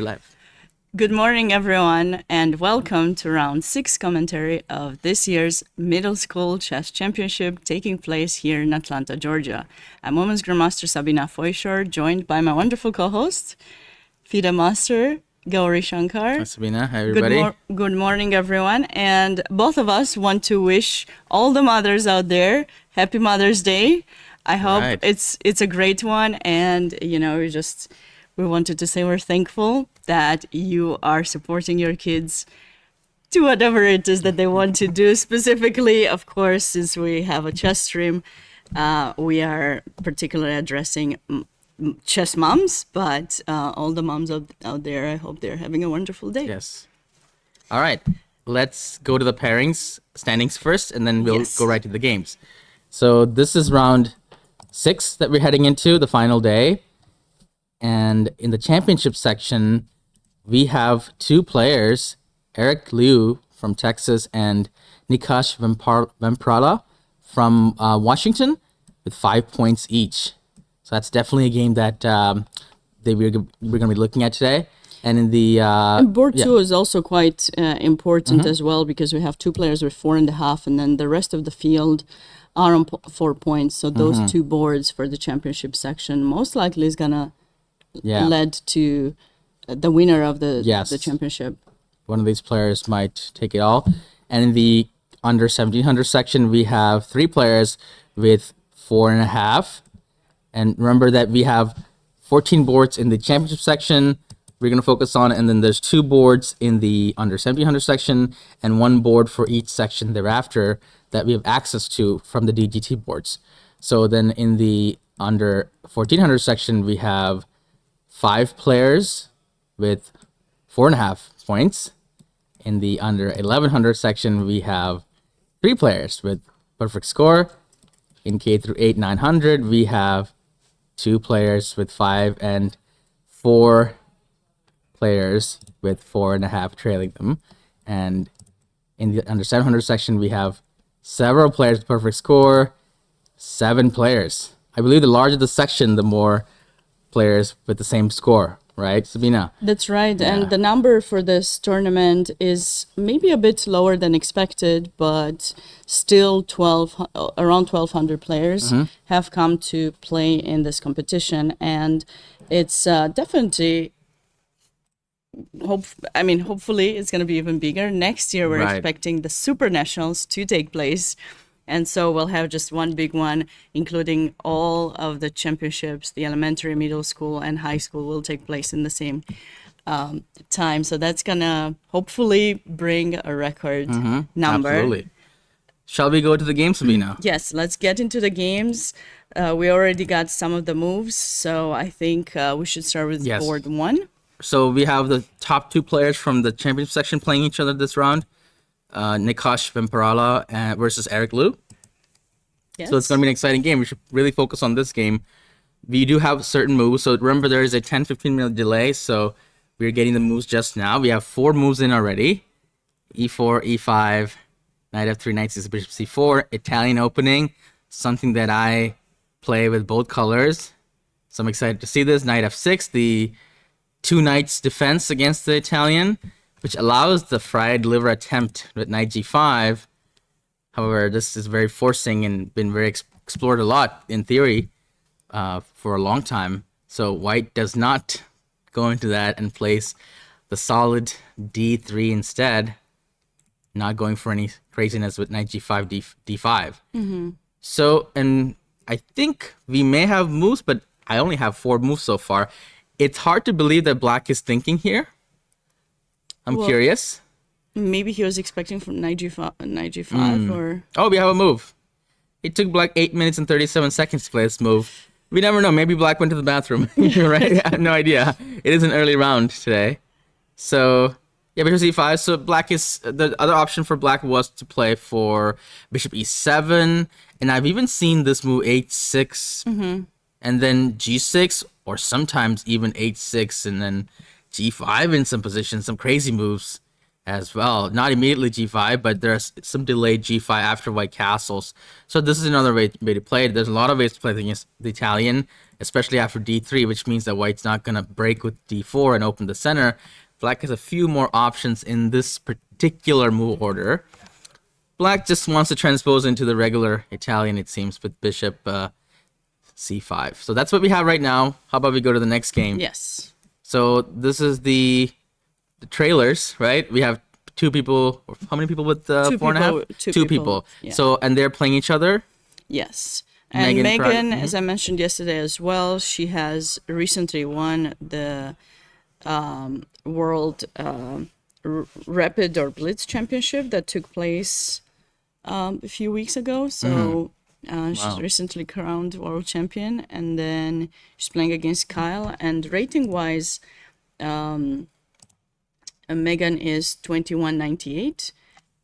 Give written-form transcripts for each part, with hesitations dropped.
Live. Good morning, everyone, and welcome to round 6 commentary of this year's Middle School Chess Championship taking place here in Atlanta, Georgia. I'm Women's Grandmaster Sabina Foisor, joined by my wonderful co-host, FIDE Master Gauri Shankar. Hi, Sabina. Hi, everybody. Good morning, everyone. And both of us want to wish all the mothers out there Happy Mother's Day. I hope it's a great one, and we wanted to say we're thankful that you are supporting your kids to whatever it is that they want to do. Specifically, of course, since we have a chess stream, we are particularly addressing chess moms, but all the moms out there, I hope they're having a wonderful day. Yes. All right. Let's go to the pairings, standings first, and then we'll go right to the games. So this is round 6 that we're heading into, the final day. And in the championship section, we have 2 players, Eric Liu from Texas and Nikash Vemprala from Washington, with 5 points each. So that's definitely a game that we're going to be looking at today. And in the board 2 is also quite important as well, because we have 2 players with 4.5, and then the rest of the field are on 4 points. So those 2 boards for the championship section most likely is gonna led to the winner of the championship. One of these players might take it all. And in the under 1700 section, we have 3 players with 4.5. And remember that we have 14 boards in the championship section we're going to focus on, and then there's 2 boards in the under 1700 section and 1 board for each section thereafter that we have access to from the DGT boards. So then in the under 1400 section, we have 5 players with 4.5 points. In the under 1100 section, we have 3 players with perfect score. In K through 8 900, we have 2 players with 5 and 4 players with 4.5 trailing them. And in the under 700 section, we have several players with perfect score, 7 players. I believe the larger the section, the more players with the same score, right, Sabina? That's right. Yeah. And the number for this tournament is maybe a bit lower than expected, but still around 1,200 players have come to play in this competition. And it's definitely, hopefully it's going to be even bigger. Next year, we're expecting the Super Nationals to take place. And so we'll have just one big one, including all of the championships. The elementary, middle school, and high school will take place in the same time. So that's going to hopefully bring a record number. Absolutely. Shall we go to the game, Sabina? Yes, let's get into the games. We already got some of the moves, so I think we should start with board 1. So we have the top 2 players from the championship section playing each other this round. Nikash Vemprala versus Eric Liu. Yes. So it's going to be an exciting game. We should really focus on this game. We do have certain moves. So remember, there is a 10-15 minute delay. So we're getting the moves just now. We have 4 moves in already. E4, E5, Knight F3, Knight C6, Bishop C4. Italian opening. Something that I play with both colors. So I'm excited to see this. Knight F6, the 2 knights defense against the Italian, which allows the fried liver attempt with Knight G5. However, this is very forcing and been very explored a lot in theory for a long time. So white does not go into that and place the solid D3 instead, not going for any craziness with Knight G5, D5. So, and I think we may have moves, but I only have 4 moves so far. It's hard to believe that black is thinking here. I'm curious. Maybe he was expecting from Knight G5 or... Oh, we have a move. It took black 8 minutes and 37 seconds to play this move. We never know. Maybe black went to the bathroom. Right? I have no idea. It is an early round today. So, yeah, Bishop C5. So black is... The other option for black was to play for Bishop E7. And I've even seen this move H6 and then G6, or sometimes even H6 and then G5 in some positions, some crazy moves as well. Not immediately G5, but there's some delayed G5 after white castles. So this is another way to play it. There's a lot of ways to play against the Italian. especially after d3, which means that white's not going to break with d4 and open the center. Black has a few more options in this particular move order. Black just wants to transpose into the regular Italian, it seems, with bishop c5. So that's what we have right now. How about we go to the next game? Yes. So this is the trailers, right? We have two people. How many people with 4.5? Two people. Yeah. So, and they're playing each other? Yes. And Megan, as I mentioned yesterday as well, she has recently won the World Rapid or Blitz Championship that took place a few weeks ago. So she's recently crowned world champion, and then she's playing against Kyle. And rating-wise, Megan is 2198,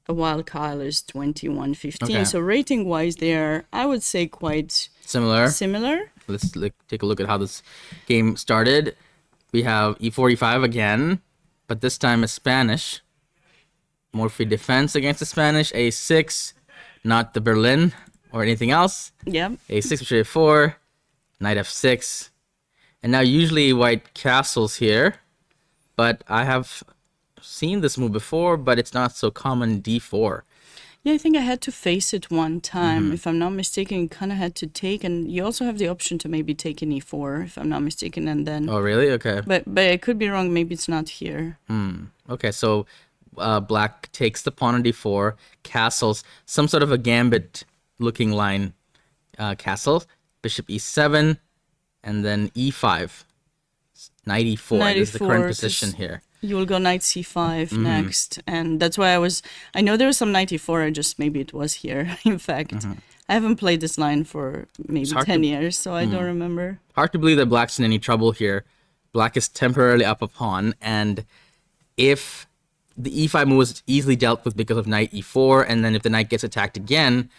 while Kyle is 2115. Okay. So rating-wise, they are, I would say, quite similar. Let's take a look at how this game started. We have e4, e5 again, but this time is Spanish. More free defense against the Spanish. a6, not the Berlin or anything else. Yep. a6, bishop a4, knight f6. And now usually white castles here, but I have seen this move before, but it's not so common. d4. Yeah, I think I had to face it one time. If I'm not mistaken, you kind of had to take, and you also have the option to maybe take an e4, if I'm not mistaken, and then... Oh, really? Okay. But I could be wrong. Maybe it's not here. Okay, so black takes the pawn on d4, castles, some sort of a gambit-looking line castle, bishop e7, and then e5. Knight e4 is the current position here. You will go knight c5 next, and that's why I know there was some knight e4, maybe it was here, in fact. I haven't played this line for maybe 10 years, so I don't remember. Hard to believe that black's in any trouble here. Black is temporarily up a pawn, and if the e5 move is easily dealt with because of knight e4, and then if the knight gets attacked again,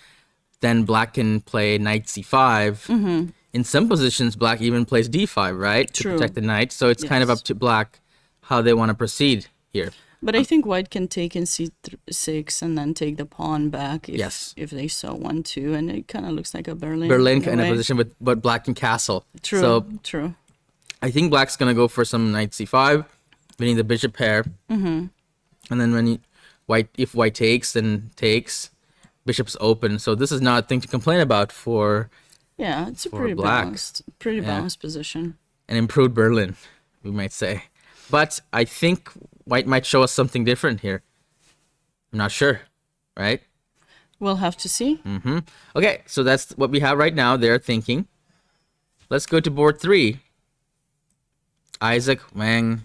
then black can play knight c5. In some positions, black even plays d5, right? True. To protect the knight, so it's kind of up to black how they want to proceed here. But I think white can take in c6 and then take the pawn back if they so want to, and it kind of looks like a Berlin kind of position, but black can castle. True. I think black's going to go for some knight c5, winning the bishop pair. And then if white takes, then takes. Bishop's open. So this is not a thing to complain about for it's a pretty balanced position. An improved Berlin, we might say. But I think white might show us something different here. I'm not sure, right? We'll have to see. Okay, so that's what we have right now. They're thinking. Let's go to board 3. Isaac Wang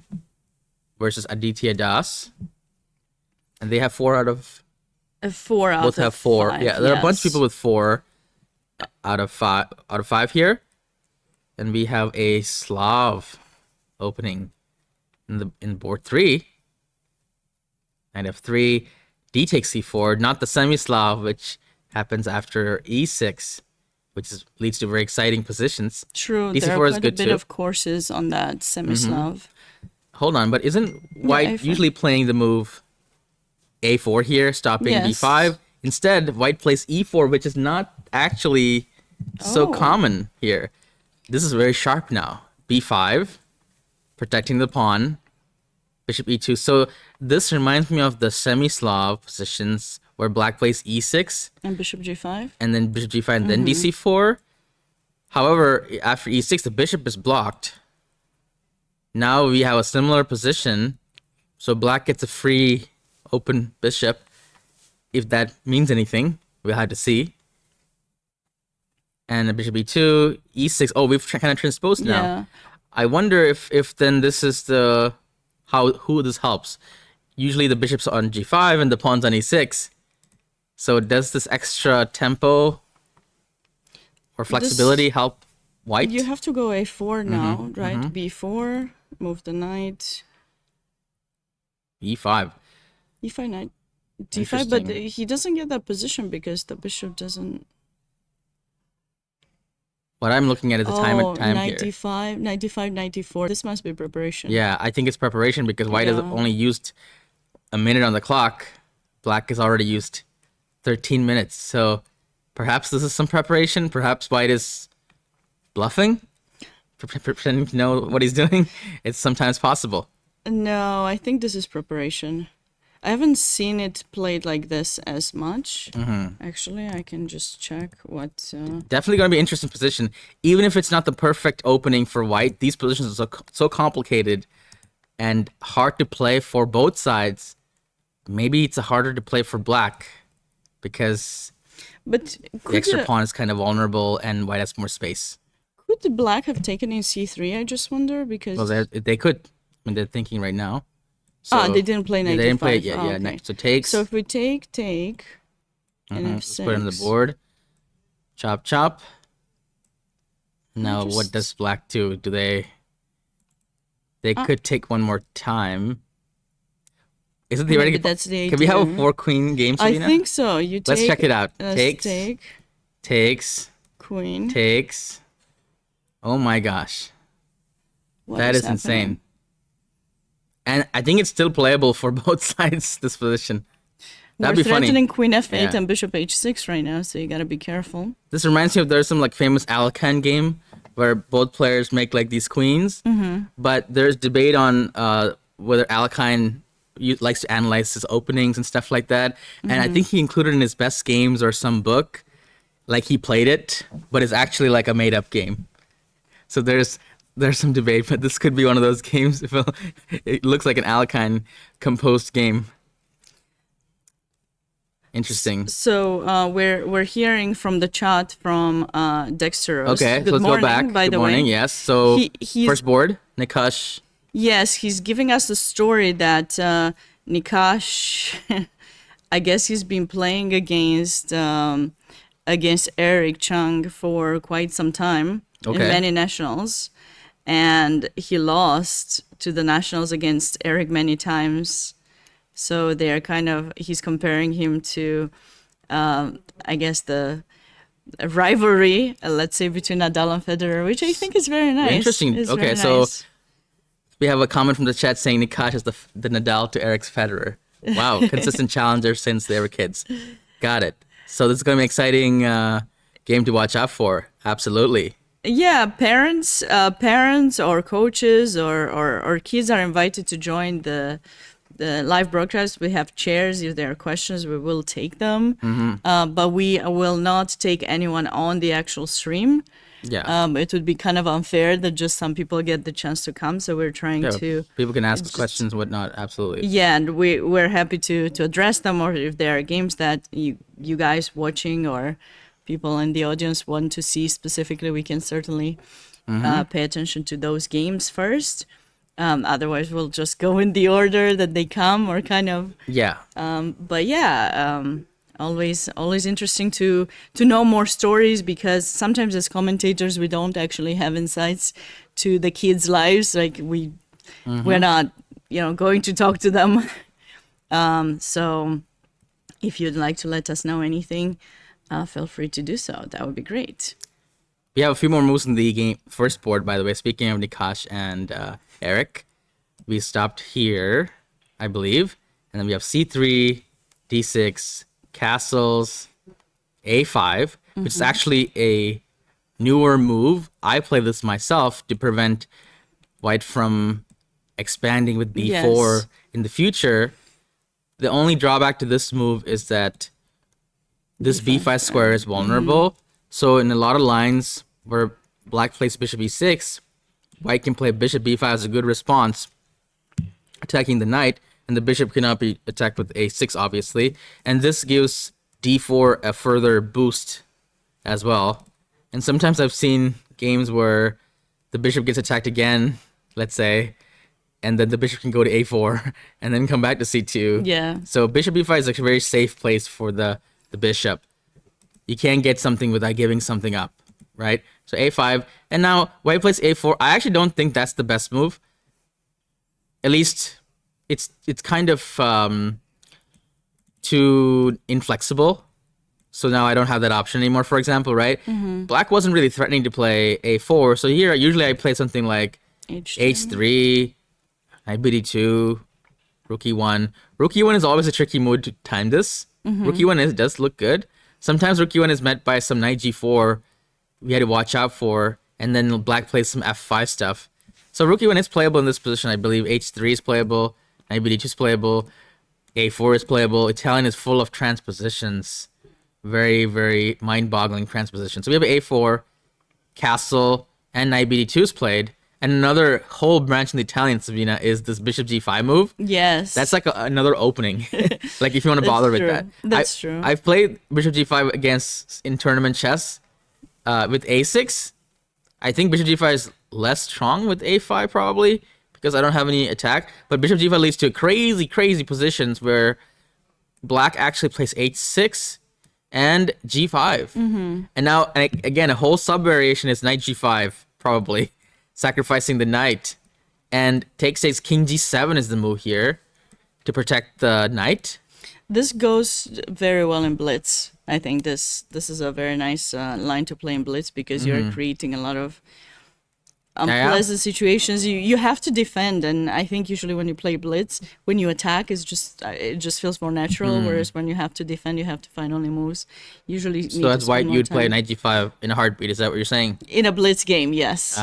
versus Aditya Das. And they have 4 out of... 4 out both of have 4. 5, Yeah, there are a bunch of people with 4 out of 5 here. And we have a Slav opening in board 3. Knight f3, d takes c4, not the semi-Slav, which happens after e6, which leads to very exciting positions. True, there are quite a bit of courses on that semi-Slav. Hold on, but isn't white usually playing the move a4 here, stopping b5? Instead, white plays e4, which is not actually so common here. This is very sharp now. b5, protecting the pawn, bishop e2. So this reminds me of the semi-Slav positions where black plays e6. And bishop g5. And then bishop g5 and then dc4. However, after e6, the bishop is blocked. Now we have a similar position. So black gets a free open bishop. If that means anything, we'll have to see. And bishop e2, e6. Oh, we've kind of transposed now. Yeah. I wonder if then this is who this helps. Usually the bishop's on g5 and the pawn's on e6. So does this extra tempo or flexibility help white? You have to go a4 now, right? b4, move the knight. e5. e5, knight, d5, but he doesn't get that position because the bishop doesn't... What I'm looking at is the time knight here. d5, knight d5, knight d4. This must be preparation. Yeah, I think it's preparation because white has only used a minute on the clock. Black has already used 13 minutes. So perhaps this is some preparation. Perhaps white is bluffing. pretending to know what he's doing. It's sometimes possible. No, I think this is preparation. I haven't seen it played like this as much. Actually, I can just check what... Definitely going to be an interesting position. Even if it's not the perfect opening for white, these positions are so complicated and hard to play for both sides. Maybe it's harder to play for black because but the extra pawn is kind of vulnerable and white has more space. Could the black have taken in c3, I just wonder? Because... Well, they could. I mean, they're thinking right now. So, they didn't play knight they didn't play it d5. yet. Oh, yeah, okay. So takes. So if we take, and f6. Let's put it on the board. Chop, chop. Now, what does black do? Do they could take one more time. Isn't theoretically... That's the idea. Can we have a 4-queen game, Sabina? I think so. You take... Let's check it out. Takes. Take. Takes. Queen. Takes. Oh my gosh. That is insane. And I think it's still playable for both sides, this position. That'd be funny. We're threatening queen f8 and bishop h6 right now, so you gotta be careful. This reminds me of there's some like famous Alekhine game where both players make like these queens, but there's debate on whether Alekhine likes to analyze his openings and stuff like that. And I think he included in his best games or some book, like he played it, but it's actually like a made up game. So there's some debate, but this could be one of those games. It looks like an Alekhine composed game. Interesting. So we're hearing from the chat from Dexteros. Okay, so let's go back. By Good the morning. way. Yes. So he's, first board, Nikash. Yes, he's giving us the story that Nikash, I guess he's been playing against Eric Chung for quite some time in many nationals, and he lost to the nationals against Eric many times. So they're he's comparing him to, I guess, the rivalry, let's say, between Nadal and Federer, which I think is very nice. Interesting. It's okay, very nice. So we have a comment from the chat saying Nikash is the Nadal to Eric's Federer. Wow, consistent challenger since they were kids. Got it. So this is going to be an exciting game to watch out for. Absolutely. Yeah, parents or coaches or kids are invited to join the live broadcast. We have chairs. If there are questions, we will take them. But we will not take anyone on the actual stream. Yeah. It would be kind of unfair that just some people get the chance to come. So we're trying to... People can ask questions, whatnot. Absolutely. Yeah, and we're happy to address them, or if there are games that you guys watching or people in the audience want to see specifically, we can certainly pay attention to those games first. Otherwise, we'll just go in the order that they come, or kind of... Yeah. But yeah, always interesting to know more stories, because sometimes as commentators, we don't actually have insights to the kids' lives. Like we're not, going to talk to them. So if you'd like to let us know anything, feel free to do so. That would be great. We have a few more moves in the game. First board, by the way. Speaking of Nikash and Eric, we stopped here, I believe. And then we have c3, d6, castles, a5, which is actually a newer move. I play this myself to prevent white from expanding with b4 in the future. The only drawback to this move is that this b5 square is vulnerable. So in a lot of lines where black plays bishop e6, white can play bishop b5 as a good response, attacking the knight, and the bishop cannot be attacked with a6, obviously. And this gives d4 a further boost as well. And sometimes I've seen games where the bishop gets attacked again, let's say, and then the bishop can go to a4 and then come back to c2. Yeah. So bishop b5 is a very safe place for the bishop. You can't get something without giving something up, right? So a5, and now white plays a4. I actually don't think that's the best move. At least it's kind of too inflexible. So now I don't have that option anymore, for example, right? Black wasn't really threatening to play a4. So here, usually I play something like h3, knight bd2, rook e1. Rook e1 is always a tricky move to time this. Rook e1 does look good. Sometimes rook e1 is met by some knight g4 we had to watch out for. and then black plays some f5 stuff. So rook e1 is playable in this position, I believe. h3 is playable, knight b2 is playable, a4 is playable. Italian is full of transpositions. Very, very mind-boggling transpositions. So we have a4, castle, and knight b2 is played. And another whole branch in the Italian, Sabina, is this bishop g5 move. Yes. That's like another opening. Like if you want to bother with that. That's true. I've played bishop g5 against in tournament chess with a6. I think bishop g5 is less strong with a5 probably because I don't have any attack. But bishop g5 leads to crazy, crazy positions where black actually plays h6 and g5. And now, again, a whole sub-variation is knight g5 probably. Sacrificing the knight, and takes king g7 is the move here to protect the knight. This goes very well in blitz. I think this is a very nice line to play in blitz because you're creating a lot of unpleasant situations. You have to defend, and I think usually when you play blitz, when you attack, it just feels more natural. Whereas when you have to defend, you have to find only moves. Usually, so that's why you'd play knight g5 in a heartbeat. Is that what you're saying? In a blitz game, yes.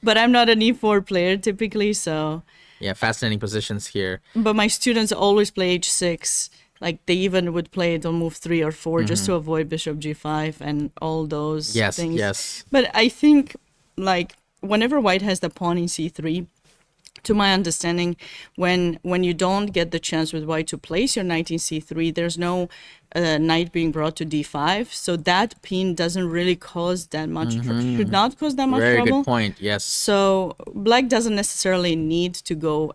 But I'm not an e4 player typically, so yeah, fascinating positions here. But my students always play h6. Like they even would play it on move 3 or 4 just to avoid bishop g5 and all those things. Yes. But I think like whenever white has the pawn in c3, to my understanding, when you don't get the chance with white to place your knight in c3, there's no knight being brought to d5, so that pin doesn't really cause that much should not cause that much Very trouble. Good point. Yes. So black doesn't necessarily need to go,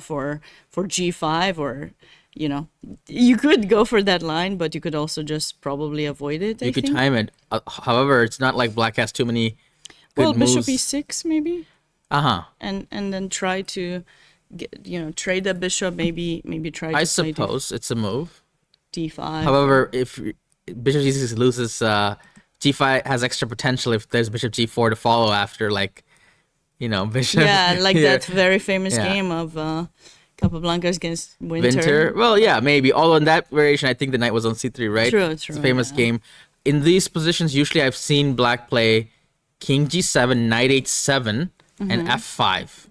for g5 or. You could go for that line, but you could also just probably avoid it. You could time it. However, it's not like black has too many good moves. Bishop e6 maybe. And then try to get, trade the bishop. Maybe try. I suppose it's a move. d5. However, if bishop g6 loses, g5 has extra potential if there's bishop g4 to follow after, bishop. Yeah, like that very famous game of. Capablanca against Winter. Well, yeah, maybe. Although in that variation, I think the knight was on c3, right? True. It's a famous game. In these positions, usually I've seen black play king g7, knight h7, and f5.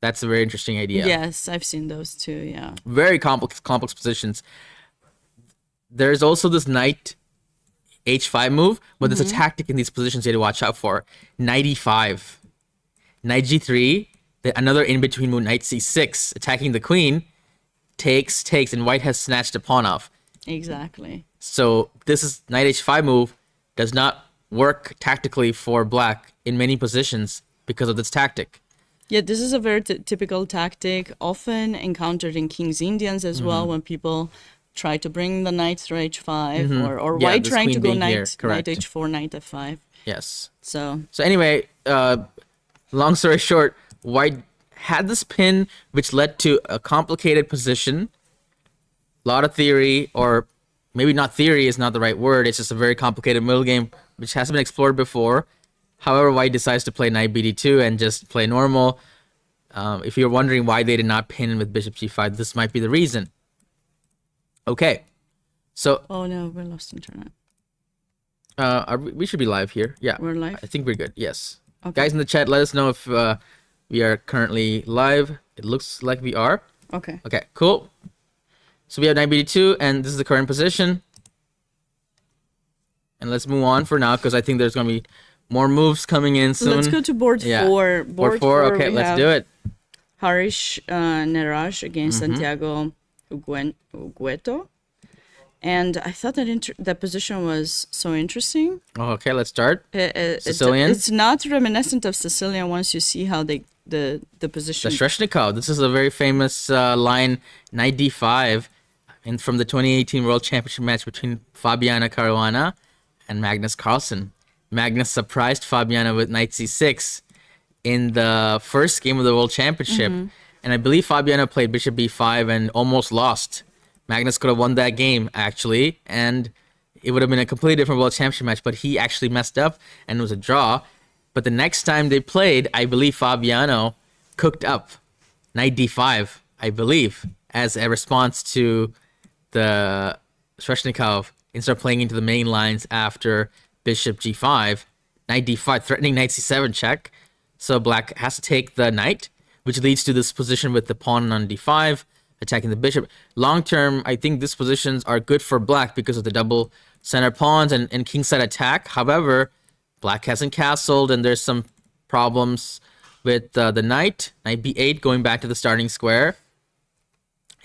That's a very interesting idea. Yes, I've seen those too, yeah. Very complex positions. There's also this knight h5 move, but there's a tactic in these positions you have to watch out for. Knight e5, knight g3, another in-between move, knight c6, attacking the queen, takes, and white has snatched the pawn off. Exactly. So this is knight h5 move does not work tactically for black in many positions because of this tactic. Yeah, this is a very typical tactic, often encountered in King's Indians as well, when people try to bring the knight through h5, or white trying to go knight h4, knight f5. Yes. So anyway, long story short, white had this pin, which led to a complicated position. A lot of theory, or maybe not theory is not the right word. It's just a very complicated middle game, which hasn't been explored before. However, white decides to play knight bd2 and just play normal. If you're wondering why they did not pin with bishop g5, this might be the reason. Okay. So. Oh no, we're lost internet. We should be live here. Yeah. We're live? I think we're good. Yes. Okay. Guys in the chat, let us know if we are currently live. It looks like we are. Okay. Okay, cool. So we have knight bd2, and this is the current position. And let's move on for now, because I think there's going to be more moves coming in soon. Let's go to board 4. Board 4, okay, let's do it. Harish Neraj against Santiago Ugueto. And I thought that position was so interesting. Oh, okay, let's start. Sicilian. It's not reminiscent of Sicilian once you see how the position. The Shreshnikov. This is a very famous line, knight d5, and from the 2018 World Championship match between Fabiana Caruana and Magnus Carlsen. Magnus surprised Fabiana with knight c6 in the first game of the World Championship, and I believe Fabiana played bishop b5 and almost lost. Magnus could have won that game, actually, and it would have been a completely different World Championship match, but he actually messed up, and it was a draw. But the next time they played, I believe Fabiano cooked up knight d5, I believe, as a response to the Shreshnikov, instead of playing into the main lines after bishop g5. knight d5, threatening knight c7 check. So black has to take the knight, which leads to this position with the pawn on d5, attacking the bishop. Long term, I think these positions are good for black because of the double center pawns and kingside attack. However, black hasn't castled, and there's some problems with the knight b8 going back to the starting square.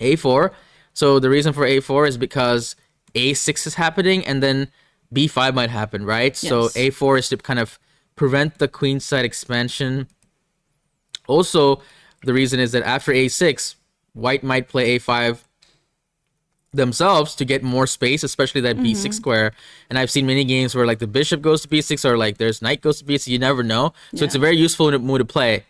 a4. So the reason for a4 is because a6 is happening, and then b5 might happen, right? Yes. So a4 is to kind of prevent the queenside expansion. Also, the reason is that after a6, white might play a5 themselves to get more space, especially that b6 square. And I've seen many games where like the bishop goes to b6 or like there's knight goes to b6. You never know. So it's a very useful move to play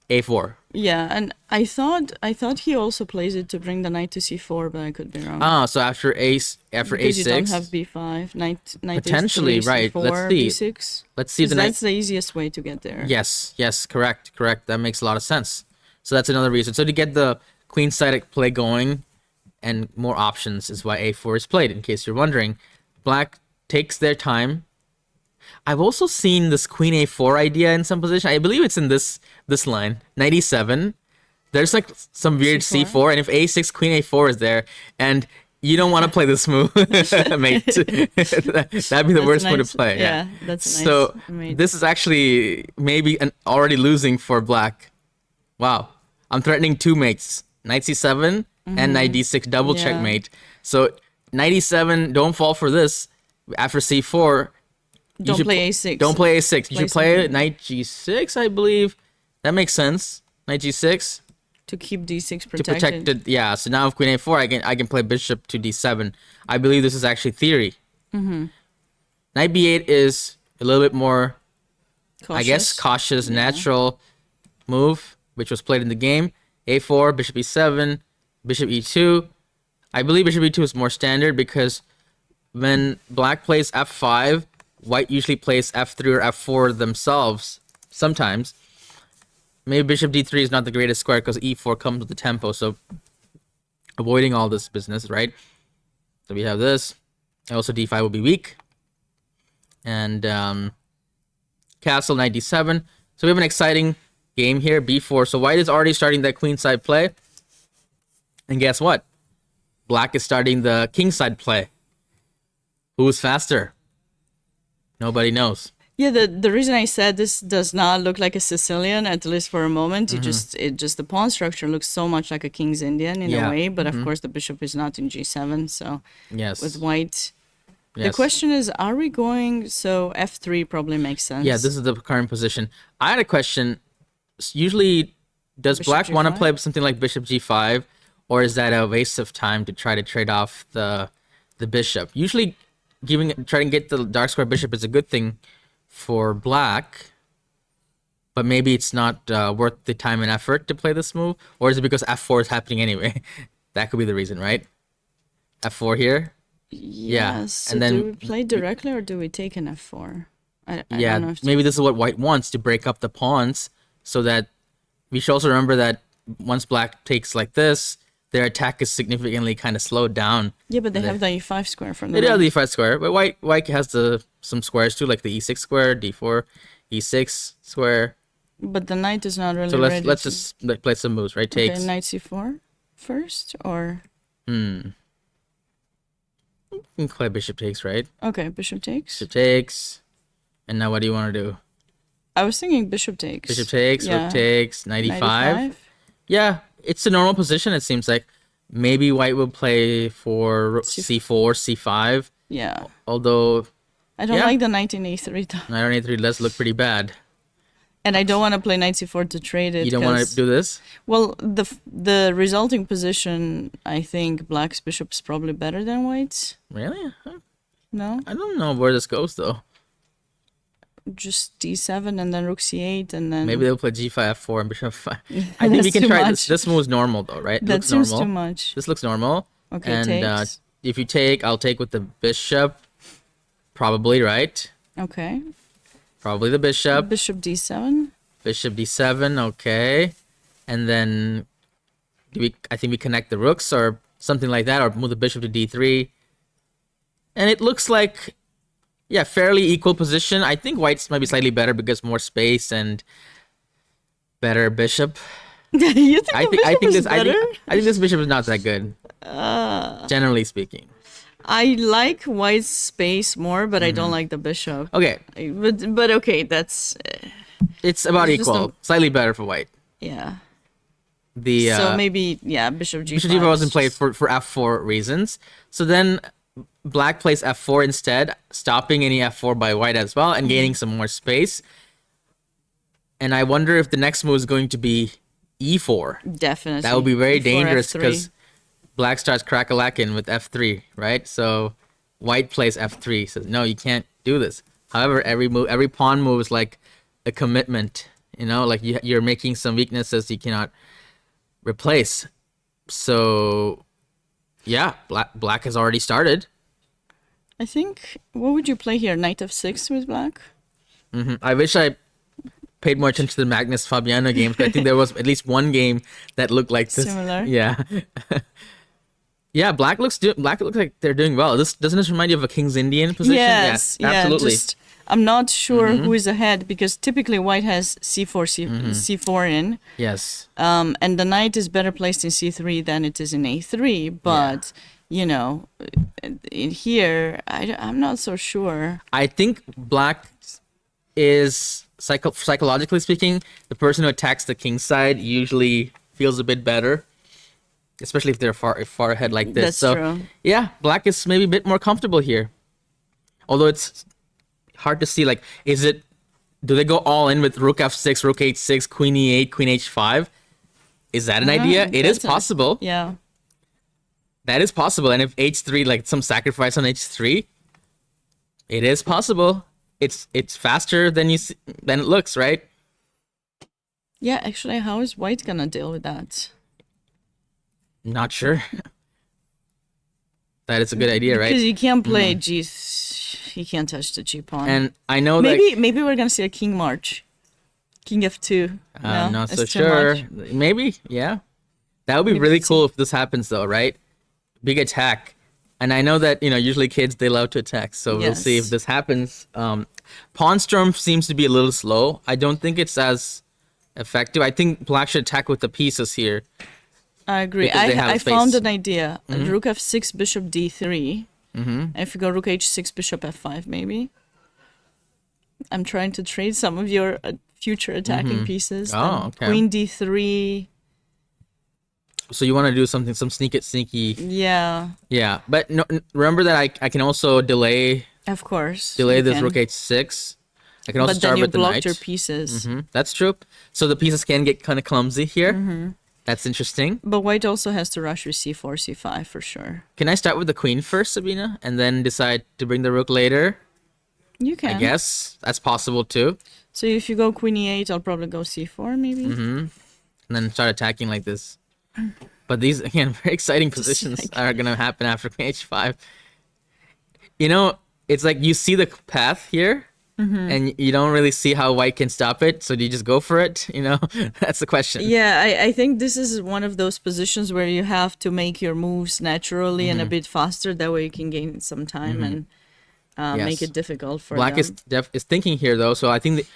a4. Yeah, and I thought he also plays it to bring the knight to c4, but I could be wrong. So after because a6, you don't have b5, knight potentially, h3, right? c4, Let's see. b6. Let's see if the That's the easiest way to get there. Yes, correct. That makes a lot of sense. So that's another reason. So to get the queenside play going and more options is why a4 is played, in case you're wondering. Black takes their time. I've also seen this queen a4 idea in some position. I believe it's in this line, knight e7. There's like some weird c4, and if a6, queen a4 is there, and you don't want to play this move, mate. That'd be the worst move to play. Yeah, that's nice. So this is actually maybe already losing for black. Wow, I'm threatening two mates, knight c7 and knight d6, double checkmate. So knight e7, don't fall for this. After c4, don't play a6. Don't play a6. You should play knight g6, I believe. That makes sense. Knight g6. To keep d6 protected. To protect it, yeah. So now with queen a4, I can play bishop to d7. I believe this is actually theory. Knight b8 is a little bit more, cautious. I guess, cautious, natural move, which was played in the game. a4, bishop e7, bishop e2. I believe bishop e2 is more standard because when black plays f5, white usually plays f3 or f4 themselves sometimes. Maybe bishop d3 is not the greatest square because e4 comes with the tempo, so avoiding all this business, right? So we have this. Also d5 will be weak. And castle, knight d7. So we have an exciting game here, b4. So white is already starting that queenside play. And guess what? Black is starting the kingside play. Who's faster? Nobody knows. Yeah, the reason I said this does not look like a Sicilian, at least for a moment. It just the pawn structure looks so much like a King's Indian in a way, but of course the bishop is not in g7, so with white. The question is, are we going, so f3 probably makes sense. Yeah, this is the current position. I had a question. Usually, does Bishop black want to G5? play something like bishop g5, or is that a waste of time to try to trade off the bishop? Usually, trying to get the dark square bishop is a good thing for black, but maybe it's not worth the time and effort to play this move, or is it because f4 is happening anyway? That could be the reason, right? f4 here. Yes. So and then do we play directly or do we take an f4? I don't know if maybe this is what white wants, to break up the pawns, so that we should also remember that once black takes like this, their attack is significantly kind of slowed down. Yeah, but they have the e5 square from the They do have the e5 square, but white has some squares too, like the e6 square, d4, e6 square. But the knight is not really so ready. let's just play some moves, right? Takes. Okay, knight c4 first, or? You can play bishop takes, right? Okay, bishop takes. Bishop takes. And now what do you want to do? I was thinking bishop takes. Bishop takes, rook takes, knight e5. Yeah, it's a normal position, it seems like. Maybe white will play for c4, c5. Yeah. Although... I don't like the knight in a3 though. Knight on a3 does look pretty bad. And I don't want to play knight c4 to trade it. You don't want to do this? Well, the resulting position, I think black's bishop is probably better than white's. Really? Huh? No? I don't know where this goes, though. Just d7 and then rook c8 and then... Maybe they'll play g5, f4, and bishop 5. I think we can try this. This move is normal, though, right? That seems too much. This looks normal. Okay, and takes. If you take, I'll take with the bishop. Probably, right? Okay. Probably the bishop. Bishop d7. Bishop d7, okay. And then I think we connect the rooks or something like that, or move the bishop to d3. And it looks like Yeah, fairly equal position. I think white's might be slightly better because more space and better bishop. You think the bishop is better? I think this bishop is not that good. Generally speaking. I like white's space more, but I don't like the bishop. Okay. But okay, that's it's about it's equal. Slightly better for white. Yeah. The so maybe bishop g5. Bishop g5 wasn't played for f4 reasons. So then black plays f4 instead, stopping any f4 by white as well and gaining some more space. And I wonder if the next move is going to be e4. Definitely. That would be very E4, dangerous F3. because black starts crack-a-lacking with f3, right? So white plays f3. Says, no, you can't do this. However, every pawn move is like a commitment. You know, like you're making some weaknesses you cannot replace. So yeah, black has already started. I think, what would you play here? Knight f6 with black? I wish I paid more attention to the Magnus Fabiano games. I think there was at least one game that looked like this. Similar. Yeah. Yeah, black looks like they're doing well. Doesn't this remind you of a King's Indian position? Yes, yeah, absolutely. I'm not sure who is ahead because typically white has c4, c4 in. Yes. And the knight is better placed in c3 than it is in a3. But, you know, in here, I'm not so sure. I think black is, psychologically speaking, the person who attacks the king's side usually feels a bit better. Especially if they're far ahead like this. That's true. Yeah, black is maybe a bit more comfortable here. Although it's hard to see, like, do they go all in with rook f6, rook h6, queen e8, queen h5? Is that an idea? It is possible. Yeah. That is possible. And if h3, like some sacrifice on h3, it is possible. It's faster than it looks, right? Yeah, actually, how is white gonna deal with that? Not sure. That is a good idea, right? Because you can't play you can't touch the g pawn. And I know maybe we're gonna see a king march, king f2. I'm not so sure. Maybe, yeah. That would be really cool if this happens, though, right? Big attack. And I know that usually kids they love to attack, so we'll see if this happens. Pawn storm seems to be a little slow. I don't think it's as effective. I think black should attack with the pieces here. I agree. I found an idea. Rook f6, bishop d3. If you go rook h6, bishop f5, maybe. I'm trying to trade some of your future attacking pieces. Oh, okay. Queen d3. So you want to do some sneaky. Yeah. Yeah, but no, remember that I can also delay. Of course. Delay this rook h6. I can also start with the knight. But then you blocked your pieces. That's true. So the pieces can get kind of clumsy here. That's interesting. But white also has to rush with c4, c5 for sure. Can I start with the queen first, Sabina, and then decide to bring the rook later? You can. I guess that's possible too. So if you go queen e8, I'll probably go c4 maybe. And then start attacking like this. But these, again, very exciting positions are going to happen after queen h5. It's like you see the path here, and you don't really see how white can stop it. So do you just go for it? That's the question. Yeah, I think this is one of those positions where you have to make your moves naturally and a bit faster. That way you can gain some time and make it difficult for black them. is thinking here, though. So I think that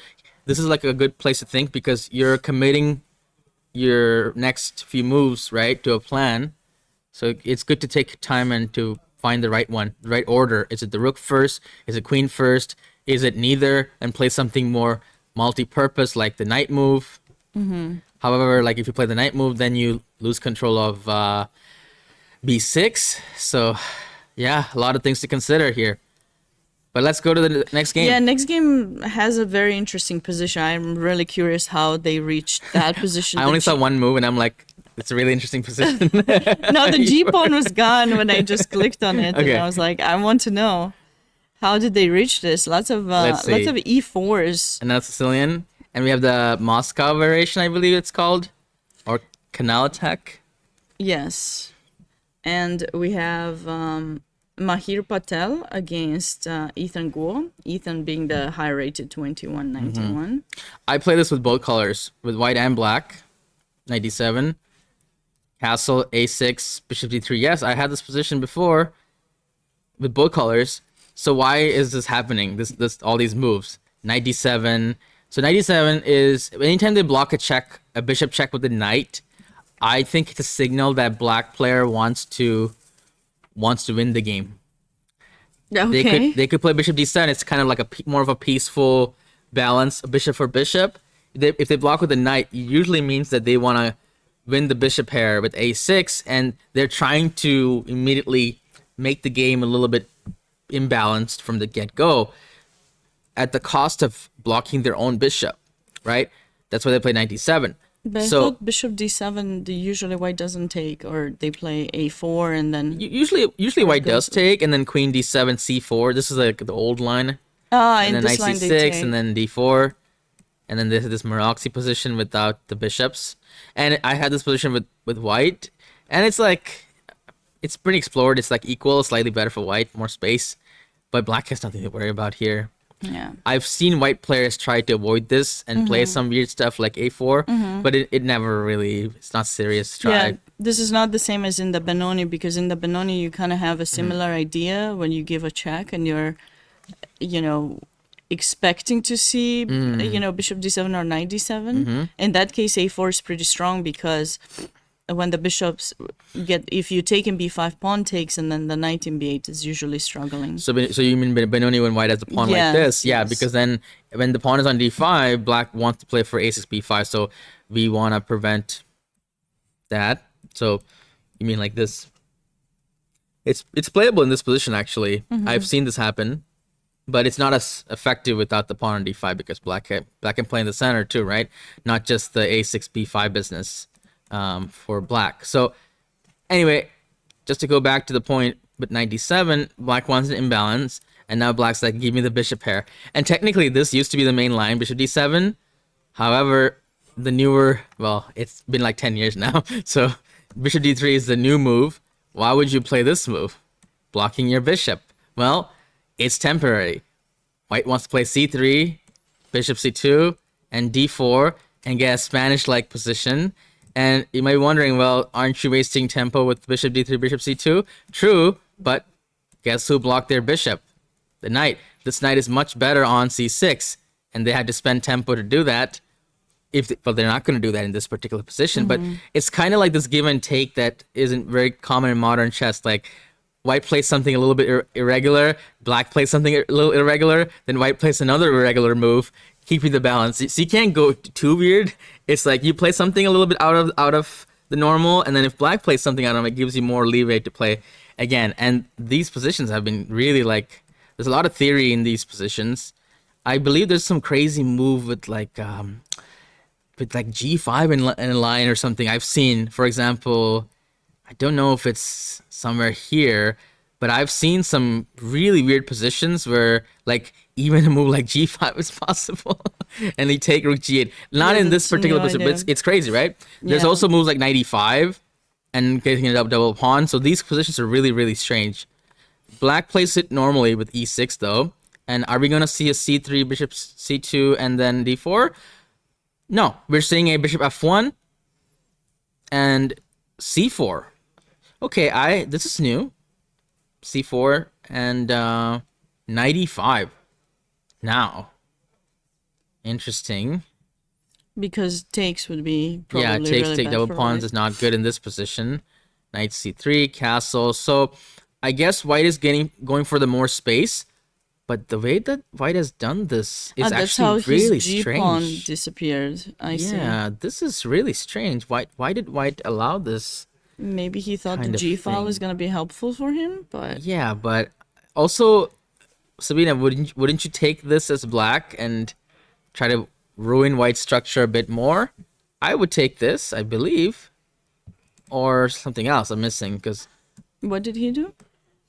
this is like a good place to think because you're committing your next few moves, right, to a plan. So it's good to take time and to find the right one, the right order. Is it the rook first? Is it queen first? Is it neither? And play something more multi-purpose like the knight move. However, like if you play the knight move, then you lose control of b6. So yeah, a lot of things to consider here. But let's go to the next game. Yeah, next game has a very interesting position. I'm really curious how they reached that position. I only saw one move and I'm like, it's a really interesting position. No, the G pawn was gone when I just clicked on it. Okay. And I was like, I want to know. How did they reach this? Lots of e4s. And that's Sicilian. And we have the Moscow variation, I believe it's called. Or Canal Attack. Yes. And we have Mahir Patel against Ethan Guo. Ethan being the high-rated 2191. I play this with both colors, with white and black. 97. Castle, a6, bishop d3. Yes, I had this position before with both colors. So why is this happening? This all these moves. Knight d7. So knight d7 is anytime they block a bishop check with the knight, I think it's a signal that black player wants to win the game. Okay. They could play bishop d7. It's kind of like more of a peaceful balance, bishop for bishop. If they block with the knight, it usually means that they want to win the bishop pair with a6, and they're trying to immediately make the game a little bit imbalanced from the get-go at the cost of blocking their own bishop, right? That's why they play knight d7. But I thought bishop d7, usually white doesn't take, or they play a4 and then... Usually white does take, and then queen d7, c4. This is like the old line. And then this knight line c6, and then d4. And then this Maroczy position without the bishops. And I had this position with white, and it's like... It's pretty explored. It's like equal, slightly better for white, more space. But black has nothing to worry about here. Yeah. I've seen white players try to avoid this and play some weird stuff like a4, but it never really, it's not serious try. Yeah, this is not the same as in the Benoni, because in the Benoni you kind of have a similar idea when you give a check and you're, expecting to see, bishop d7 or knight d7. In that case, a4 is pretty strong because when the bishops if you take in b5, pawn takes, and then the knight in b8 is usually struggling. So you mean Benoni when white has a pawn like this? Yeah, because then when the pawn is on d5, black wants to play for a6, b5, so we want to prevent that. So you mean like this? It's playable in this position, actually. I've seen this happen, but it's not as effective without the pawn on d5 because black can play in the center too, right? Not just the a6, b5 business. For black. So anyway, just to go back to the point with knight d7, black wants an imbalance, and now black's like, give me the bishop pair. And technically this used to be the main line, bishop d7. However, the newer, well, it's been like 10 years now, so bishop d3 is the new move. Why would you play this move? Blocking your bishop. Well, it's temporary. White wants to play c3, bishop c2, and d4, and get a Spanish-like position. And you might be wondering, well, aren't you wasting tempo with bishop d3, bishop c2? True, but guess who blocked their bishop? The knight. This knight is much better on c6, and they had to spend tempo to do that. Well, they're not going to do that in this particular position, but it's kind of like this give and take that isn't very common in modern chess. Like, white plays something a little bit irregular, black plays something a little irregular, then white plays another irregular move, keeping the balance. So you can't go too weird. It's like you play something a little bit out of the normal, and then if black plays something out of it, gives you more leeway to play again. And these positions have been really like, there's a lot of theory in these positions. I believe there's some crazy move with like g5 in a line or something I've seen. For example, I don't know if it's somewhere here, but I've seen some really weird positions where like even a move like g5 is possible, and they take rook g8. Not in this particular position, but it's crazy, right? There's also moves like knight e5 and getting a double pawn. So these positions are really, really strange. Black plays it normally with e6 though. And are we going to see a c3, bishop c2, and then d4? No, we're seeing a bishop f1 and c4. Okay, this is new. c4 and knight e5. Now, interesting. Because takes would be probably takes really take bad double for pawns white. is not good in this position. Knight c3, castle. So I guess white is going for the more space. But the way that white has done this is actually really strange. That's how his g-pawn disappeared. I see. Yeah, this is really strange. Why did white allow this? Maybe he thought the g-file was going to be helpful for him, but... Yeah, but also, Sabina, wouldn't you take this as black and try to ruin white's structure a bit more? I would take this, I believe. Or something else I'm missing, because... What did he do?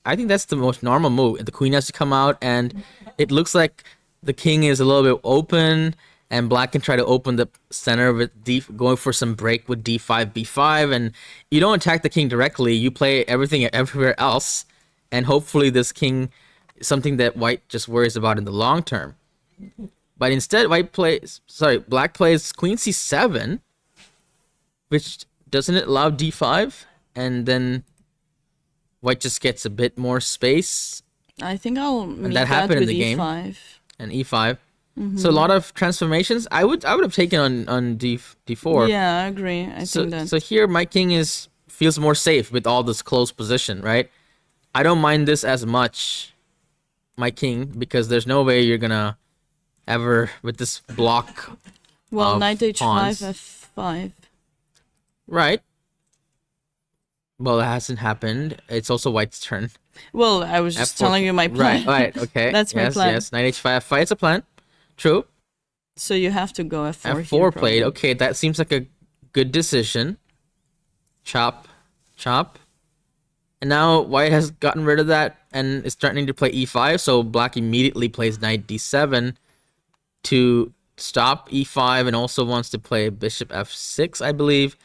I think that's the most normal move. The queen has to come out, and it looks like the king is a little bit open, and black can try to open the center with going for some break with d5, b5, and you don't attack the king directly. You play everything everywhere else, and hopefully this king is something that white just worries about in the long term. But instead, black plays queen c7, which doesn't it allow d5, and then white just gets a bit more space. I think I'll meet that happened in with the game. e5. And e5. So a lot of transformations. I would have taken on d4. Yeah, I agree. I think that. So here my king feels more safe with all this close position, right? I don't mind this as much, my king, because there's no way you're gonna ever with this block. Well, of knight h5, pawns. f5. Right. Well, it hasn't happened. It's also white's turn. Well, I was just F4 telling you my plan. Right. Okay. That's my plan. Yes. Knight h5, f5. It's a plan. True. So you have to go f4. F4 here, played. Okay, that seems like a good decision. Chop. And now white has gotten rid of that and is starting to play e5. So black immediately plays knight d7 to stop e5 and also wants to play bishop f6, I believe.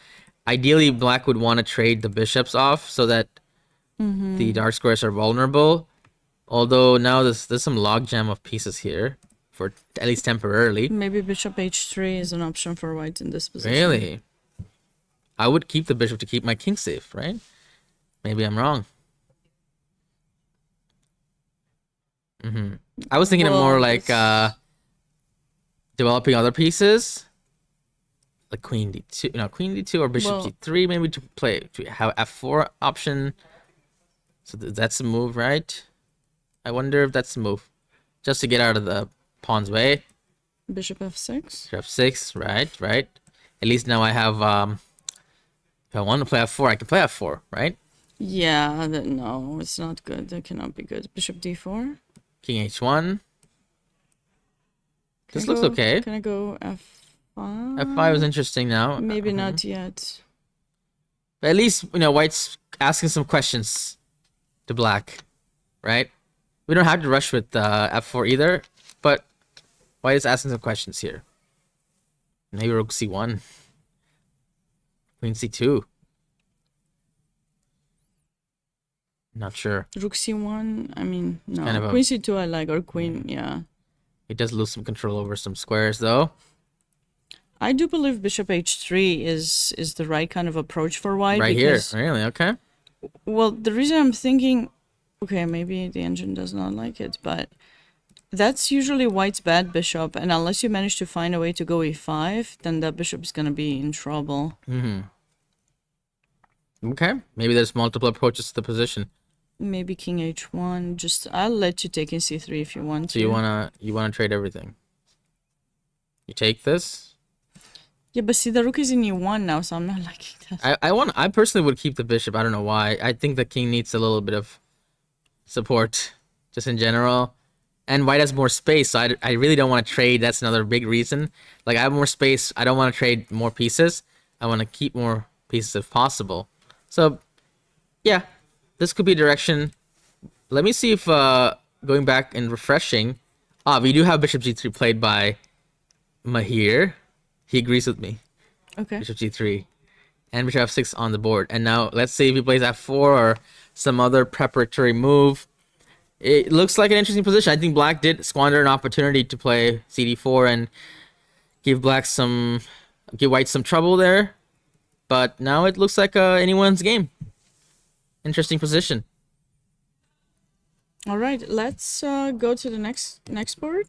Ideally, black would want to trade the bishops off so that the dark squares are vulnerable. Although now there's some logjam of pieces here, for at least temporarily. Maybe bishop h3 is an option for white in this position. Really? I would keep the bishop to keep my king safe, right? Maybe I'm wrong. I was thinking of more like developing other pieces. Like queen d2, no, queen d2 or bishop g3, maybe to have f4 option. So that's a move, right? I wonder if that's a move, just to get out of the pawn's way. Bishop f6. F6, right. At least now I have. If I want to play f4, I can play f4, right? Yeah, no, it's not good. That cannot be good. Bishop d4. King h1. This looks okay. Can I go f5? F5 is interesting now. Maybe not yet. But at least, white's asking some questions to black, right? We don't have to rush with f4 either, but white is asking some questions here. Maybe rook c1. Queen c2. Not sure. Rook c1, I mean, no. Kind of Queen c2 I like, or queen, yeah. He does lose some control over some squares, though. I do believe bishop h3 is the right kind of approach for white. Right here, really? Okay. Well, the reason I'm thinking, okay, maybe the engine does not like it, but that's usually white's bad bishop, and unless you manage to find a way to go e5, then that bishop is going to be in trouble. Okay, maybe there's multiple approaches to the position. Maybe king h1. I'll let you take in c3 if you want to. So you wanna trade everything. You take this. Yeah, but see, the rook is in e1 now, so I'm not liking that. I personally would keep the bishop. I don't know why. I think the king needs a little bit of support, just in general. And white has more space, so I really don't want to trade. That's another big reason. Like, I have more space. I don't want to trade more pieces. I want to keep more pieces if possible. So, yeah, this could be a direction. Let me see if going back and refreshing. We do have bishop g3 played by Mahir. He agrees with me. Okay. Bishop g3. And bishop f6 on the board. And now, let's see if he plays f4 or some other preparatory move. It looks like an interesting position. I think black did squander an opportunity to play cd4 and give white some trouble there. But now it looks like anyone's game. Interesting position. All right, let's go to the next board.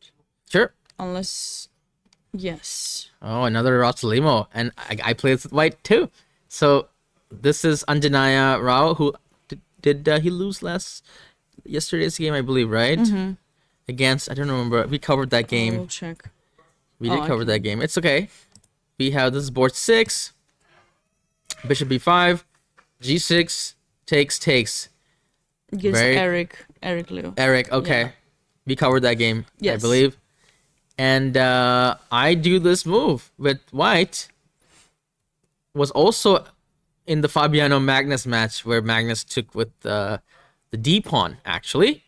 Sure. Unless, yes. Oh, another Rotsolimo. And I played with white too. So this is Anjanaya Rao, who did he lose yesterday's game, I believe, right? Against, I don't remember. We covered that game. I'll check. We did cover that game. It's okay. We have, this is board 6. Bishop b5. G6. Takes. Against Eric Liu. Eric, okay. Yeah. We covered that game, yes. I believe. And I do this move with white. Was also in the Fabiano Magnus match where Magnus took with the D pawn, actually.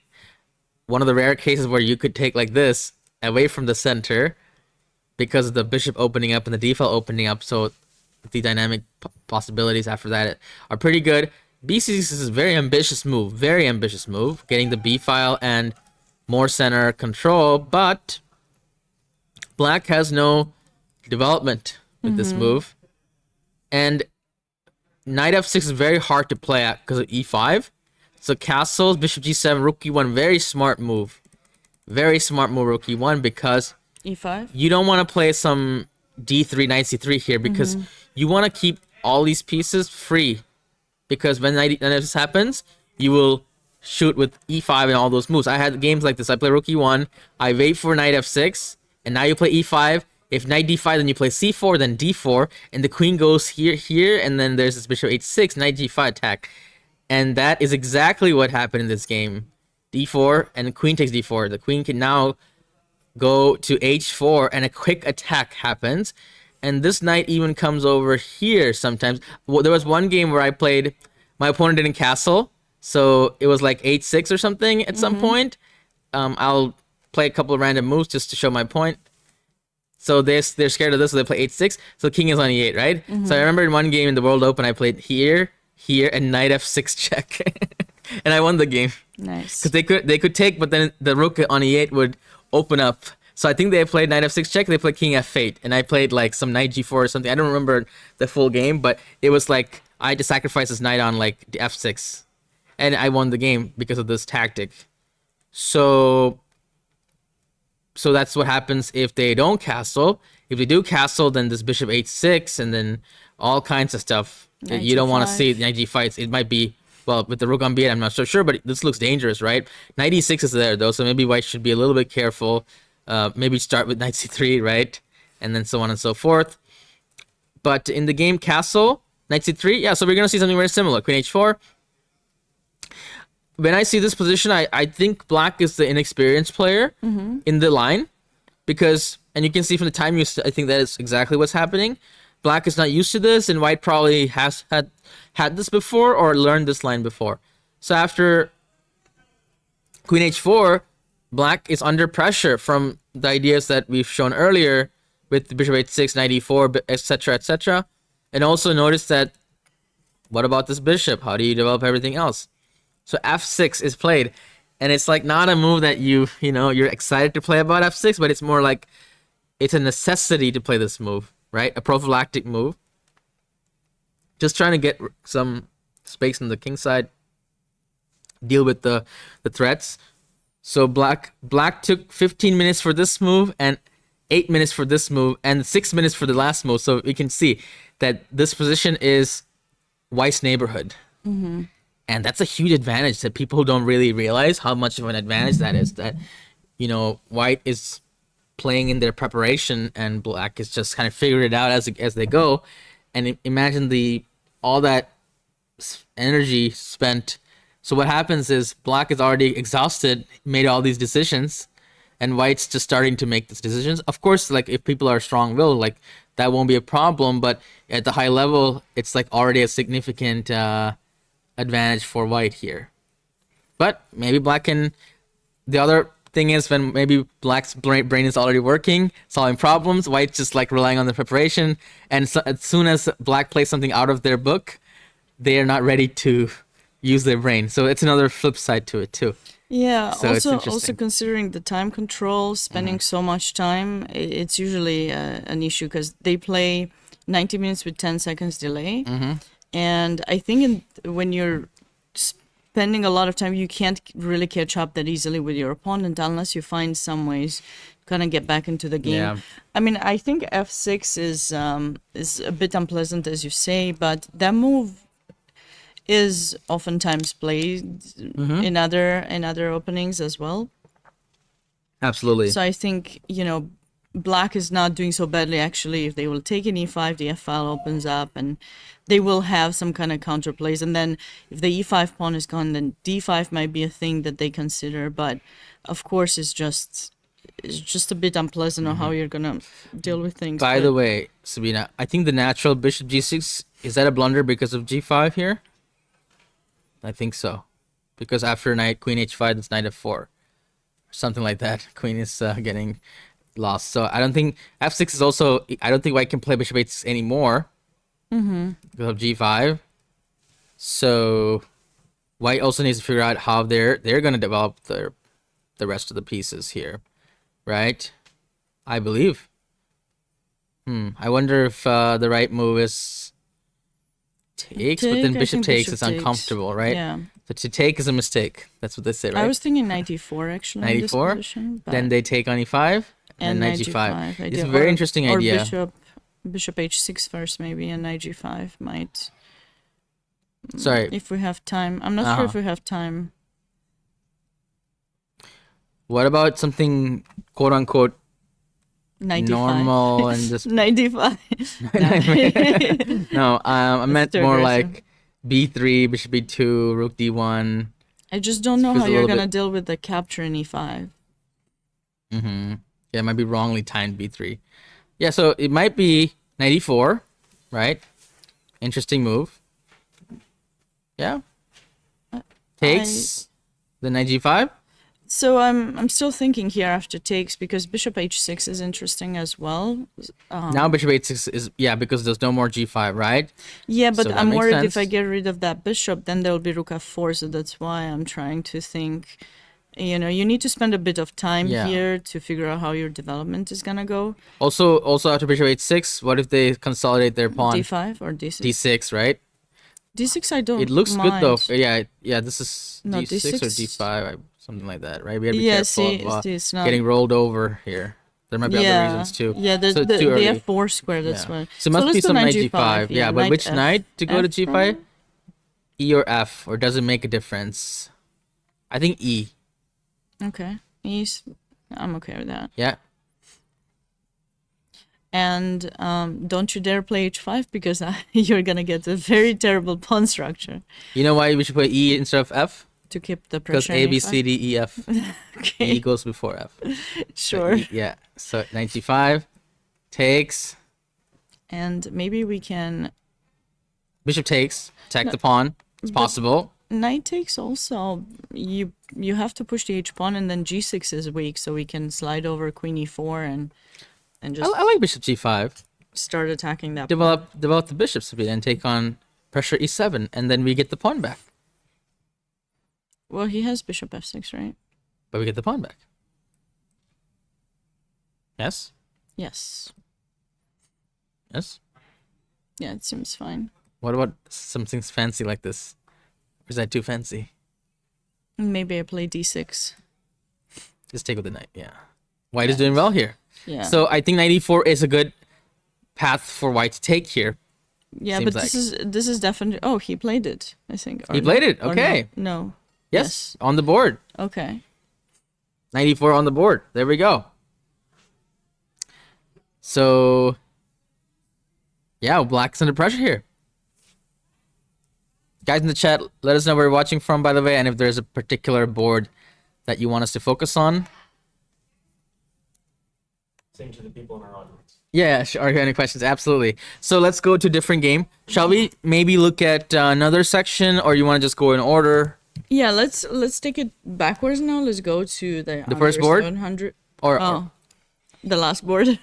One of the rare cases where you could take like this away from the center because of the bishop opening up and the D file opening up. So the dynamic possibilities after that are pretty good. B6 is a very ambitious move. Getting the B file and more center control. But black has no development with this move. And knight f6 is very hard to play at because of e5. So castles, bishop g7, rook e1, very smart move. Very smart move, rook e1, because e5. You don't want to play some d3, knight c3 here, because you want to keep all these pieces free. Because when this happens, you will shoot with e5 and all those moves. I had games like this. I play rook e1, I wait for knight f6, and now you play e5. If knight d5, then you play c4, then d4, and the queen goes here, and then there's this bishop h6, knight g5 attack. And that is exactly what happened in this game. d4, and queen takes d4. The queen can now go to h4, and a quick attack happens. And this knight even comes over here sometimes. Well, there was one game where I played, my opponent didn't castle, so it was like h6 or something at some point. I'll play a couple of random moves just to show my point. So they're scared of this, so they play h6. So king is on e8, right? So I remember in one game in the World Open, I played here, and knight f6 check, and I won the game. Nice. Because they could take, but then the rook on e8 would open up. So I think they played knight f6 check, they played king f8, and I played like some knight g4 or something. I don't remember the full game, but it was like I had to sacrifice this knight on like the f6, and I won the game because of this tactic. So that's what happens if they don't castle. If they do castle, then this bishop h6, and then all kinds of stuff. You don't want to see knight g5. It might be, well, with the rook on b8, I'm not so sure, but this looks dangerous, right? Knight e6 is there, though, so maybe white should be a little bit careful. Maybe start with knight c3, right? And then so on and so forth. But in the game castle, knight c3, yeah, so we're going to see something very similar. Queen h4. When I see this position, I think black is the inexperienced player in the line. Because, and you can see from the time use, I think that is exactly what's happening. Black is not used to this, and white probably has had this before or learned this line before. So after queen h4, black is under pressure from the ideas that we've shown earlier with the bishop h6, knight e4, etc., etc. And also notice that, what about this bishop? How do you develop everything else? So f6 is played, and it's like not a move that you're excited to play about f6, but it's more like it's a necessity to play this move, right? A prophylactic move. Just trying to get some space on the king side, deal with the threats. So black took 15 minutes for this move and 8 minutes for this move and 6 minutes for the last move. So we can see that this position is white's neighborhood. And that's a huge advantage that people don't really realize how much of an advantage that is. That, white is playing in their preparation and black is just kind of figuring it out as they go. And imagine all that energy spent. So what happens is black is already exhausted, made all these decisions, and white's just starting to make these decisions. Of course, like if people are strong-willed, like that won't be a problem. But at the high level, it's like already a significant advantage for white here. But maybe black can. The other thing is when maybe black's brain is already working, solving problems. White's just like relying on the preparation, and so, as soon as black plays something out of their book, they are not ready to use their brain. So it's another flip side to it too. Yeah. So also considering the time control, spending so much time, it's usually an issue because they play 90 minutes with 10 seconds delay. And I think when you're spending a lot of time, you can't really catch up that easily with your opponent unless you find some ways to kind of get back into the game. Yeah. I mean, I think f6 is a bit unpleasant, as you say, but that move is oftentimes played in other openings as well. Absolutely. So I think, black is not doing so badly, actually. If they will take an e5, the f-file opens up, and they will have some kind of counterplays. And then if the e5 pawn is gone, then d5 might be a thing that they consider. But, of course, it's just a bit unpleasant on how you're going to deal with things. By the way, Sabina, I think the natural bishop g6, is that a blunder because of g5 here? I think so. Because after queen h5, it's knight f4. Something like that. Queen is getting lost. So I don't think f6 is also. I don't think white can play bishop h6 anymore because of g5. So white also needs to figure out how they're going to develop the rest of the pieces here, right? I believe. I wonder if the right move is takes, but then bishop takes is uncomfortable, right? Yeah. So to take is a mistake. That's what they say, right? I was thinking knight e4 actually. 94. Then they take on e5 and knight g5. It's a very interesting idea. Or bishop h6 first maybe, and knight g5 might. Sorry. If we have time. I'm not sure if we have time. What about something quote unquote 95. normal and just 95? No, I meant more like b3, bishop b2, rook d1. I just don't know how you're gonna deal with the capture in e5. Yeah, it might be wrongly timed b3. Yeah, so it might be 94, right? Interesting move. Yeah. Takes the knight g5. So I'm still thinking here after takes, because bishop h6 is interesting as well. Now bishop h6 is, because there's no more g5, right? Yeah, but So I'm worried if I get rid of that bishop, then there'll be rook f4. So that's why I'm trying to think. You know, you need to spend a bit of time here to figure out how your development is gonna go. Also after bishop h6, what if they consolidate their pawn? d5 or d6? d6, right? d6 I don't. It looks mind. good though. Yeah. This is d6 or d5, something like that, right? We have to be careful of it's not... getting rolled over here. There might be other reasons too. Yeah, the f4 square. That's why. So it must be some knight g5. Yeah, but which knight to go to g5? E or f, or does it make a difference? I think E. Okay, I'm okay with that. Yeah. And don't you dare play h5, because you're gonna get a very terrible pawn structure. You know why we should play E instead of F? To keep the pressure. Because A, B, C, D, E, F. Okay. E goes before F. Sure. So yeah. So knight g5 takes. And maybe we can. Bishop takes. Attack the pawn. It's possible. Knight takes also. You have to push the h pawn, and then g6 is weak, so we can slide over queen e4 and just. I like bishop g5. Start attacking that. Develop the bishops a bit and take on pressure e7, and then we get the pawn back. Well, he has bishop f6, right? But we get the pawn back. Yes? Yes. Yes? Yeah, it seems fine. What about something fancy like this? Or is that too fancy? Maybe I play d6. Just take with the knight, yeah. White is doing well here. Yeah. So I think knight e4 is a good path for white to take here. Yeah, Seems but this is definitely. Oh, he played it, I think. He played it, okay. No. Yes, on the board. Okay. Knight e4 on the board. There we go. So, yeah, black's under pressure here. Guys in the chat, let us know where you're watching from, by the way, and if there's a particular board that you want us to focus on. Same to the people in our audience. Yeah, sure. Are there any questions? Absolutely. So let's go to a different game. Shall we maybe look at another section, or you want to just go in order? Yeah, let's take it backwards now. Let's go to the first board? 700. Or The last board.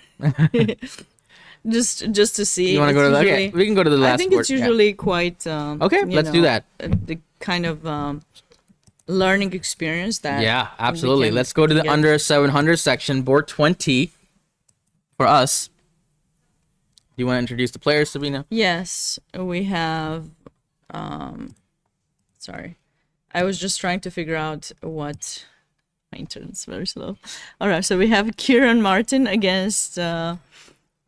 just to see. You want to go to the? Okay, we can go to the last board. I think it's usually quite. Okay, let's do that. The kind of learning experience that. Yeah, absolutely. Let's go to the under 700 section, board 20. For us. Do you want to introduce the players, Sabina? Yes, we have. Sorry, I was just trying to figure out what. My internet's very slow. All right, so we have Kieran Martin against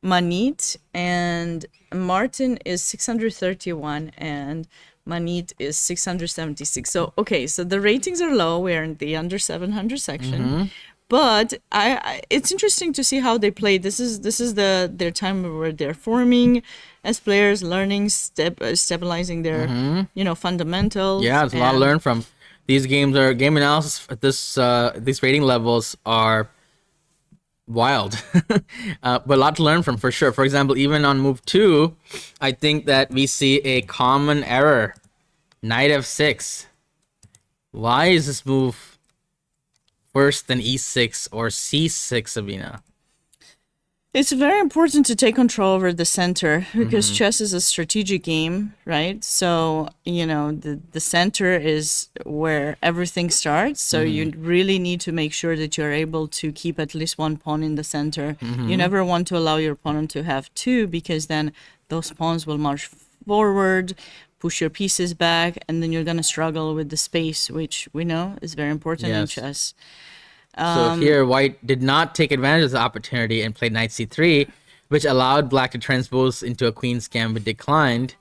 Manit, and Martin is 631 and Manit is 676. So okay, so the ratings are low. We're in the under 700 section. But it's interesting to see how they play. This is their time where they're forming as players, learning, stabilizing their fundamentals. Yeah, there's a lot to learn from. These games are game analysis at these rating levels are wild, but a lot to learn from for sure. For example, even on move 2, I think that we see a common error: knight f6. Why is this move worse than e6 or c6, Sabina? It's very important to take control over the center because chess is a strategic game, right? So, the center is where everything starts. So you really need to make sure that you're able to keep at least one pawn in the center. You never want to allow your opponent to have two, because then those pawns will march forward, push your pieces back, and then you're going to struggle with the space, which we know is very important in chess. So here, white did not take advantage of the opportunity and played knight c3, which allowed black to transpose into a queen's gambit declined.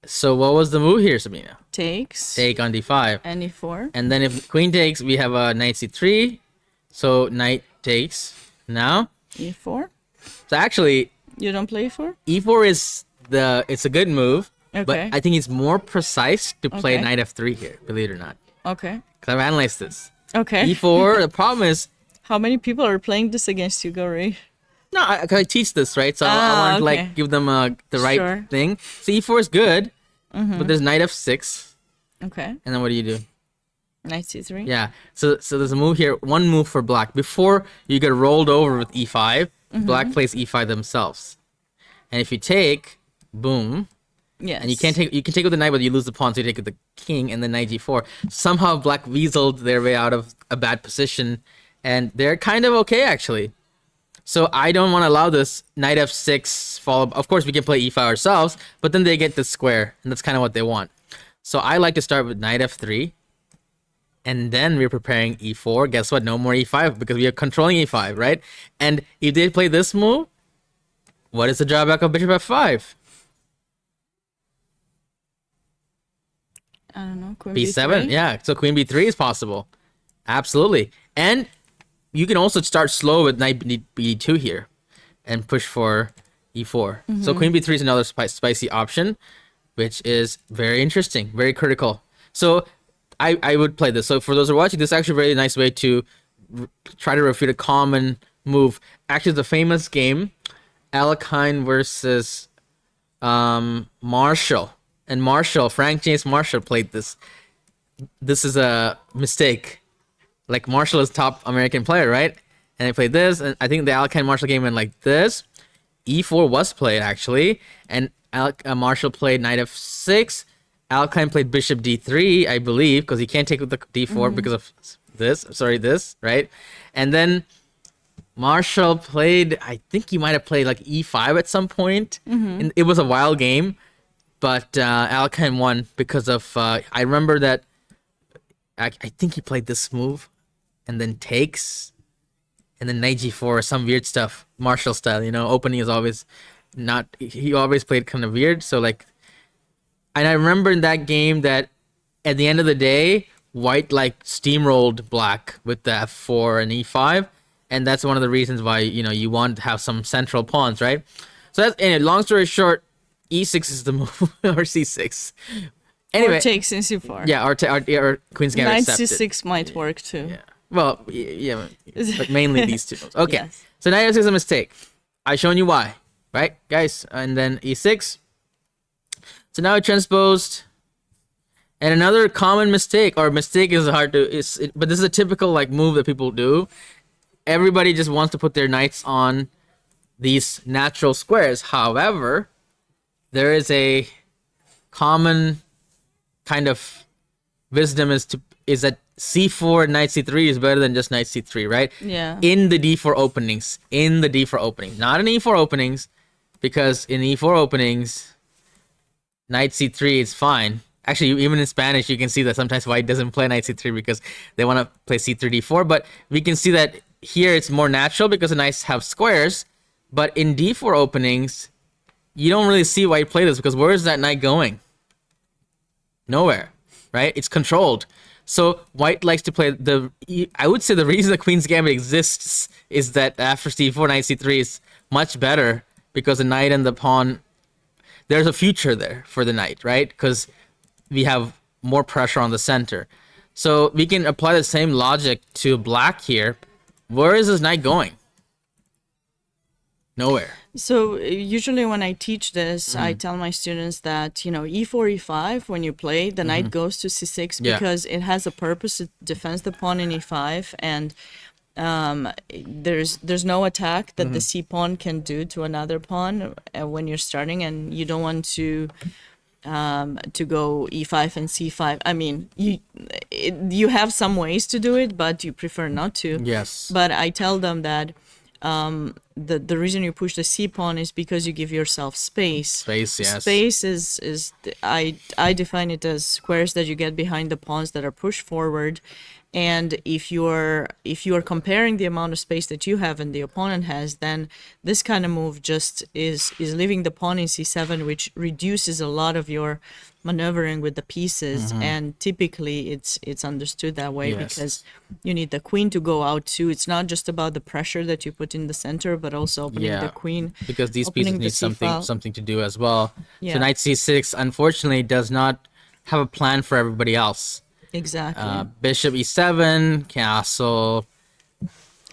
So what was the move here, Sabina? Takes. Take on d5. And e4. And then if queen takes, we have a knight c3. So knight takes. Now? e4. So actually... You don't play e4? e4 is it's a good move. Okay. But I think it's more precise to play knight f3 here, believe it or not. Okay. Because I've analyzed this. Okay. e4, the problem is... How many people are playing this against you, Gauri? No, I teach this, right? So I want to like give them the right thing. So e4 is good, but there's knight f6. Okay. And then what do you do? Knight c3. Yeah. So there's a move here. One move for black. Before you get rolled over with e5, black plays e5 themselves. And if you take, boom. Yes. And you can take with the knight, but you lose the pawn, so you take with the king and then knight g4. Somehow black weaseled their way out of a bad position, and they're kind of okay actually. So I don't want to allow this knight f6 fall. Of course, we can play e5 ourselves, but then they get the square, and that's kind of what they want. So I like to start with knight f3, and then we're preparing e4. Guess what? No more e5 because we are controlling e5, right? And if they play this move, what is the drawback of bishop f5? I don't know. Queen b7, b3? yeah. So queen b3 is possible, absolutely. And you can also start slow with knight b2 here, and push for e4. So queen b3 is another spicy option, which is very interesting, very critical. So I would play this. So for those who are watching, this is actually a very nice way to try to refute a common move. Actually, the famous game, Alekhine versus Marshall. And Frank James Marshall played this. This is a mistake. Like, Marshall is top American player, right? And they played this, and I think the Alekhine Marshall game went like this. E4 was played, actually. And Marshall played knight f6. Alekhine played bishop d3, I believe, because he can't take with the d4 because of this, right? And then Marshall played, I think he might have played like e5 at some point. And it was a wild game. But Alekhine won because of, I remember that, I think he played this move, and then takes, and then knight g4 or some weird stuff, Marshall style, you know, opening is always not, he always played kind of weird, so like, and I remember in that game that at the end of the day, white like steamrolled black with the f4 and e5, and that's one of the reasons why, you know, you want to have some central pawns, right? So that's, anyway, long story short, e6 is the move, or c6. Anyway, or takes in c4. Yeah, or queen's gambit Knight accepted. c6 might work too. Yeah. Well, yeah, but mainly these two moves. Okay, Yes. so knight f6 is a mistake. I've shown you why, right, guys? And then e6. So now it transposed. And another common mistake, or mistake is hard to, but this is a typical like move that people do. Everybody just wants to put their knights on these natural squares. However, there is a common kind of wisdom is that c4 and knight c3 is better than just knight c3, right? Yeah. In the d4 openings, not in e4 openings, because in e4 openings, knight c3 is fine. Actually, even in Spanish, you can see that sometimes white doesn't play knight c3 because they want to play c3 d4. But we can see that here it's more natural because the knights have squares. But in d4 openings, you don't really see white play this because where is that knight going? Nowhere, right? It's controlled. So white likes to play I would say the reason the Queen's Gambit exists is that after c4, knight c3 is much better because the knight and the pawn, there's a future there for the knight, right? Because we have more pressure on the center. So we can apply the same logic to black here. Where is this knight going? Nowhere. So usually when I teach this, I tell my students that, you know, e4, e5, when you play, the knight goes to c6 because it has a purpose. It defends the pawn in e5, and there's no attack that the c pawn can do to another pawn when you're starting, and you don't want to go e5 and c5. I mean, you have some ways to do it, but you prefer not to. Yes. But I tell them that the reason you push the c pawn is because you give yourself space. Yes. Space is I define it as squares that you get behind the pawns that are pushed forward. And if you're comparing the amount of space that you have and the opponent has, then this kind of move just is leaving the pawn in c7, which reduces a lot of your maneuvering with the pieces. And typically it's understood that way because you need the queen to go out too. It's not just about the pressure that you put in the center, but also opening the queen, because these pieces need something to do as well. Yeah. So knight c6 unfortunately does not have a plan for everybody else. Exactly. Bishop e7, castle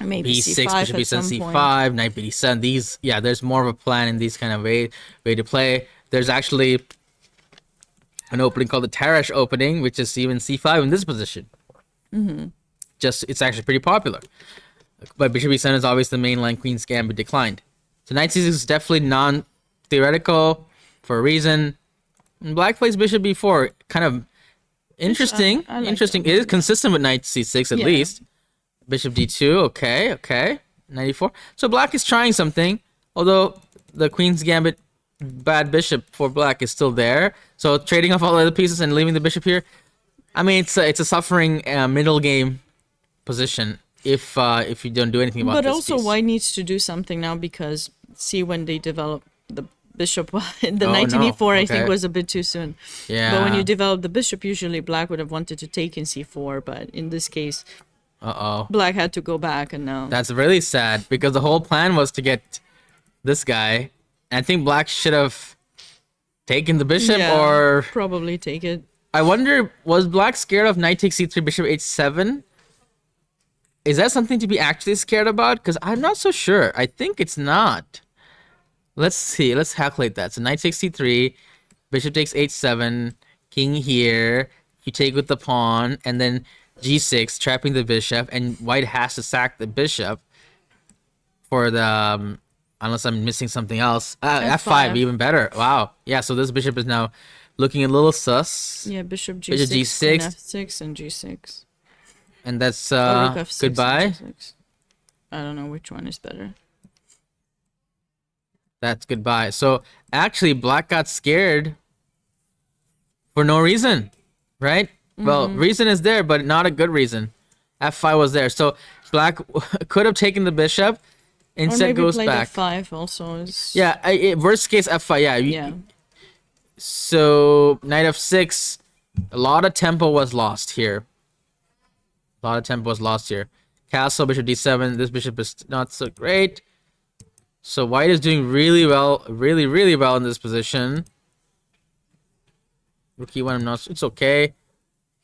Maybe b6, c5 bishop at e7, some c5, point. knight b7. These, there's more of a plan in these kind of way to play. There's actually an opening called the Tarash opening, which is even c5 in this position. It's actually pretty popular. But bishop e7 is always the main line. Queen's Gambit declined. So knight c6 is definitely non-theoretical for a reason. And black plays bishop b4, kind of interesting. I like Interesting. that. It is consistent with knight c6 at least. Bishop d2. Okay. Knight e4. So black is trying something, although the Queen's Gambit bad bishop for black is still there. So trading off all the other pieces and leaving the bishop here. I mean, it's a suffering middle game position if you don't do anything about But this also, piece. white needs to do something now because see when they develop the bishop, the Oh, knight in no. e4 I Okay. think was a bit too soon. Yeah. But when you develop the bishop, usually black would have wanted to take in c4, but in this case, black had to go back, and now That's really sad because the whole plan was to get this guy. And I think black should have taken the bishop, or probably take it. I wonder, was black scared of knight takes c3, bishop h7? Is that something to be actually scared about? Because I'm not so sure. I think it's not. Let's see. Let's calculate that. So knight takes c3, bishop takes h7, king here. You take with the pawn, and then g6, trapping the bishop, and white has to sack the bishop for the... unless I'm missing something else. F5, even better. Wow. Yeah, so this bishop is now looking a little sus. Yeah, bishop g6, Bishop g6. and f6, and g6. And that's Or rook f6 and goodbye. g6. I don't know which one is better. That's goodbye. So actually, black got scared for no reason, right? Well, reason is there, but not a good reason. F5 was there. So black could have taken the bishop. Or Instead maybe goes played back. f5 also is... Yeah, worst case F5. Yeah. Yeah. So knight f6, a lot of tempo was lost here. Castle, bishop d7. This bishop is not so great. So white is doing really well, really well in this position. Rook e1, it's okay.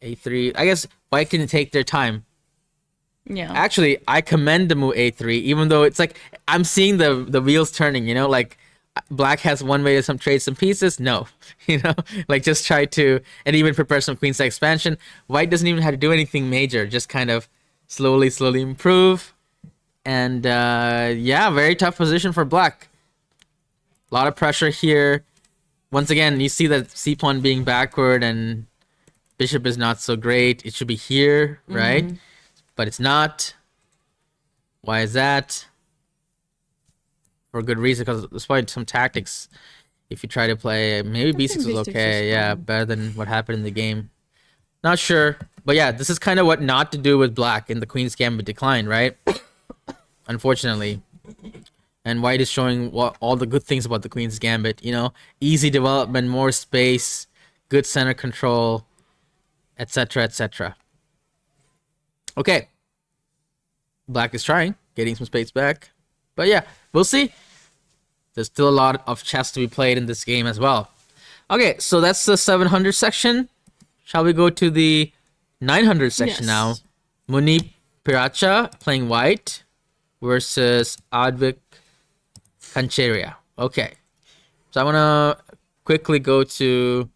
a3. I guess white can take their time. Yeah. Actually, I commend the move a3, even though it's like I'm seeing the wheels turning, like black has one way to trade some pieces. No, like just try to, and even prepare some queenside expansion. White doesn't even have to do anything major, just kind of slowly improve. And very tough position for black. A lot of pressure here. Once again, you see that c pawn being backward and bishop is not so great. It should be here, right? But it's not. Why is that? For a good reason, because there's probably some tactics. If you try to play, maybe b6 was okay. Yeah, better than what happened in the game. Not sure. But yeah, this is kind of what not to do with black in the Queen's Gambit decline, right? Unfortunately. And white is showing all the good things about the Queen's Gambit. Easy development, more space, good center control, etc., etc. Okay. Black is trying, getting some space back. But yeah, we'll see. There's still a lot of chess to be played in this game as well. Okay, so that's the 700 section. Shall we go to the 900 section now? Munip Piracha playing white versus Advik Kancheria. Okay. So I want to quickly go to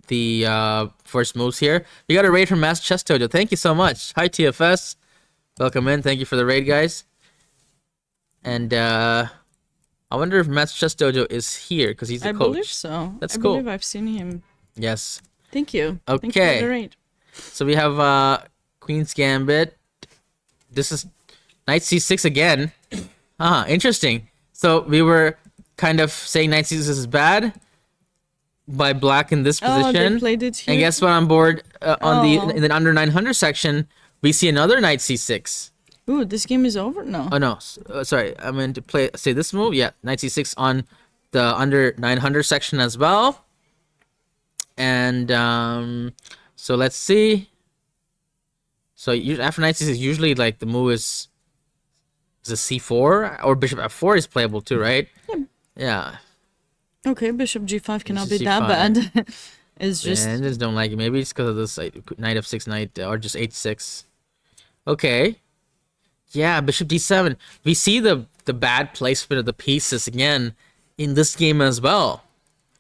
the first moves here. We got a raid from Master Chess Dojo. Thank you so much. Hi TFS. Welcome in. Thank you for the raid, guys. And I wonder if Master Chess Dojo is here because he's the coach. I believe so. That's I cool. believe I've seen him. Yes. Thank you. Okay. Thank you for the raid. So we have Queen's Gambit. This is Knight c6 again. Interesting. So we were kind of saying knight c6 is bad by black in this position. They played it here. And guess what? On board in the under 900 section, we see another knight c6. Ooh, this game is over? No. Oh no, sorry. I meant to say this move. Yeah, knight c6 on the under 900 section as well. And so let's see. So after knight c6, usually like the move is a c4 or bishop f4 is playable too, right? Yeah. Okay, bishop g5 cannot be Bishop that G5. bad. It's just... I just don't like it. Maybe it's because of this knight f6, knight, or just h6. Okay. Yeah, bishop d7. We see the bad placement of the pieces again in this game as well,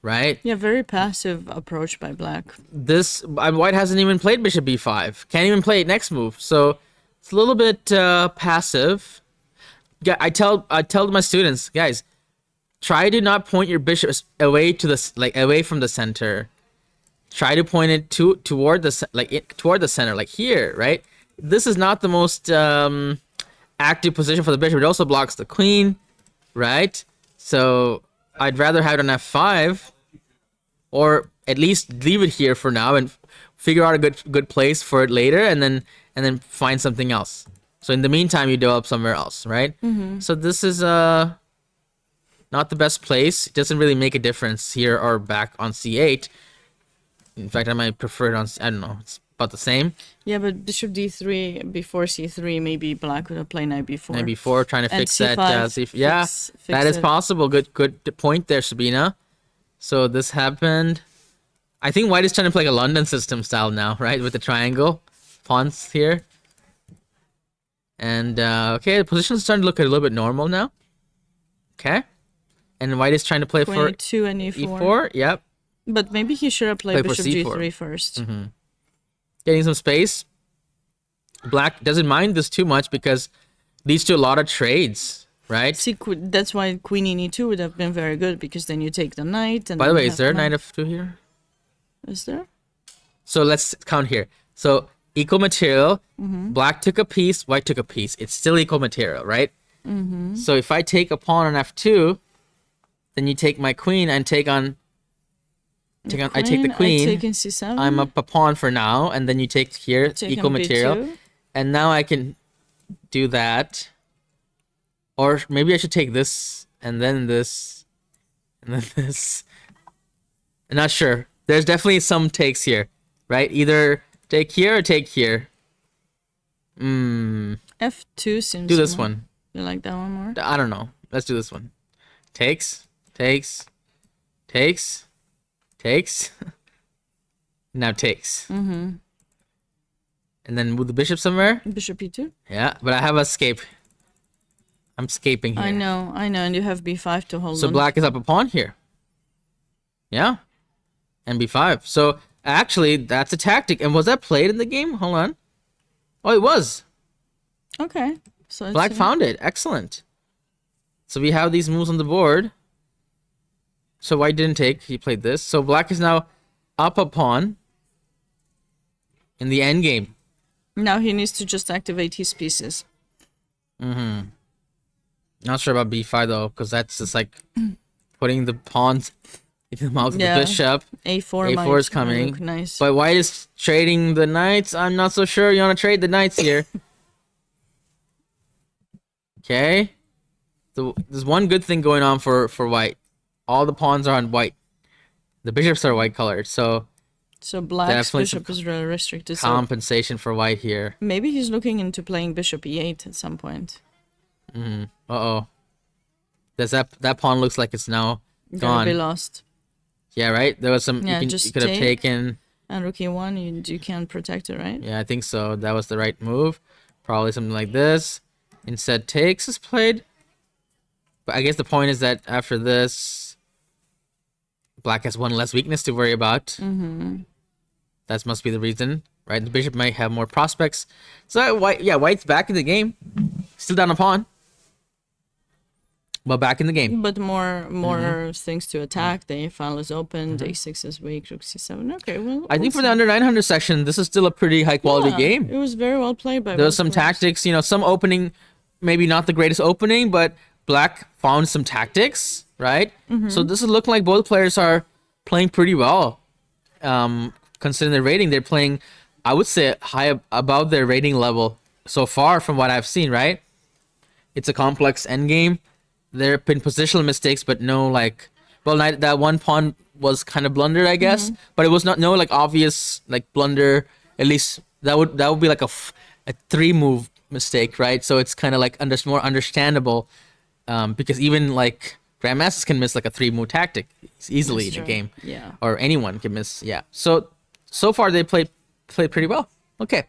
right? Yeah, very passive approach by black. This white hasn't even played bishop b5. Can't even play it next move. So it's a little bit passive. Yeah, I tell my students, guys, try to not point your bishop away to the away from the center. Try to point it toward the center, like here, right? This is not the most active position for the bishop. It also blocks the queen, right? So I'd rather have it on f5, or at least leave it here for now and figure out a good place for it later, and then find something else. So in the meantime, you develop somewhere else, right? So this is not the best place. It doesn't really make a difference here or back on c8. In fact, I might prefer it on, I don't know, it's about the same. Yeah, but bishop d3 before c3, maybe black would have played knight b4. Knight b4, trying to And fix C5, that. Yeah, fix that is it. possible. Good point there, Sabina. So this happened. I think white is trying to play like a London system style now, right? With the triangle pawns here. And, okay, the position is starting to look a little bit normal now. Okay. And white is trying to play for e2 and e4. e4. Yep. But maybe he should have played Play for bishop C4. g3 first. Getting some space. Black doesn't mind this too much because leads to a lot of trades, right? See, that's why queen in e2 would have been very good, because then you take the knight. And By the then way, you is there a have knight f2 here? Is there? So let's count here. So equal material. Black took a piece, white took a piece. It's still equal material, right? So if I take a pawn on f2, then you take my queen and take on. I take the queen. I take in c7. I'm up a pawn for now, and then you take here Take equal on material, b2. and now I can do that. Or maybe I should take this and then this and then this. I'm not sure. There's definitely some takes here, right? Either take here or take here. f2 seems Do this more- one. You like that one more? I don't know. Let's do this one. Takes, takes, takes, takes. Now takes. And then move the bishop somewhere. Bishop e2? Yeah, but I have a escape. I'm escaping here. I know, and you have b5 to hold So on. black is up a pawn here. Yeah. And b5. So actually, that's a tactic. And was that played in the game? Hold on. Oh, it was. Okay. So it's Black found it. Excellent. So we have these moves on the board. So white didn't take. He played this. So black is now up a pawn in the end game. Now he needs to just activate his pieces. Not sure about b5 though, because that's just like putting the pawns in the mouth of Yeah. the bishop. A4 A4 is might coming. look nice. But white is trading the knights. I'm not so sure you want to trade the knights here. Okay. So there's one good thing going on for white. All the pawns are on white. The bishops are white colored. So So black's Definitely bishop is really restricted. So compensation for white here. maybe he's looking into playing bishop e8 at some point. Uh-oh. Does that pawn looks like it's now Gonna be gone. lost. Yeah, right? There was some Yeah, you just could have take. taken. And rook e1, you can't protect it, right? Yeah, I think so. That was the right move. Probably something like this. Instead takes is played. But I guess the point is that after this, black has one less weakness to worry about. That must be the reason, right? The bishop might have more prospects. So white's back in the game. Still down a pawn, but back in the game. But more things to attack. The a file is open. A6 is weak. Rook c7. Okay, well. I think for the under 900 section, this is still a pretty high quality game. It was very well played by There was both some players. tactics, some opening maybe not the greatest opening, but Black found some tactics, right? So this is looking like both players are playing pretty well. Considering their rating, they're playing, I would say, high above their rating level so far from what I've seen, right? It's a complex endgame. There have been positional mistakes, but no like, well, that one pawn was kind of blundered, I guess, but it was not no like obvious like blunder. At least that would be like a 3-move mistake, right? So it's kind of like more understandable, because even like grandmasters can miss like a 3-move tactic easily in a game, or anyone can miss. So far they played pretty well. Okay,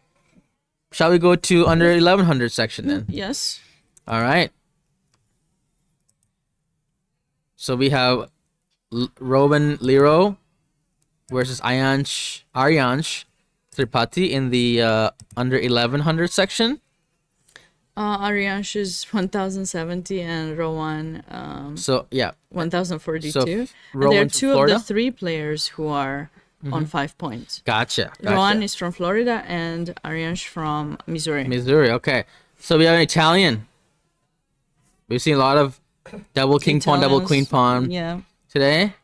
shall we go to under 1100 section then? Yes. All right. So we have Rowan Lero versus Aryansh Tripathi in the under 1100 section. Aryansh is 1070 and Rowan 1042. So and Rowan there are from 2 Florida? of the 3 players who are on 5 points. Gotcha. Rowan is from Florida and Aryansh from Missouri. Missouri. Okay. So we have an Italian. We've seen a lot of double king pawn, double queen pawn today.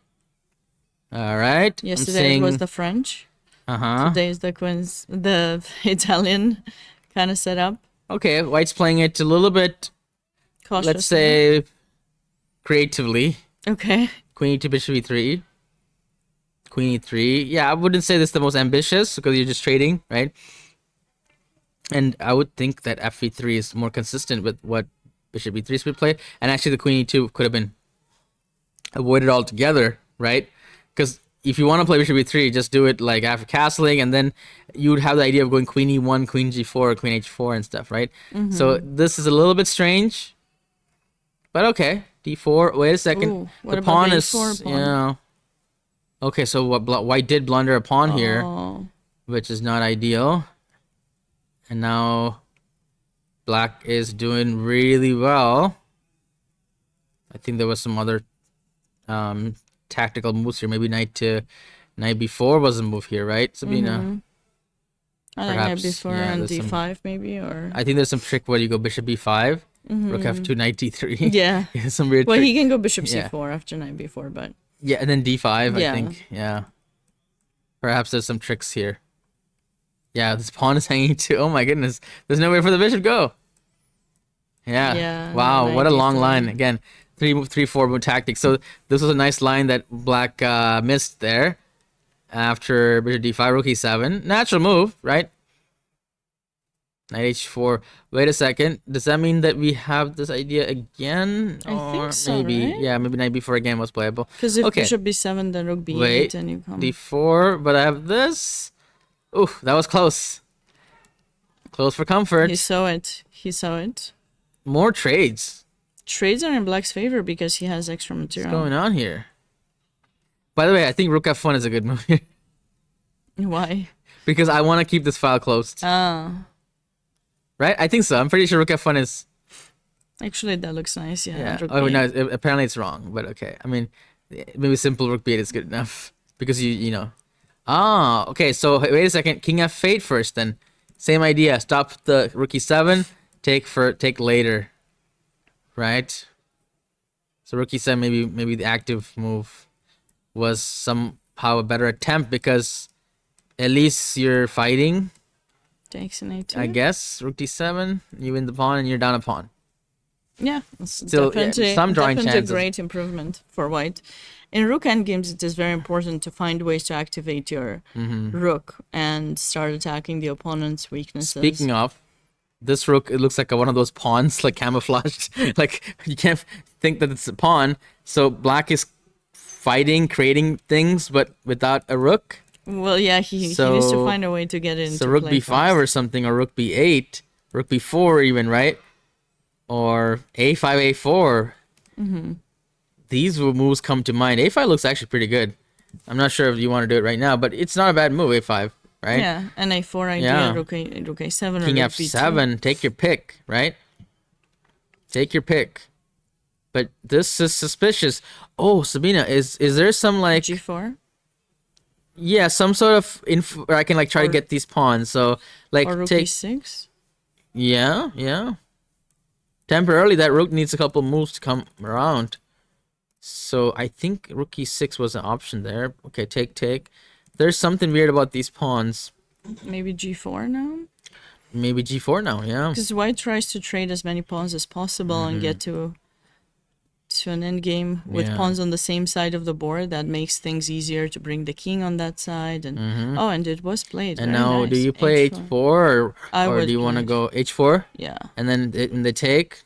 All right. Yesterday it was the French. Today is the Italian kind of setup. Okay, White's playing it a little bit, Cautiously. let's say, creatively. Okay. Queen e2, bishop e3. Queen e3. Yeah, I wouldn't say this is the most ambitious because you're just trading, right? And I would think that fe3 is more consistent with what bishop e3 would play. And actually the queen e2 could have been avoided altogether, right? Because if you want to play bishop e3, just do it like after castling, and then you would have the idea of going queen e1, queen g4, queen h4 and stuff, right? So this is a little bit strange, but okay. d4. Wait a second. Ooh, what the about pawn the is, e4 pawn? yeah. Okay, so White did blunder a pawn here, which is not ideal. And now Black is doing really well. I think there was some other tactical moves here. Maybe knight b4 was a move here, right, Sabina? I think knight b4 and d5 maybe, or I think there's some trick where you go bishop b5, rook f2, knight d3. Yeah. Some weird Well, trick. he can go bishop c4 after knight b4, but Yeah, and then d5, I think. Yeah. Perhaps there's some tricks here. Yeah, this pawn is hanging too. Oh my goodness. There's nowhere for the bishop to go. Yeah. Wow, what a long line. Again, 3-4 move tactic. So this was a nice line that Black missed there. After bishop d5, rook e7. Natural move, right? Knight h4. Wait a second. Does that mean that we have this idea again? I think so, maybe. right? Yeah, maybe knight b4 again was playable. because if bishop b7, then rook b8, Wait, and you come. d4, but I have this. Ooh, that was close. Close for comfort. He saw it. More trades. Trades are in Black's favor because he has extra material. What's going on here? By the way, I think rook f1 is a good move here. Why? Because I want to keep this file closed. Ah. Right? I think so. I'm pretty sure rook f1 is... Actually, that looks nice. Yeah. Rook Oh, b8. no, apparently it's wrong, but okay. I mean, maybe simple rook b8 is good enough. Because you know... Ah, okay, so wait a second. King f8 first then. Same idea. Stop the rook e7. Take later. Right? So rook e7, maybe the active move was somehow a better attempt because at least you're fighting. Takes an a2. I guess. Rook d7, you win the pawn and you're down a pawn. Yeah, Still, definitely, some drawing definitely chances. a great improvement for White. In rook endgames, it is very important to find ways to activate your rook and start attacking the opponent's weaknesses. Speaking of, this rook, it looks like one of those pawns, like camouflaged. Like, you can't think that it's a pawn. So Black is fighting, creating things, but without a rook. Well, yeah, he needs to find a way to get into So rook play b5 fast. or something, or rook b8, rook b4 even, right? Or a5, a4. These moves come to mind. a5 looks actually pretty good. I'm not sure if you want to do it right now, but it's not a bad move, a5, right? Yeah, and a4 idea, Yeah. rook a7 King or rook f7, b2. take your pick, right? Take your pick. But this is suspicious. Oh, Sabina, is there some like... g4 Yeah, some sort of info where I can like try to get these pawns. So like or rook take... e6. Yeah. temporarily that rook needs a couple moves to come around. So I think rook e6 was an option there. Okay, take. There's something weird about these pawns. Maybe g4 now? Maybe g4 now, yeah. Because white tries to trade as many pawns as possible and get to an endgame with pawns on the same side of the board. That makes things easier to bring the king on that side. And oh, and it was played. And very now, nice. do you play h4 or do you want to play go h4? Yeah. And then in the take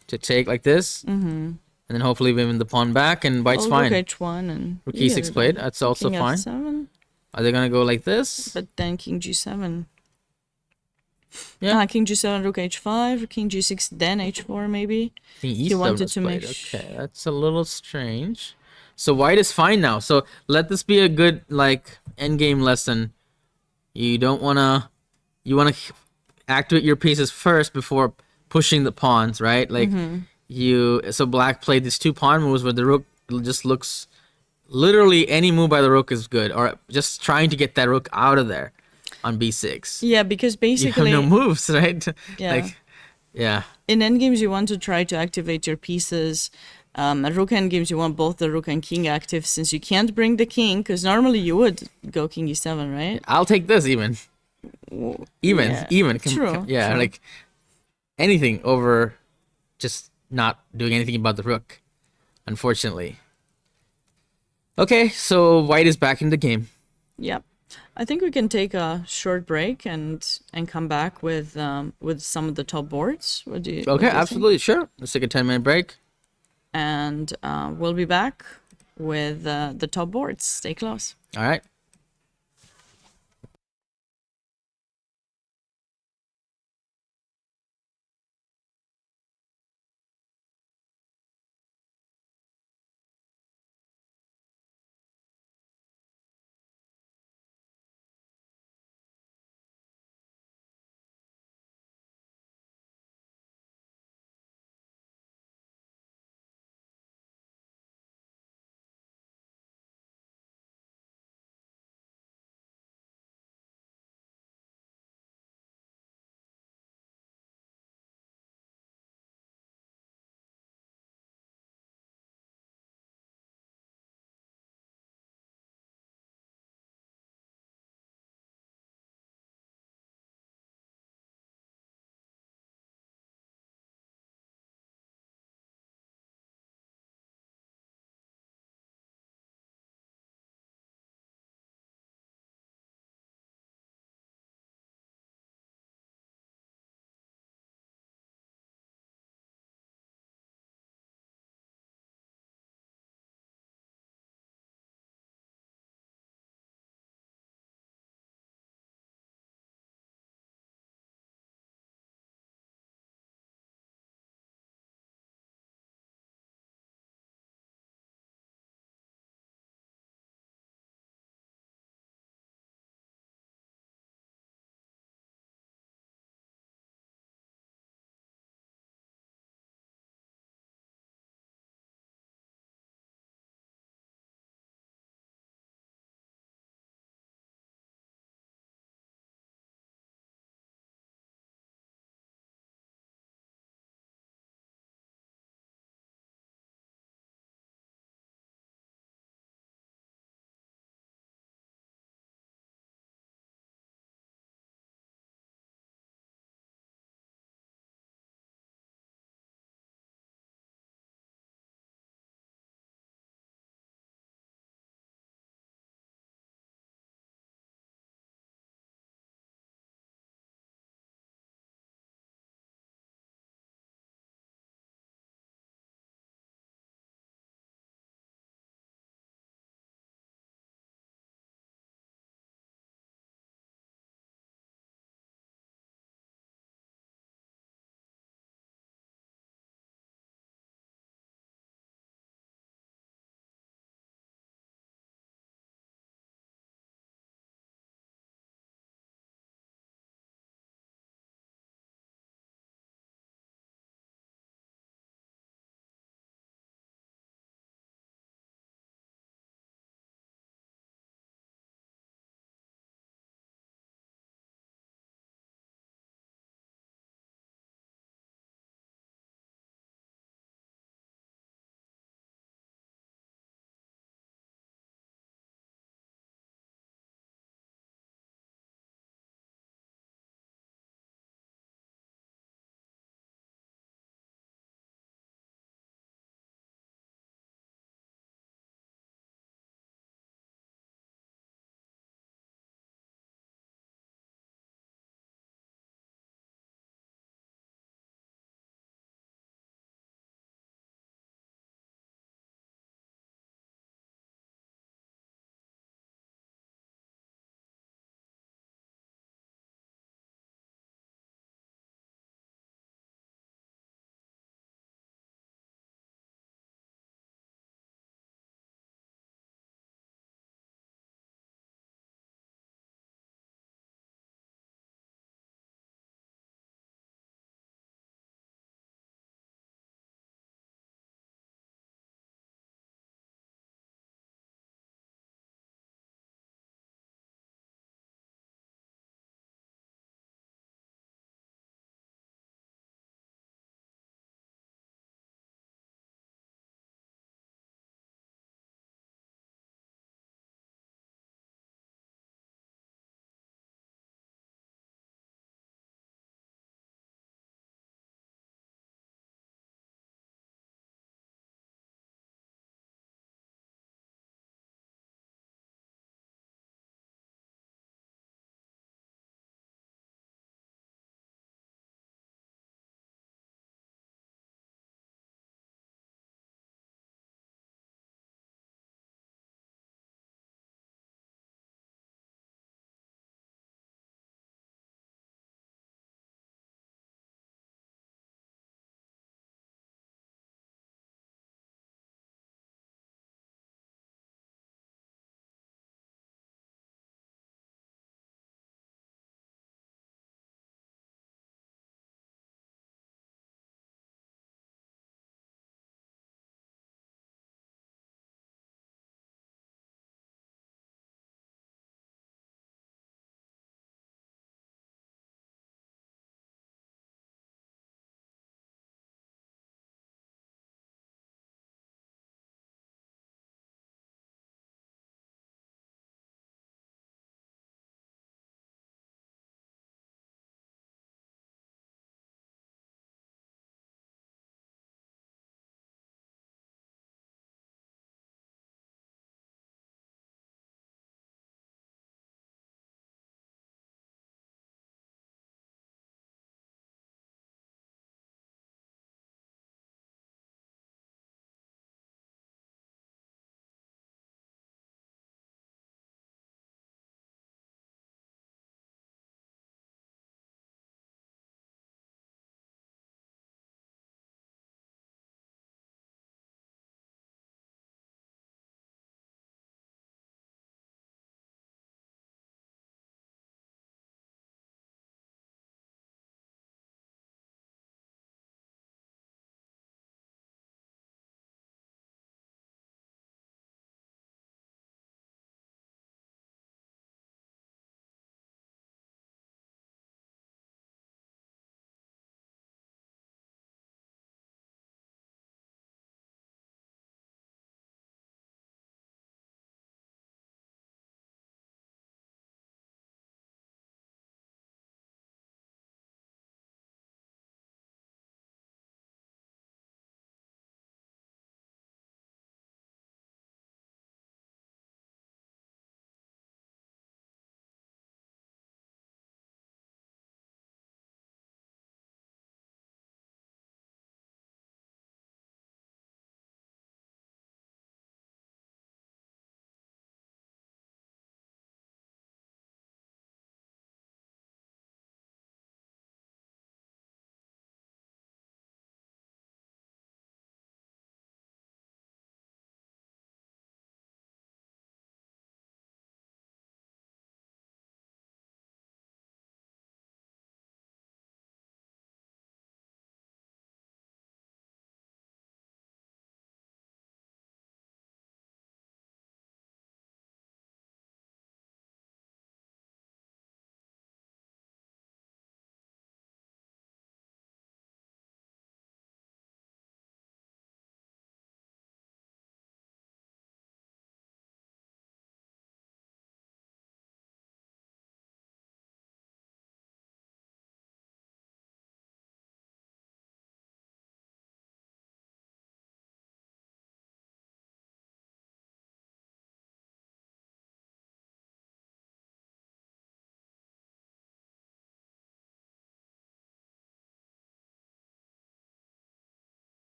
like this. And then hopefully win the pawn back, and white's fine. Rook h1 and Rook e6 played. That's also king fine. f7. Are they gonna go like this? But then king g7. Yeah. King g7, rook h5, king g6, then h4 maybe. King He e7 wanted was to played. make Okay, that's a little strange. So white is fine now. So let this be a good like endgame lesson. You don't wanna activate your pieces first before pushing the pawns, right? Like so black played these 2 pawn moves where the rook just looks, literally any move by the rook is good, or just trying to get that rook out of there on b6. Yeah, because basically you have no moves, right? Yeah. Like, yeah. In endgames, you want to try to activate your pieces. At rook endgames, you want both the rook and king active, since you can't bring the king, because normally you would go king e7, right? I'll take this even. Yeah. True. Like anything over just not doing anything about the rook, unfortunately. Okay, so white is back in the game. Yep. I think we can take a short break and come back with some of the top boards. What do you? Okay, absolutely, sure. Let's take a 10-minute break. And we'll be back with the top boards. Stay close. All right.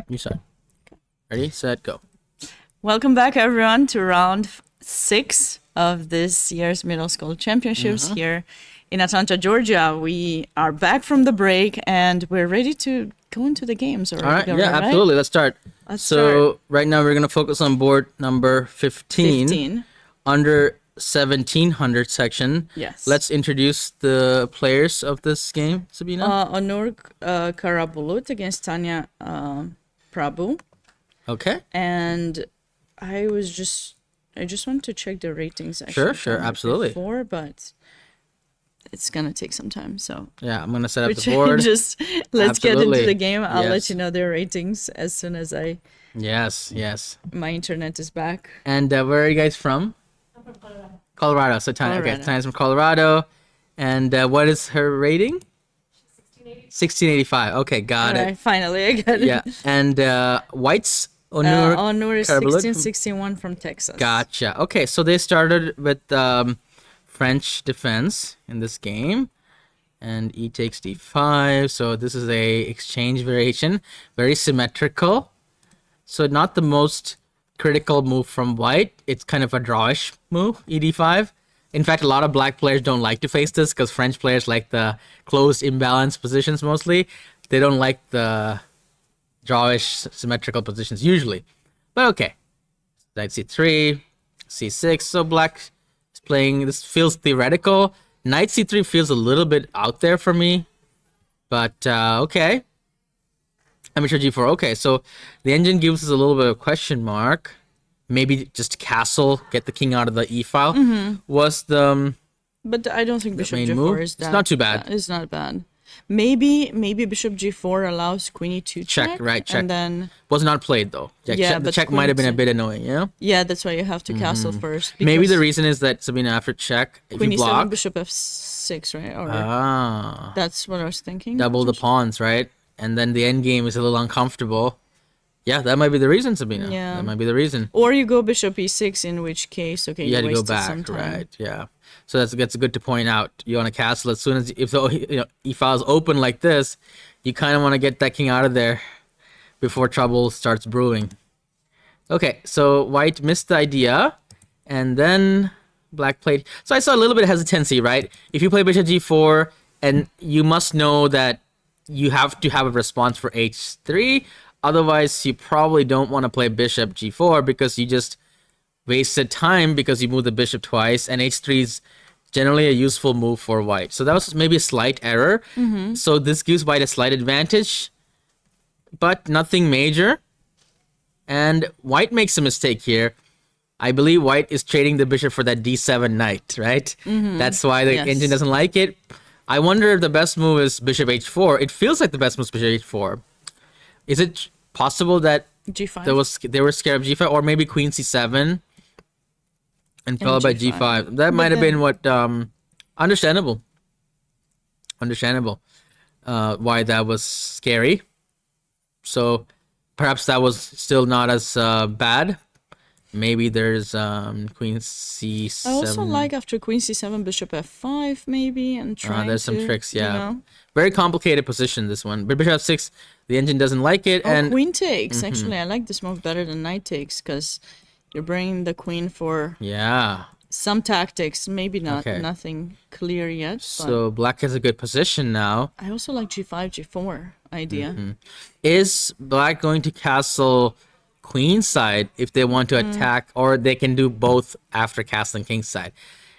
You start. Ready, set, go. Welcome back, everyone, to round 6 of this year's Middle School Championships here in Atlanta, Georgia. We are back from the break and we're ready to go into the games already. All right, Gauri, yeah, right? absolutely. Let's start. Let's so start. right now we're going to focus on board number 15. Under 1700 section. Yes. Let's introduce the players of this game, Sabina. Onur Karabulut against Tanya Prabhu. Okay. And I just want to check the ratings actually. Sure, absolutely. Before, but it's gonna take some time. So yeah, I'm gonna set up let's the board. Let's get into Absolutely. the game. I'll Yes. let you know their ratings as soon as Yes. my internet is back. And where are you guys from? I'm from Colorado. Colorado. So Tanya, okay, Colorado. Tanya's from Colorado. And what is her rating? 1685. Okay, got All it. right, finally I got it. Yeah. And White's Onur. Onur is Karabulut from- 1661 from Texas. Gotcha. Okay, so they started with French defense in this game, and E takes D5. So this is a exchange variation, very symmetrical. So not the most critical move from White. It's kind of a drawish move, ED5. In fact, a lot of black players don't like to face this because French players like the closed, imbalanced positions mostly. They don't like the drawish, symmetrical positions usually. But okay. Knight C3, C6. So black is playing, this feels theoretical. Knight C3 feels a little bit out there for me. But okay. Amateur G4. Okay, so the engine gives us a little bit of question mark. Maybe just castle, get the king out of the E file. Was the But I don't think Bishop main G4 move? is that. It's not too bad. It's not bad. Maybe Bishop G4 allows Queen E2 Check, right, check. And then was not played though. Yeah, the but check might have been a Queen bit annoying, yeah? yeah, that's why you have to castle first. Maybe because the reason is that Sabina after check, if Queen you E7, block, Bishop F6, right? Or that's what I was thinking. double the pawns, right? And then the end game is a little uncomfortable. Yeah, that might be the reason, Sabina. Yeah. That might be the reason. Or you go Bishop E6, in which case, okay, You had to go wasted some back, time. right? Yeah. So that's good to point out. You want to castle as soon as if the E file is open like this, you kind of want to get that king out of there before trouble starts brewing. Okay, so White missed the idea, and then Black played. So I saw a little bit of hesitancy, right? If you play Bishop G4, and you must know that you have to have a response for H3. Otherwise, you probably don't want to play Bishop G4 because you just wasted time because you moved the bishop twice, and H3 is generally a useful move for White. So that was maybe a slight error. So this gives White a slight advantage, but nothing major. And White makes a mistake here. I believe White is trading the bishop for that D7 knight, right? That's why the Yes. engine doesn't like it. I wonder if the best move is Bishop H4. It feels like the best move is Bishop H4. Is it possible that G5. they were scared of G5, or maybe Queen C7 and followed by G5. G5? That might have been what understandable. Why that was scary. So perhaps that was still not as bad. Maybe there's Queen C7. I also like after Queen C7, Bishop F5 maybe, and try there's some to, tricks, you yeah. know. Very complicated position, this one. But Bishop F6, the engine doesn't like it. Oh, and Queen takes. Actually, I like this move better than Knight takes because you're bringing the Queen for yeah. some tactics. Maybe not Okay. nothing clear yet. But So Black has a good position now. I also like G5, G4 idea. Is Black going to castle Queen side if they want to attack, or they can do both after castling King side?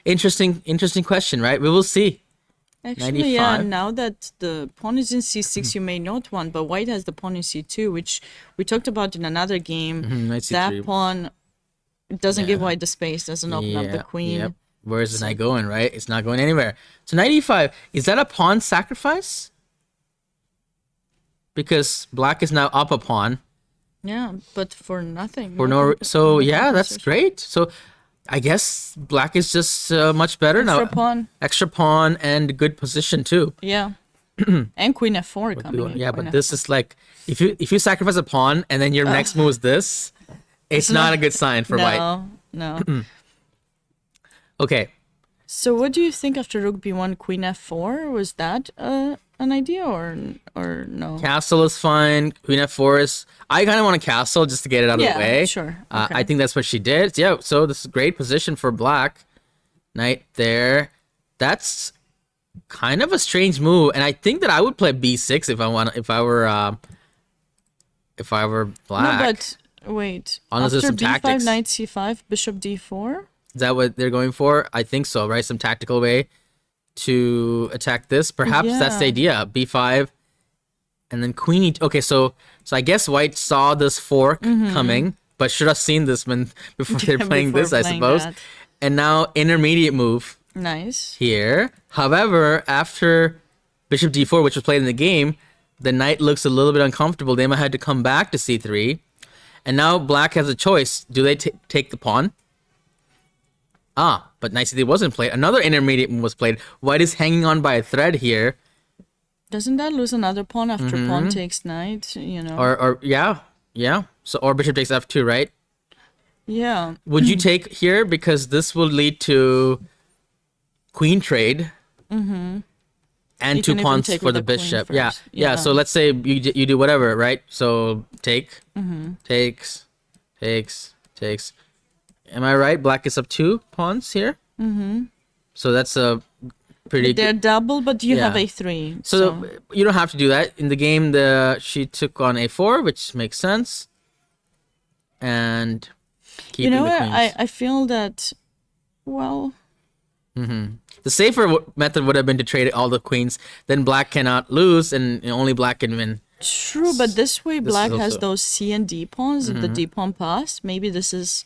Interesting question, right? We will see. Actually, yeah, 95. now that the pawn is in C6, you may not want, but White has the pawn in C2, which we talked about in another game. Knight That C3. pawn doesn't give Yeah. White the space, doesn't open up the queen. Yep. Where is the knight going, right? It's not going anywhere. So knight e5, is that a pawn sacrifice? Because Black is now up a pawn. Yeah, but for nothing. For no no, comp- so no yeah, that's compensation. great. So I guess Black is just much better now. Extra pawn. Extra pawn and good position too. Yeah. And Queen F4 coming in. Yeah, Queen but this is like if you sacrifice a pawn and then your next move is this, it's not a good sign for White. No. Okay. So what do you think after Rook B1, Queen F4? Was that an idea or no? Castle is fine. Queen f4 is... I kind of want a castle just to get it out of the way. Sure. I think that's what she did. Yeah, so this is a great position for black. Knight there. That's kind of a strange move, and I think that I would play b6 if I were black. No, but wait. Unless there's after some b5, tactics. knight c5, bishop d4. Is that what they're going for? I think so, right? Some tactical way to attack this. Perhaps that's the idea. b5, and then queen e... Okay, so I guess white saw this fork coming, but should have seen this before they're playing this, I suppose. That. And now intermediate move. Nice. Here. However, after bishop d4, which was played in the game, the knight looks a little bit uncomfortable. They might have to come back to c3. And now black has a choice. Do they take the pawn? Ah, but knight c3 wasn't played. Another intermediate move was played. White is hanging on by a thread here. Doesn't that lose another pawn after pawn takes knight, you know? Or yeah. So, or bishop takes f2, right? Yeah. Would you take here? Because this will lead to queen trade. And You two can even pawns take for with the the queen bishop. first. Yeah. Yeah. So let's say you do whatever, right? So take, takes. Am I right? Black is up 2 pawns here. So that's a pretty They're good. double, but you have Yeah. a3. So you don't have to do that in the game. She took on a4, which makes sense. And keeping you know the what? queens. I feel that, well, The safer method would have been to trade all the queens. Then black cannot lose, and only black can win. true, but this way This black is has also- those C and D pawns. If the D pawn passed, maybe this is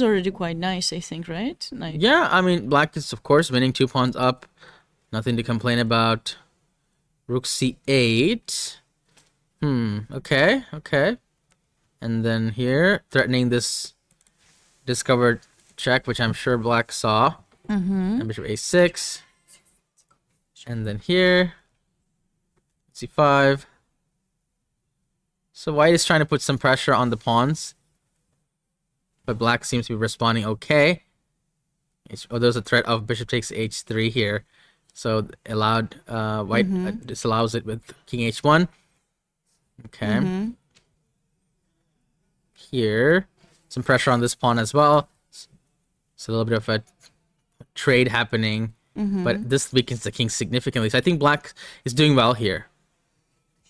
already quite nice, I think, right? Like, Yeah, I mean, black is, of course, winning 2 pawns up. Nothing to complain about. Rook c8. Okay. And then here, threatening this discovered check, which I'm sure black saw. And bishop a6. And then here, c5. So white is trying to put some pressure on the pawns. But black seems to be responding okay. There's a threat of bishop takes h3 here. So allowed white disallows it with king h1. Okay. Here, some pressure on this pawn as well. It's a little bit of a trade happening. But this weakens the king significantly. So I think black is doing well here.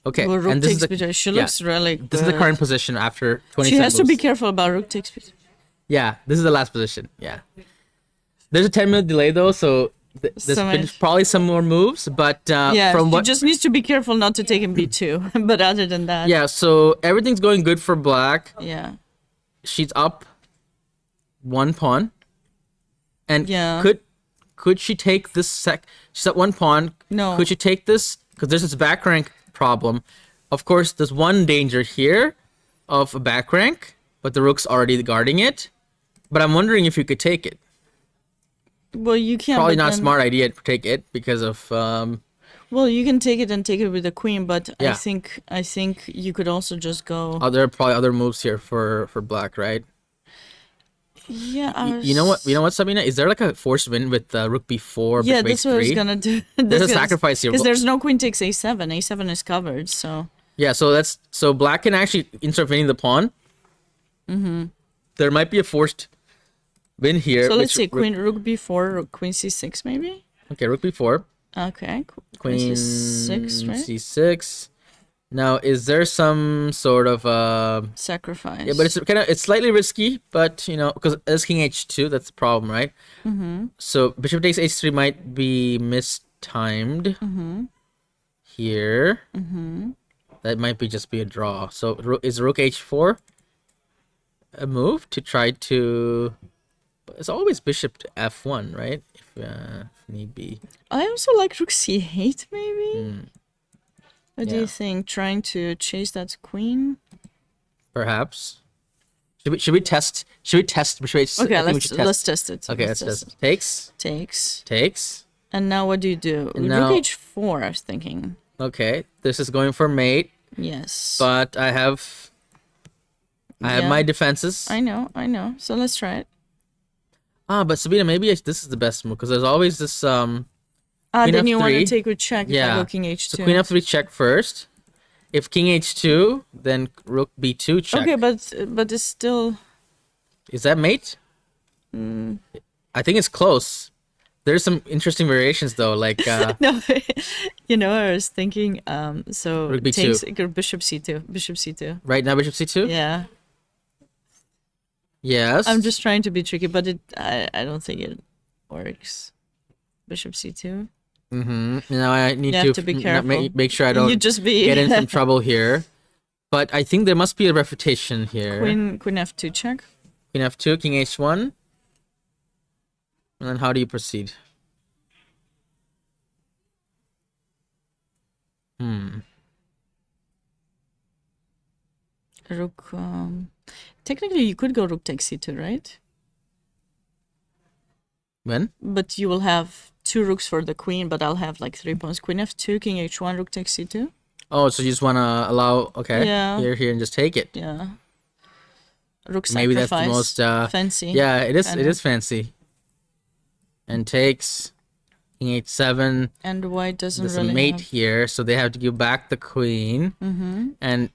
Okay. well, rook and this takes is the, bishop. She looks really good. this is the current position after 27 She has to be moves. careful about rook takes bishop. Yeah, this is the last position. Yeah. There's a 10-minute delay though, so there's So been much. probably some more moves, but Yeah, from she what just needs to be careful not to take him b2. But other than that, yeah, so everything's going good for black. yeah. She's up 1 pawn. And Yeah. could she take this she's at 1 pawn. No. Could she take this? Because there's this back rank problem. Of course, there's one danger here of a back rank, but the rook's already guarding it. But I'm wondering if you could take it. Well, you can't. Probably but not a then- smart idea to take it because of Well, you can take it and take it with the queen, but Yeah. I think you could also just go. probably other moves here for black, right? Yeah. You know what, Sabina? Is there like a forced win with rook b4? Yeah, bishop that's what I was h3? gonna do. There's a sacrifice here. because there's no queen takes a7. A7 is covered, so Yeah, so black can actually insert winning the pawn. There might be a forced win here. so let's which see, queen rook b4, rook queen c6 maybe. Okay, rook b4, Okay, queen c6, right? c6. Now, is there some sort of Sacrifice. yeah, but it's slightly risky, but because it's king h2, that's the problem, right? So bishop takes h3 might be mistimed here. That might just be a draw. So is rook h4 a move to try to? It's always bishop to f1, right? If need be. I also like rook c8 maybe. What do Yeah. you think? Trying to chase that queen? Perhaps. Should we test? Bishop h6? Okay, I think we should let's test it. Okay, let's test it. Takes. Takes. And now what do you do? And Rook now- h4, I was thinking. Okay, this is going for mate, Yes. but I have Yeah. my defenses. I know. So let's try it. But Sabina, maybe this is the best move because there's always this Then you want to take with check if I go king h2. So queen f3 check first. If king h2, then rook b2 check. Okay, but it's still... Is that mate? I think it's close. There's some interesting variations though, like no, I was thinking. So rook b2. takes bishop c2, bishop c2. Right now, bishop c2. Yeah. Yes. I'm just trying to be tricky, but I don't think it works. Bishop c2. Now I need to be careful. Make sure I don't get in some trouble here. But I think there must be a refutation here. Queen f2 check. Queen f2, king h1. And then how do you proceed? Rook. Technically, you could go rook takes c2, right? When? But you will have 2 rooks for the queen, but I'll have like 3 pawns. Queen f2, king h1, rook takes c2. Oh, so you just want to allow... Okay. Yeah. Here, and just take it. Yeah. Rook sacrifice. Maybe that's the most... fancy. Yeah, it is fancy. And takes king h7. And white doesn't There's really a mate have... here, so they have to give back the queen. And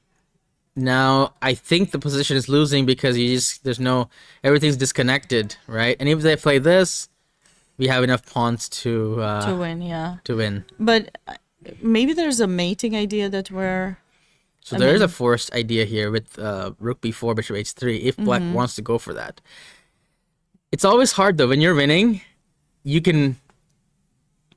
now I think the position is losing because everything's disconnected, right? And if they play this, we have enough pawns to win, yeah. To win. But maybe there's a mating idea that we're... So there is a forced idea here with rook b4, bishop h3, if black wants to go for that. It's always hard though, when you're winning, you can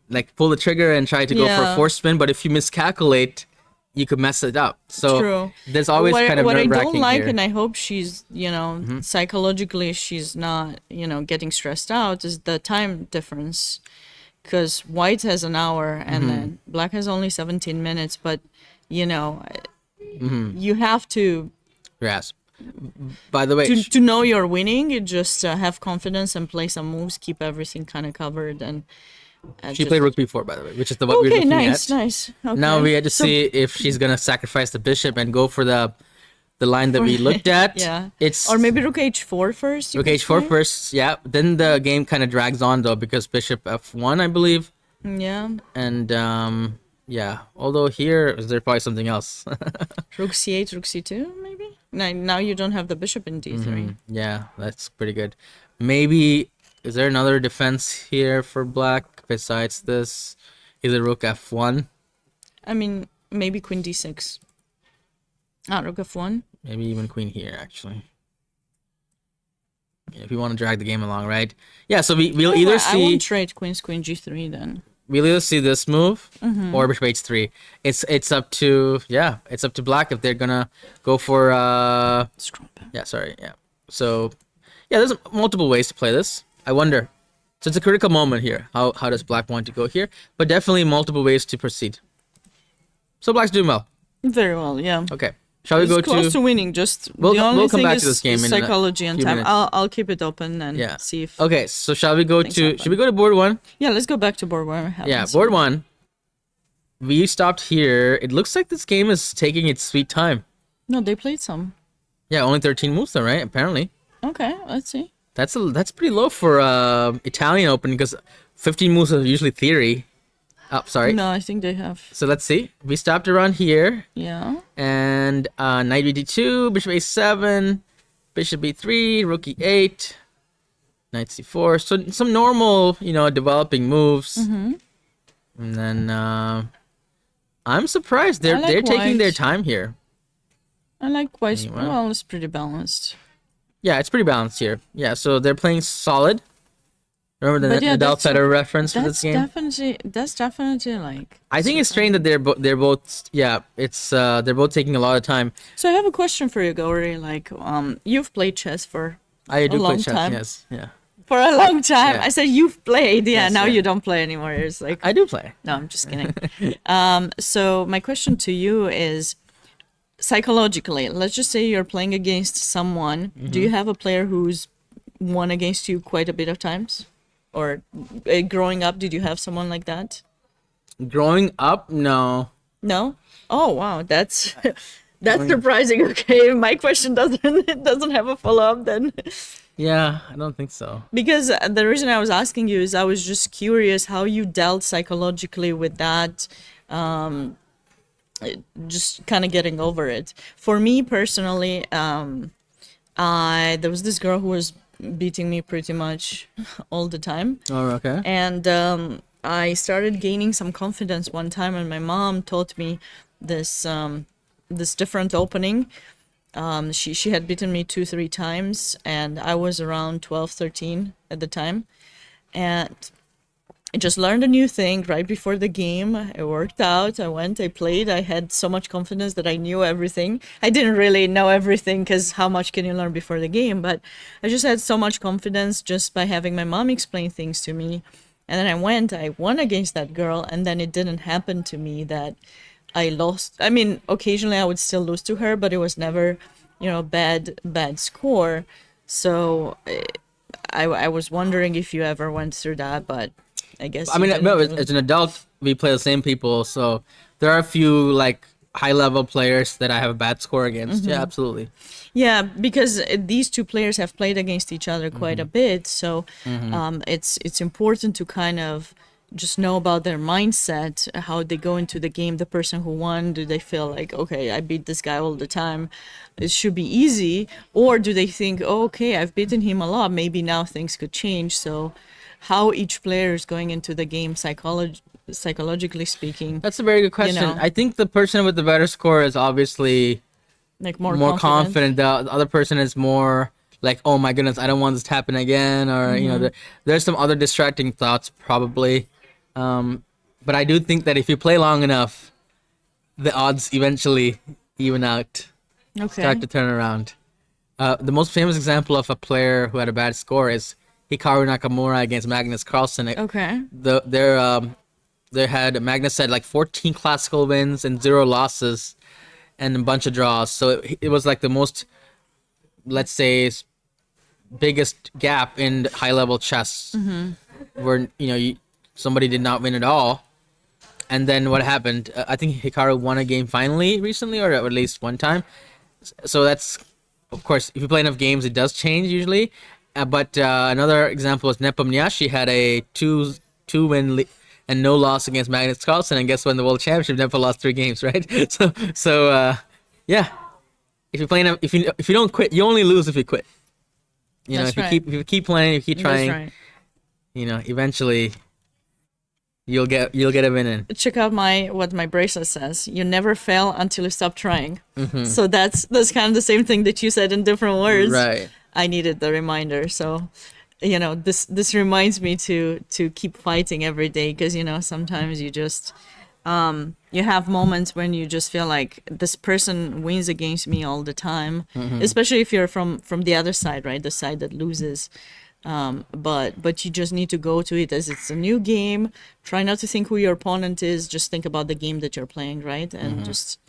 like pull the trigger and try to go for a forced spin, but if you miscalculate, you could mess it up. So True. There's always kind of nerve-wracking what I don't like, here. and I hope she's, psychologically she's not, getting stressed out, is the time difference. Because white has an hour and then black has only 17 minutes, but, you have to... Yes. By the way... To know you're winning, you just have confidence and play some moves, keep everything kind of covered and... She played rook b4, by the way, which is what we're looking at. Nice. Okay. Now we had to see if she's gonna sacrifice the bishop and go for the line that we looked at. Yeah. It's or maybe rook h4 first. Rook h4 first. Yeah. Then the game kind of drags on though because bishop f1, I believe. Yeah. And yeah. Although here is there probably something else. Rook c8, rook c2, maybe. Now you don't have the bishop in d3. Yeah, that's pretty good. Maybe. Is there another defense here for black besides this? Is it rook f1? I mean, maybe queen d6. Rook f1. Maybe even queen here, actually. Yeah, if you want to drag the game along, right? Yeah, so we'll either see... I won't trade queen g3 then. We'll either see this move or bishop h3. It's up to... Yeah, it's up to black if they're gonna go for... Yeah, sorry, yeah. So, yeah, there's multiple ways to play this. I wonder. So it's a critical moment here. How does black want to go here? But definitely multiple ways to proceed. So black's doing well. Very well, yeah. Okay. Shall we go close to winning? Just we'll come thing back is to this game psychology in and time. I'll keep it open and see if. Okay, so shall we go to? Should we go to board one? Yeah, let's go back to board one. Yeah, board one. We stopped here. It looks like this game is taking its sweet time. No, they played some. Yeah, only 13 moves though, right? Apparently. Okay, let's see. That's pretty low for Italian Open because 15 moves are usually theory. Oh, sorry. No, I think they have. So let's see. We stopped around here. Yeah. And knight d2, bishop a7, bishop b3, rook e8, knight c4. So some normal, developing moves. And then I'm surprised they're taking their time here. I like white. Well, it's pretty balanced. Yeah, it's pretty balanced here. Yeah, so they're playing solid. Remember the Nadal Federer reference for this game? That's definitely like. I think it's strange that they're both. Yeah, it's they're both taking a lot of time. So I have a question for you, Gauri. Like, you've played chess for I do a long play chess. time. Yes, yeah. For a long time. Yeah. I said you've played. Yeah, Yes, now yeah. you don't play anymore. It's like. I do play. No, I'm just kidding. So my question to you is, psychologically, let's just say you're playing against someone. Do you have a player who's won against you quite a bit of times? Or growing up, did you have someone like that? Growing up, no. No? Oh, wow. That's That's surprising. Okay, my question doesn't have a follow-up then. Yeah, I don't think so. Because the reason I was asking you is I was just curious how you dealt psychologically with that, just kind of getting over it. For me personally, there was this girl who was beating me pretty much all the time. Oh, okay. And I started gaining some confidence one time, and my mom taught me this this different opening. She had beaten me 2-3 times, and I was around 12, 13 at the time. And I just learned a new thing right before the game. It worked out. I played. I had so much confidence that I knew everything. I didn't really know everything because how much can you learn before the game? But I just had so much confidence just by having my mom explain things to me. And then I won against that girl, and then it didn't happen to me that I lost. I mean, occasionally I would still lose to her, but it was never, bad score. So I was wondering if you ever went through that, but I guess. I mean, no, as an adult, we play the same people, so there are a few like high-level players that I have a bad score against. Yeah, absolutely. Yeah, because these two players have played against each other quite a bit, so it's important to kind of just know about their mindset, how they go into the game. The person who won, do they feel like, okay, I beat this guy all the time, it should be easy, or do they think, oh, okay, I've beaten him a lot, maybe now things could change. So how each player is going into the game psychologically speaking. That's a very good question. I think the person with the better score is obviously like more confident. The other person is more like, oh my goodness, I don't want this to happen again, or there's some other distracting thoughts probably. But I do think that if you play long enough, the odds eventually even out. Okay. Start to turn around. The most famous example of a player who had a bad score is Hikaru Nakamura against Magnus Carlsen. Okay. They had Magnus had like 14 classical wins and 0 losses and a bunch of draws. So it was like the most, let's say, biggest gap in high-level chess, where somebody did not win at all. And then what happened? I think Hikaru won a game finally recently, or at least one time. So that's, of course, if you play enough games, it does change usually. But another example is Nepomniachtchi had a two-win and no loss against Magnus Carlsen, and guess what? In the World Championship, Nepo lost 3 games, right? So yeah. If you play enough, if you don't quit, you only lose if you quit. That's if you keep playing, if you keep trying, That's right. Eventually you'll get a win in. Check out what my bracelet says. You never fail until you stop trying. So that's kind of the same thing that you said in different words. Right. I needed the reminder. So, this reminds me to keep fighting every day, because sometimes you just you have moments when you just feel like this person wins against me all the time, especially if you're from the other side, right? The side that loses. But you just need to go to it as it's a new game. Try not to think who your opponent is. Just think about the game that you're playing, right? And just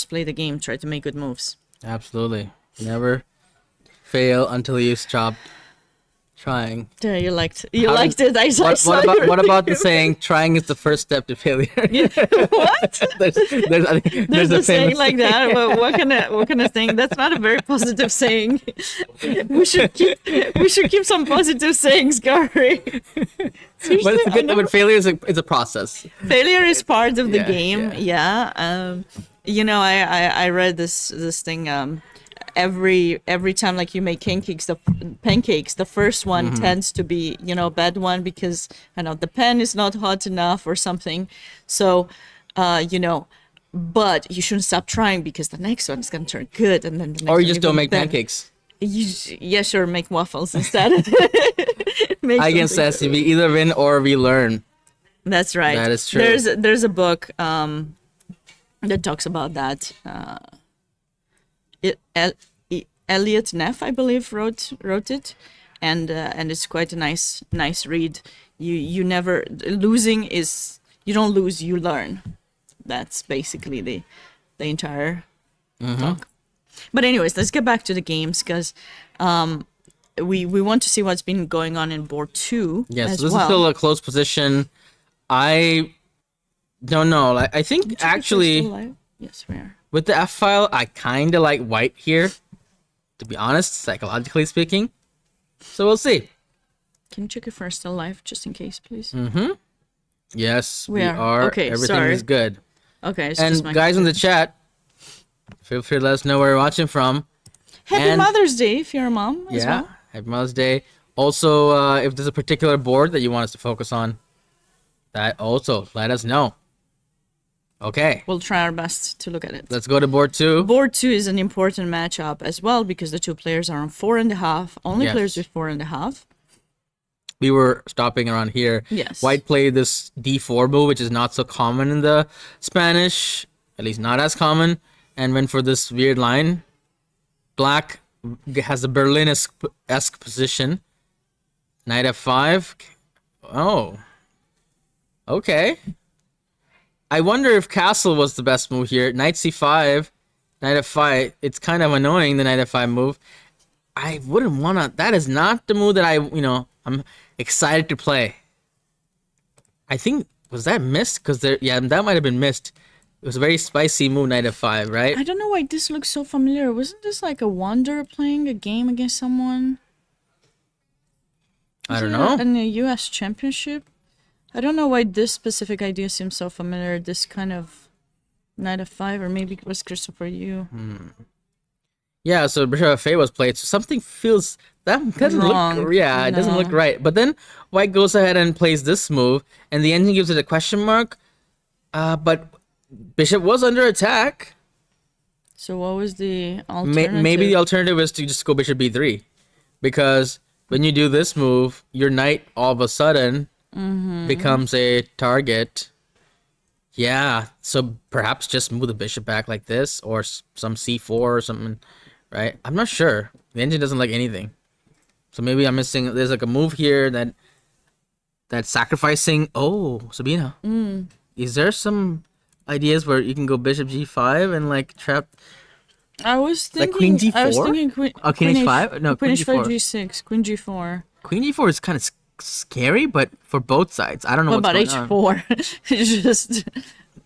play the game. Try to make good moves. Absolutely. Never fail until you stop trying. Yeah, you liked it. I saw what about the saying, trying is the first step to failure? What? There's a saying like that. But what kind of saying? That's not a very positive saying. We should keep some positive sayings, Gauri. But it's good. But failure is a process. Failure is part of the game. Yeah. I read this thing. Every time like you make pancakes, the first one tends to be bad one, because the pan is not hot enough or something. So but you shouldn't stop trying, because the next one is gonna turn good, and then the next or you just don't make pancakes. Sure, make waffles instead. Again says we either win or we learn. That's right. That is true. There's a book that talks about that. Elliot Neff, I believe, wrote it, and it's quite a nice read. You never losing is, you don't lose, you learn. That's basically the entire talk. But anyways, let's get back to the games, because we want to see what's been going on in board 2. Yes, this is still a close position. I don't know. I think actually. Yes, we are. With the F file, I kind of like white here, to be honest, psychologically speaking. So we'll see. Can you check if we're still live, just in case, please? Yes, we are. Okay, Everything sorry. is good. Okay, it's And just my guys in the computer. chat, feel free to let us know where you're watching from. Happy And- Mother's Day if you're a mom as Yeah, well. Happy Mother's Day. Also, if there's a particular board that you want us to focus on, that also let us know. Okay, We'll try our best to look at it. let's go to board 2. Board 2 is an important matchup as well because the two players are on 4.5. Only Yes. players with 4.5. We were stopping around here. Yes. White played this d4 move, which is not so common in the Spanish, at least not as common, and went for this weird line. Black has a Berlin-esque position. Knight f5. Oh. Okay. I wonder if castle was the best move here. Knight c5, knight f5. It's kind of annoying, the knight f5 move. I wouldn't want to... That is not the move that I'm excited to play. I think... Was that missed? Because yeah, that might have been missed. It was a very spicy move, knight f5, right? I don't know why this looks so familiar. Wasn't this like a Wanderer playing a game against someone? I don't know. In the US Championship? I don't know why this specific idea seems so familiar. This kind of knight f5, or maybe it was Christopher Yu. Yeah, so bishop f8 was played. So something feels... That doesn't Wrong. look... Yeah, it doesn't No. look right. But then white goes ahead and plays this move, and the engine gives it a question mark. But bishop was under attack. So what was the alternative? Maybe the alternative is to just go bishop b3. Because when you do this move, your knight all of a sudden becomes a target. Yeah, so perhaps just move the bishop back like this, or some c4 or something, right? I'm not sure. The engine doesn't like anything. So maybe I'm missing... There's like a move here that's sacrificing... Oh, Sabina. Is there some ideas where you can go bishop g5 and like trap... I was thinking queen g4? I was thinking queen H5? No, queen queen h5 g4. g6, queen g4. Queen g4 is kind of scary, but for both sides. I don't know What what's about going on. h4? It's just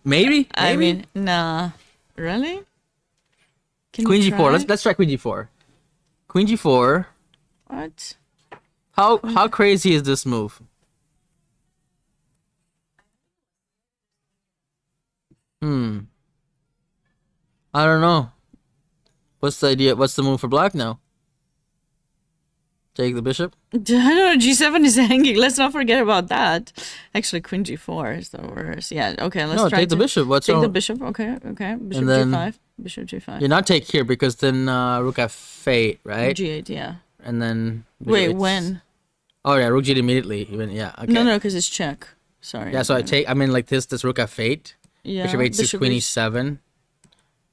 Maybe? I Maybe? mean, nah. Really? Can Queen you g4. try? Let's try queen g4. Queen g4. What? How crazy is this move? I don't know. What's the idea? What's the move for black now? Take the bishop? I don't know, g7 is hanging. Let's not forget about that. Actually, queen g4 is the worst. Yeah, okay, let's No, try take the bishop. What's take wrong? the bishop. Okay. Bishop And then- g5. Bishop g5. You're not take here because then rook f8, right? g8, yeah. And then... Wait, it's- when? Oh yeah, rook g8 immediately. Even yeah, okay. No, because it's check. Sorry. Yeah, so I mean like this rook f8. Yeah, Bishop h6, queen H- e7.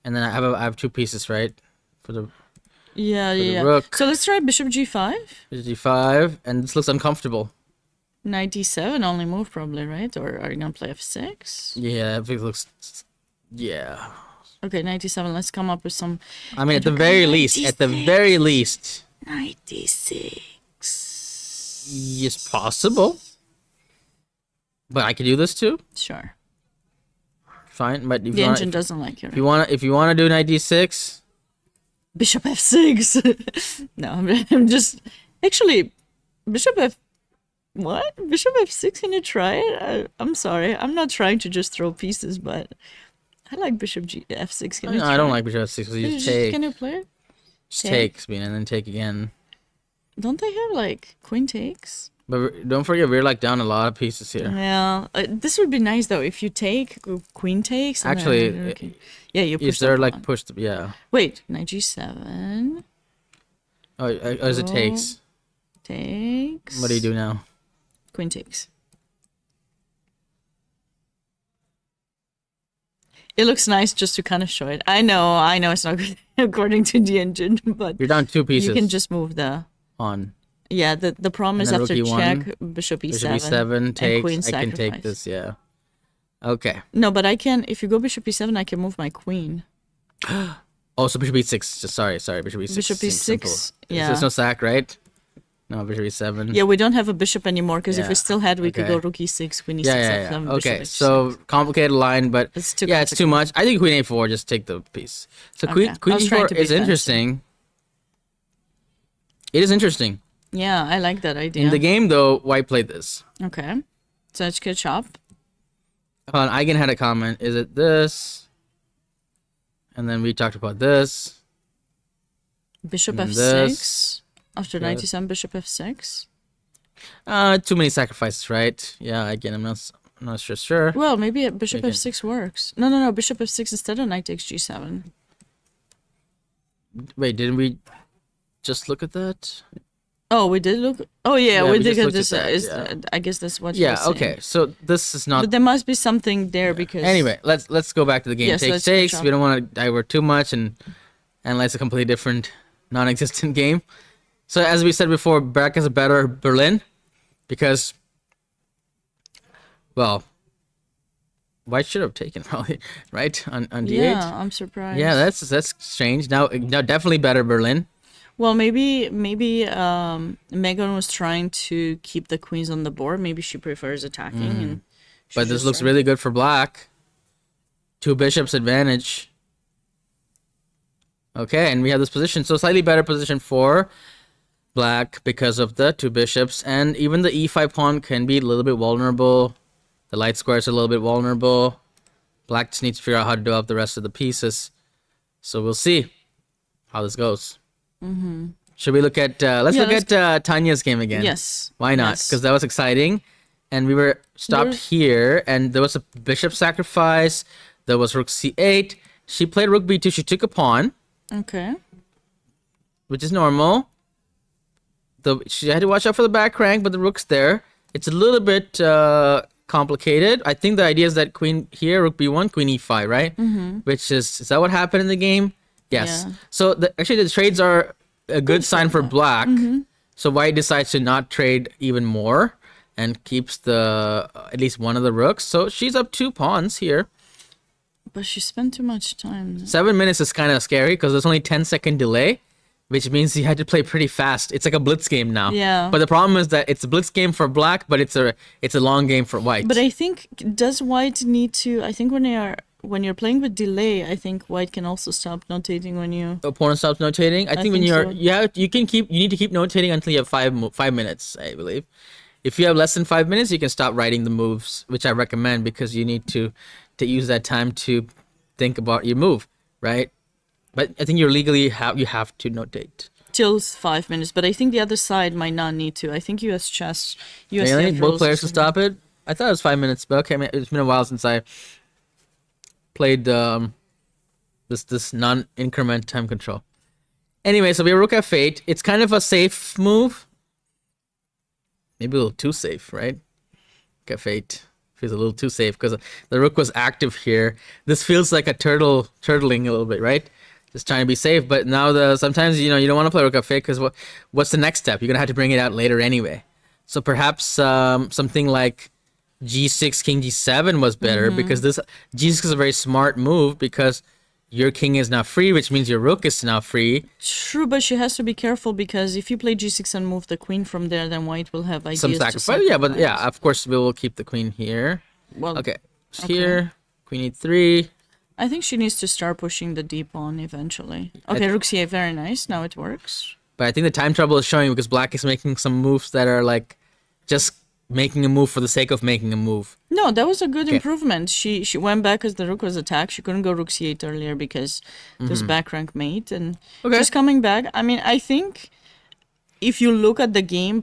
And then I have 2 pieces, right? For the Yeah. rook. So let's try bishop g5. bishop g5, and this looks uncomfortable. Knight d7 only move probably, right? Or are you gonna play f6? Yeah, it looks... Yeah. Okay, knight d7. Let's come up with some. I mean, at the very least, Knight d6. it's possible. But I could do this too. Sure. Fine, but if The you engine want, doesn't like it. if you want to do knight d6, Bishop f6. No, I'm just actually bishop f. What? Bishop f6? Can you try it? I'm sorry. I'm not trying to just throw pieces, but I like bishop f6. Can you I try don't it? like bishop f6 because you just Can take, you play it? just take? take, Sabina, and then take again. Don't they have like queen takes? But don't forget, we're like down a lot of pieces here. Yeah, this would be nice though if you take queen takes. And Actually, then, okay. Yeah, you push. Is there that like pawn. pushed? Yeah. Wait, knight g7 Oh, as it takes. takes. What do you do now? Queen takes. It looks nice just to kind of show it. I know it's not good according to the engine, but You're down 2 pieces you can just move the. on. Yeah, the problem is then after rook e1, check, bishop e7, Bishop e7 and takes. queen I can take sacrifice. this. Yeah. Okay. No, but I can. If you go bishop e7, I can move my queen. Oh, so bishop e6. Sorry. Bishop e6. Bishop seems simple. e6. Yeah. There's no sack, right? No, bishop e7. Yeah, we don't have a bishop anymore because if Yeah, we still had, we could okay. go rook e6, queen e6, Yeah. f7, Okay, bishop so h6. complicated line, but It's too it's too much. I think queen a4, just take the piece. So Okay. queen I was trying e4 to be is fancy. interesting. It is interesting. Yeah, I like that idea. In the game, though, white played this. Okay. So let's get chop. Eigen had a comment. Is it this? And then we talked about this. Bishop And f6. this. After Good. 97, bishop f6. Too many sacrifices, right? Yeah, again, I'm not sure. Well, maybe a bishop Again. f6 works. No. Bishop f6 instead of knight takes g7. Wait, didn't we just look at that? Oh, we did look. Oh, yeah, Yeah, we we did just get looked at this. that, yeah. I guess that's what you Yeah, were saying. okay. So this is not. But there must be something there because. Anyway, let's go back to the game. Yes, Takes let's takes. catch up. We don't want to divert too much and analyze a completely different, non-existent game. So as we said before, Brack is a better Berlin because, well, white should have taken probably right on d8. Yeah, I'm surprised. Yeah, that's strange. Now definitely better Berlin. Well, maybe Megan was trying to keep the queens on the board. Maybe she prefers attacking. And she But this just looks tried- really good for black. 2 bishops advantage. Okay, and we have this position. So slightly better position for black because of the 2 bishops. And even the e5 pawn can be a little bit vulnerable. The light squares are a little bit vulnerable. Black just needs to figure out how to develop the rest of the pieces. So we'll see how this goes. Should we look at... let's Yeah, look at Tanya's game again. Yes. Why not? Yes. Because that was exciting. And we were stopped There's- here, and there was a bishop sacrifice. There was rook c8. She played rook b2. She took a pawn, Okay. which is normal. She had to watch out for the back rank, but the rook's there. It's a little bit complicated. I think the idea is that queen here, rook b1, queen e5, right? Mm-hmm. Which is that what happened in the game? Yes. Yeah. So actually the trades are a good sign for black. So white decides to not trade even more and keeps the at least one of the rooks. So she's up 2 pawns here. But she spent too much time. 7 minutes is kind of scary because there's only 10-second delay, which means you had to play pretty fast. It's like a blitz game now. Yeah. But the problem is that it's a blitz game for black, but it's a long game for white. But I think, does white need to... I think when you're playing with delay, I think white can also stop notating when you... The opponent stops notating. I think when think you're so. you need to keep notating until you have 5 minutes, I believe. If you have less than 5 minutes, you can stop writing the moves, which I recommend because you need to use that time to think about your move, right? But I think you have to notate. Till 5 minutes, but I think the other side might not need to. I think US chess... US Really? rules Both players is- can stop it? I thought it was 5 minutes, but okay, it's been a while since I played this non-increment time control. Anyway, so we have rook f8. It's kind of a safe move. Maybe a little too safe, right? Rook f8 feels a little too safe because the rook was active here. This feels like a turtling a little bit, right? Just trying to be safe. But now sometimes you don't want to play rook f8 because what's the next step? You're gonna have to bring it out later anyway. So perhaps something like g6, king g7 was better because this g6 is a very smart move because your king is now free, which means your rook is now free. True, but she has to be careful because if you play g6 and move the queen from there, then white will have ideas Some to sacrifice. Yeah, but yeah, of course we will keep the queen here. Well, Okay, here, queen e3. I think she needs to start pushing the d pawn eventually. Okay, rook c8, very nice. Now it works. But I think the time trouble is showing because black is making some moves that are like just making a move for the sake of making a move. No, that was a good improvement. She went back as the rook was attacked. She couldn't go rook c8 earlier because there's back rank mate, and she's coming back. I mean, I think if you look at the game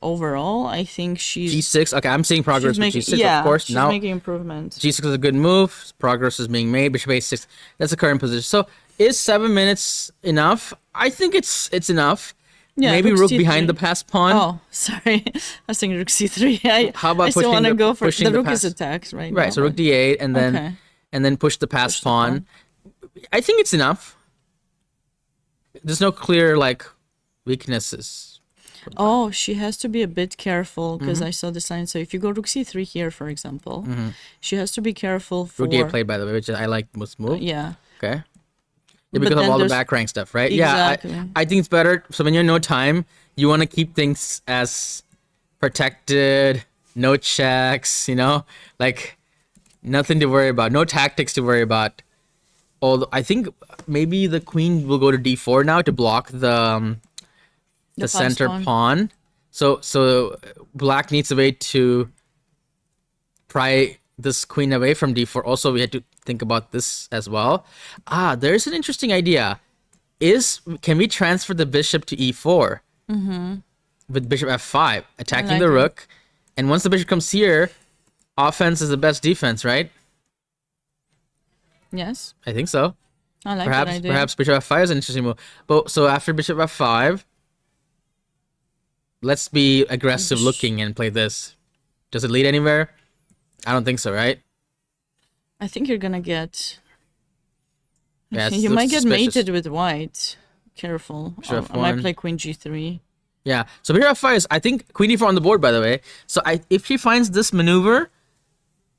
overall, I think she's G6. Okay, I'm seeing progress with making, G6, yeah, of course. she's Now making improvements. G6 is a good move. Progress is being made. Bishop a6. That's the current position. So is 7 minutes enough? I think it's enough. Yeah, Maybe rook rook c3. behind the passed pawn. Oh, sorry. I was thinking rook c3. How about I still pushing want to the- go for pushing the the rook is pass? attacked right now. Right, so rook d8 and then Okay. push the passed the pawn. I think it's enough. There's no clear weaknesses. Oh, she has to be a bit careful because I saw the sign. So if you go rook c3 here, for example, she has to be careful for... Rook d8 played, by the way, which I like most move. Yeah. Okay. Yeah, But because of then all the there's- back rank stuff, right? Exactly. Yeah, I think it's better. So when you have no time, you want to keep things as protected, no checks, like nothing to worry about, no tactics to worry about. Although I think maybe the queen will go to d4 now to block the pass center pawn. So black needs a way to pry this queen away from d4. Also, we had to think about this as well. There's an interesting idea. Can we transfer the bishop to e4 with bishop f5, attacking like the it. rook, and once the bishop comes here, offense is the best defense, right? Yes, I think so. I like that idea. Perhaps bishop f5 is an interesting move. But so after bishop f5, let's be aggressive looking and play this. Does it lead anywhere? I don't think so, right? I think you're gonna get. Yeah, You might get mated with white. Careful. Bishop I might f1. play queen g3. Yeah. So bishop f5 is, I think, queen e4 on the board, by the way. So if she finds this maneuver,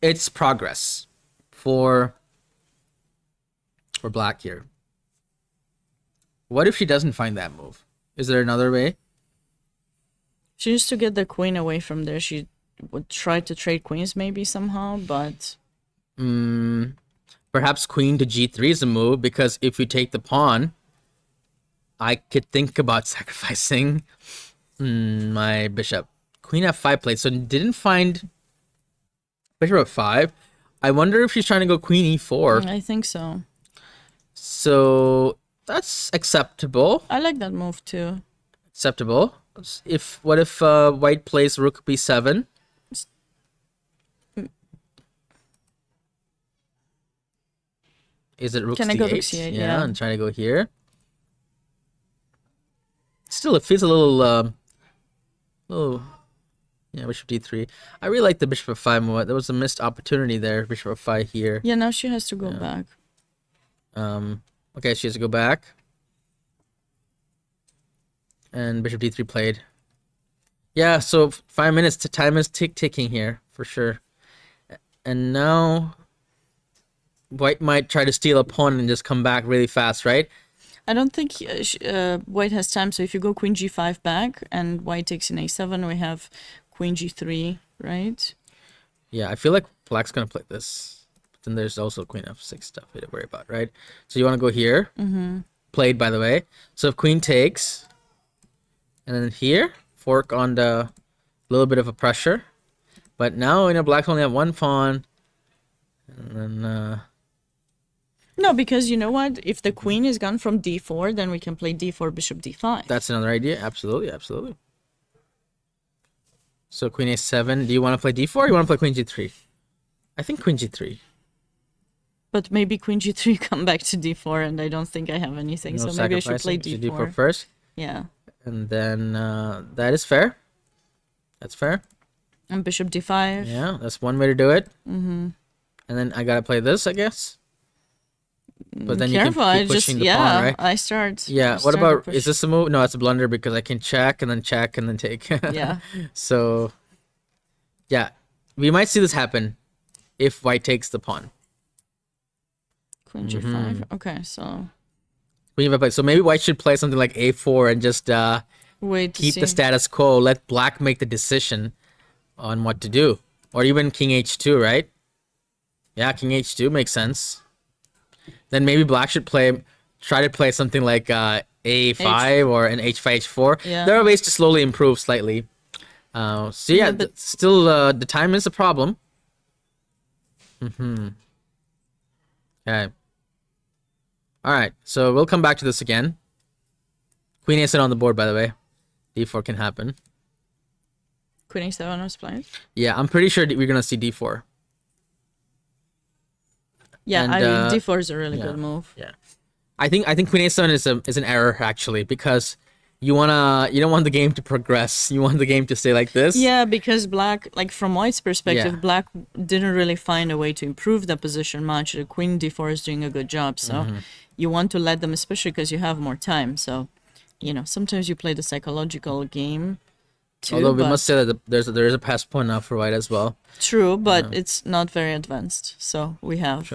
it's progress for black here. What if she doesn't find that move? Is there another way? She used to get the queen away from there. She would try to trade queens maybe somehow, but Perhaps queen to g3 is a move, because if you take the pawn, I could think about sacrificing my bishop. Queen f5 played, so didn't find bishop f5. I wonder if she's trying to go queen e4. I think so. So that's acceptable. I like that move too. Acceptable. What if white plays rook b7? Is it rook Can c8? I go rook c8? Yeah. I'm trying to go here. Still, it feels a little, yeah, bishop d3. I really like the bishop f5 move. There was a missed opportunity there. Bishop f5 here. Yeah, now she has to go back. Okay, she has to go back. And bishop d3 played. Yeah, so 5 minutes to time is ticking here for sure. And now white might try to steal a pawn and just come back really fast, right? I don't think white has time. So if you go queen g5 back and white takes in a7, we have queen g3, right? Yeah, I feel like black's gonna play this. But then there's also queen f6 stuff we don't worry about, right? So you want to go here. Played, by the way. So if queen takes, and then here, fork on the little bit of a pressure. But now, black's only have one pawn. And then, No, because you know what? If the queen is gone from d4, then we can play d4, bishop d5. that's another idea. Absolutely, absolutely. So queen a7. Do you want to play d4 or you want to play queen g3? I think queen g3. But maybe queen g3 come back to d4, and I don't think I have anything. No So maybe I should play sacrificing. d4. d4 first. Yeah. And then that is fair. That's fair. And bishop d5. Yeah, that's one way to do it. And then I gotta play this, I guess. But then Careful, you I can keep just pushing the pawn, right? I start. Yeah. I What start to about, push. is this a move? No, it's a blunder because I can check and then take. Yeah. So, yeah, we might see this happen if white takes the pawn. Queen g5. Okay, so So maybe white should play something like a4 and just wait to keep see. the status quo. Let black make the decision on what to do, or even king h2, right? Yeah, king h2 makes sense. Then maybe black should try to play something like a5 or an h5 h4. Yeah. There are ways to slowly improve slightly. So yeah, but- still the time is a problem. Okay. All right, so we'll come back to this again. Queen a7 on the board, by the way. d4 can happen. Queen a7 was played. Yeah, I'm pretty sure we're gonna see d4. Yeah, And, d4 is a really yeah. good move. Yeah, I think queen a7 is an error actually, because you don't want the game to progress. You want the game to stay like this. Yeah, because black, like from white's perspective, Yeah. black didn't really find a way to improve the position much. The queen d4 is doing a good job, so you want to let them, especially because you have more time. So, sometimes you play the psychological game too. Although we but- must say that there is a pass point now for white as well. True, but it's not very advanced. So we have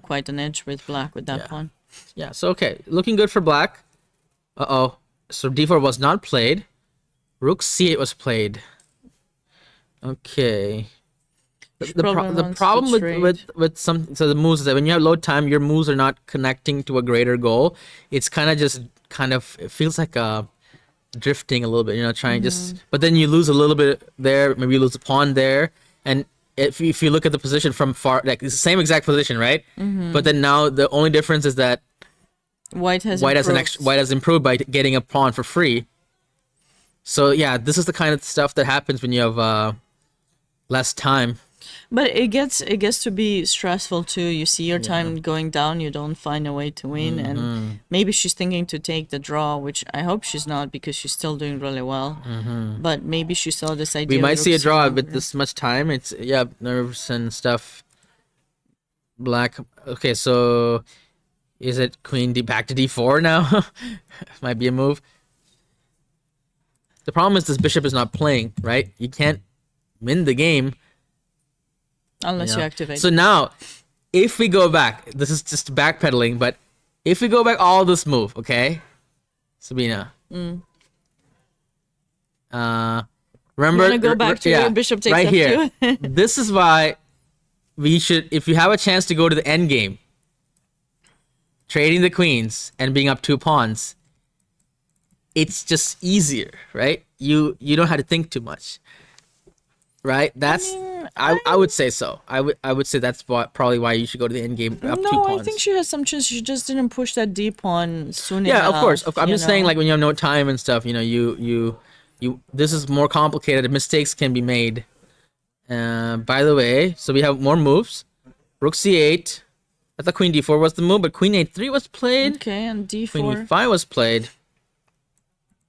quite an edge with black with that Yeah. pawn. Yeah, so okay, looking good for black. Uh-oh. So d4 was not played. Rook c8 was played. Okay. The problem with some the moves is that when you have low time, your moves are not connecting to a greater goal. It's kind of it feels like drifting a little bit, trying but then you lose a little bit there, maybe you lose a pawn there, and if you look at the position from far, like it's the same exact position, right? But then now the only difference is that white has improved by getting a pawn for free. So yeah, this is the kind of stuff that happens when you have less time. But it gets to be stressful too. You see your time going down, you don't find a way to win, and maybe she's thinking to take the draw, which I hope she's not because she's still doing really well. But maybe she saw this idea. We might see a draw with this much time. It's nerves and stuff. Black. Okay, so is it queen back to d4 now? Might be a move. The problem is this bishop is not playing, right? You can't win the game unless you activate. So now, if we go back, this is just backpedaling, but if we go back all this move, okay, Sabina. Remember, you go back to your bishop takes right here. This is why we should, if you have a chance to go to the end game, trading the queens and being up 2 pawns, it's just easier, right? You don't have to think too much, right? That's I would say so. I would say that's probably why you should go to the end game up 2 pawns. I think she has some chance. She just didn't push that d pawn soon enough. Yeah, of course. I'm just saying, like when you have no time and stuff, you this is more complicated. Mistakes can be made. By the way, so we have more moves. Rook c8. I thought queen d4 was the move, but queen a3 was played. Okay, and d4. Queen e5 was played.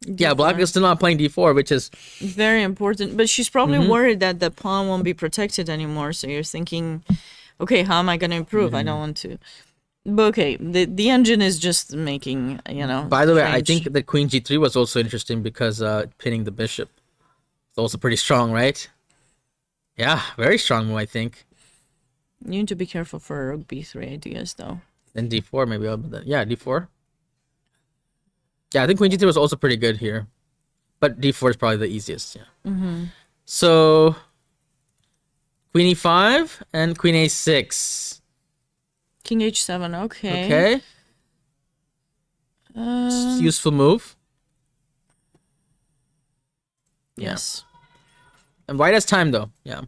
D4. Yeah, black is still not playing d4, which is very important. But she's probably worried that the pawn won't be protected anymore. So you're thinking, okay, how am I going to improve? I don't want to. But okay, the engine is just making, By the way, I think that queen g3 was also interesting because pinning the bishop. It's also pretty strong, right? Yeah, very strong move, I think. You need to be careful for rook b3 ideas, though. Then d4 maybe. Yeah, d4. Yeah, I think queen g3 was also pretty good here. But d4 is probably the easiest, yeah. So, queen e5 and queen a6. King h7, okay. Okay. Useful move. Yes. And white has time, though. Yeah.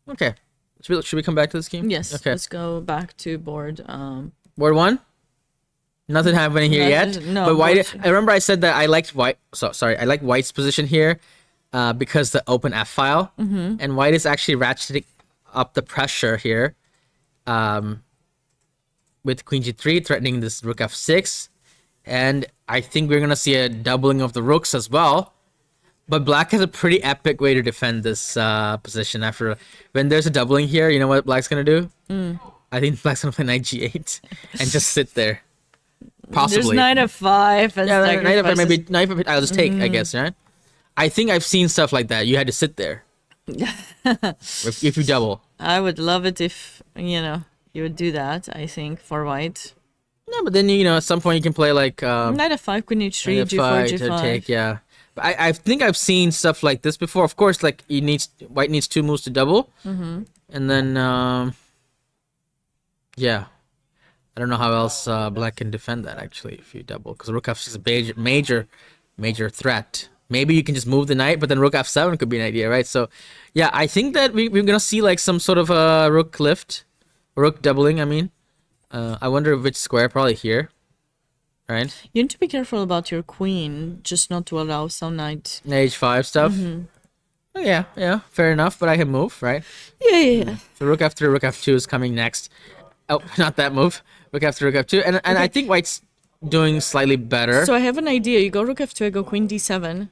Okay. Should we come back to this game? Yes. Okay. Let's go back to board. Board 1? Nothing happening here yet. No. But white. I remember I said that I liked white. Sorry, I like white's position here, because the open f file, and white is actually ratcheting up the pressure here, with queen g3 threatening this rook f6, and I think we're gonna see a doubling of the rooks as well. But black has a pretty epic way to defend this position. After when there's a doubling here, you know what black's gonna do? I think black's gonna play knight g8 and just sit there. Possibly. There's knight f5 and knight f5, maybe knight f5. I'll just take, I guess, right? I think I've seen stuff like that. You had to sit there if you double. I would love it if you would do that. I think for white. No, but then at some point you can play like knight f5, queen h3, knight g4, f5 g5. to take, yeah. But I think I've seen stuff like this before. Of course, like white needs 2 moves to double, and then yeah. I don't know how else black can defend that, actually, if you double. Because rook f6 is a major threat. Maybe you can just move the knight, but then rook f7 could be an idea, right? So, yeah, I think that we're going to see like some sort of a rook lift. Rook doubling, I mean. I wonder which square, probably here. Right? You need to be careful about your queen, just not to allow some knight. H5 stuff. Oh, yeah, fair enough, but I can move, right? Yeah. So rook f3, rook f2 is coming next. Oh, not that move. Rook f3, rook f2. And okay. I think white's doing slightly better. So I have an idea. You go rook f2, I go queen d7,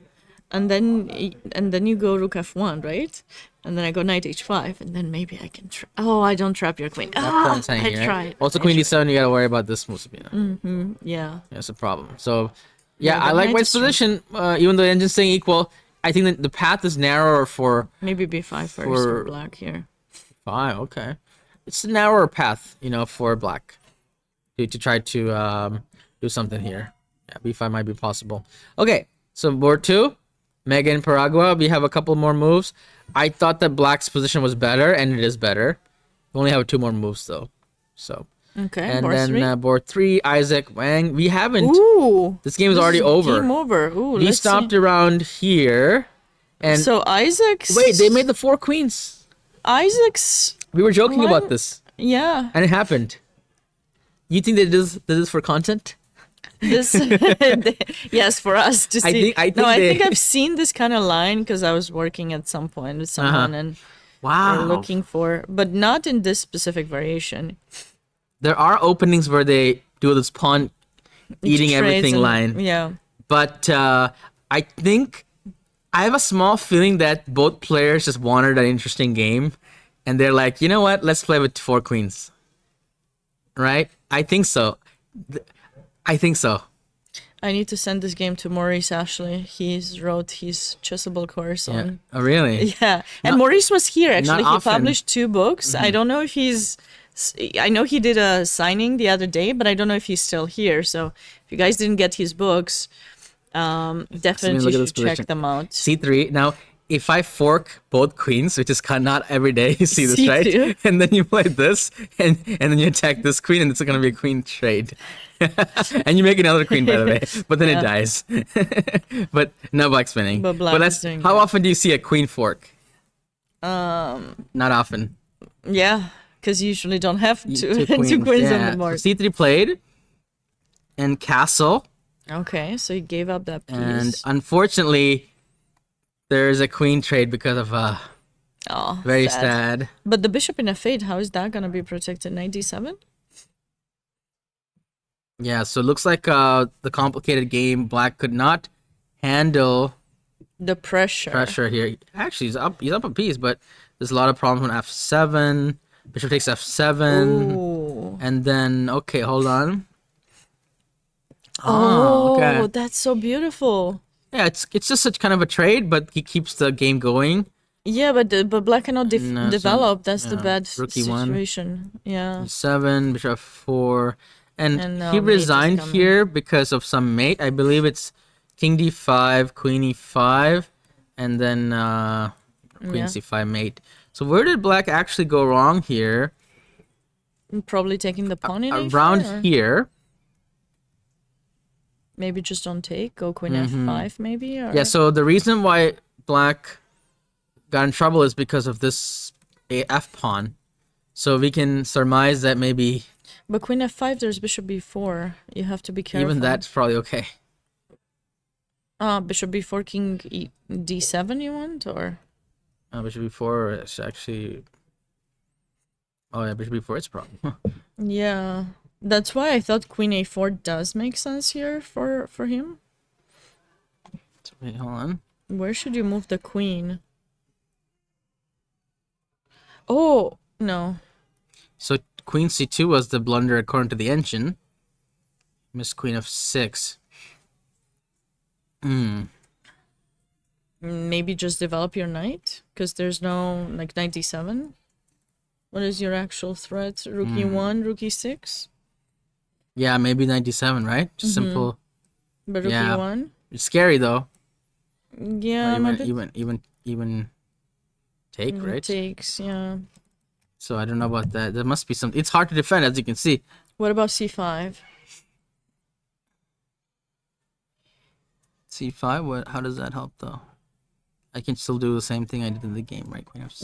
and then you go rook f1, right? And then I go knight h5, and then maybe I can I don't trap your queen. I tried. Right? Also queen d7, you gotta worry about this move, Sabina. Yeah. That's a problem. So, yeah, I like white's position, even though the engine's staying equal. I think that the path is narrower for... Maybe b5 first for black here. 5, okay. It's a narrower path, for black. to try to do something here. Yeah, b5 might be possible. Okay, so board 2, Mega and Paragua. We have a couple more moves. I thought that black's position was better, and it is better. We only have 2 more moves though. So Okay. and board then 3. Board 3, Isaac Wang. We haven't. Ooh. This game is already over. Game over. Ooh. We let's stopped see. around here, and So Isaac's. wait, they made the 4 queens. Isaac's. We were joking What? about this, Yeah. and it happened. You think they did this for content? This. Yes, for us to see. I think I they- think I've seen this kind of line because I was working at some point with someone and Wow. we're looking for, but not in this specific variation. There are openings where they do this pawn eating Trades everything and- line. Yeah. But I think I have a small feeling that both players just wanted an interesting game, and they're like, you know what? Let's play with 4 queens. Right? I think so. I think so. I need to send this game to Maurice Ashley. He's wrote his chessable course Yeah. on. Oh, really? Yeah, and Maurice was here actually. He often. published 2 books. I don't know if he's. I know he did a signing the other day, but I don't know if he's still here. So if you guys didn't get his books, definitely look at this should check position. them out. C3. Now, if I fork both queens, which is kind of not every day, you see this, right? C2. And then you play this, and then you attack this queen, and it's going to be a queen trade. And you make another queen, by the way, but then it dies. But no black spinning. But black that's, is doing how that. often do you see a queen fork? Not often. Yeah, because you usually don't have two, 2 two queens on yeah. the board. So C3 played, and castle, Okay, so he gave up that piece. and unfortunately, there's a queen trade because of Oh, very sad. But the bishop in f8, how is that gonna be protected? Knight d7? Yeah, so it looks like the complicated game, black could not handle The pressure. here. Actually, he's up a piece, but there's a lot of problems on f7. Bishop takes f7. Ooh. And then, okay, hold on. Oh, okay. that's so beautiful. Yeah, it's just such kind of a trade, but he keeps the game going. Yeah, but black cannot No, so- develop. That's the yeah, bad rook e1. situation. Yeah. 7, bishop f4. And And now he mate is resigned coming. here because of some mate. I believe it's king d5, queen e5, and then queen Yeah. c5 mate. So where did black actually go wrong here? Probably taking the pawn in Around A4, or here. maybe just on take, go queen f5 maybe? Or... Yeah, so the reason why black got in trouble is because of this f pawn. So we can surmise that maybe But queen f5, there's bishop b4. You have to be careful. even that's probably okay. Bishop b4, king d7 you want? Or Bishop b4 is actually... Oh yeah, bishop b4 is a problem. yeah. That's why I thought queen a4 does make sense here for him. So wait, hold on. Where should you move the queen? Oh, no. So queen c2 was the blunder according to the engine. Miss queen f6. Maybe just develop your knight? Because there's no, like, knight d7? What is your actual threat? Rook e1, rook e6? Yeah, maybe 97, right? Just simple. But rook Yeah. e1? It's scary though. Yeah, I'm a bit Even take, right? takes, yeah. So I don't know about that. There must be some. It's hard to defend, as you can see. What about c5? C5. What? How does that help though? I can still do the same thing I did in the game, right? Queen f.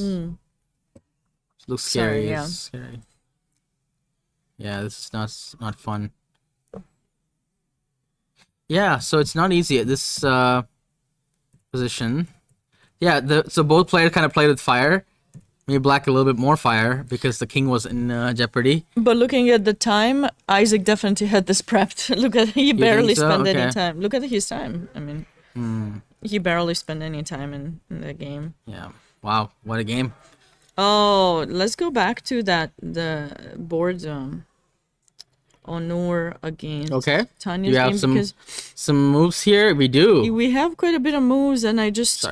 Looks scary. Sorry, yeah. It's scary. Yeah, this is not fun. Yeah, so it's not easy at this position. Yeah, so both players kind of played with fire. Maybe black a little bit more fire because the king was in jeopardy. But looking at the time, Isaac definitely had this prepped. Look at he barely so? spent Okay. any time. Look at his time. I mean, he barely spent any time in the game. Yeah. Wow, what a game. Oh, let's go back to the board Onur against Okay. Tanya's You have game some because moves here. We do. we have quite a bit of moves, and I'm just If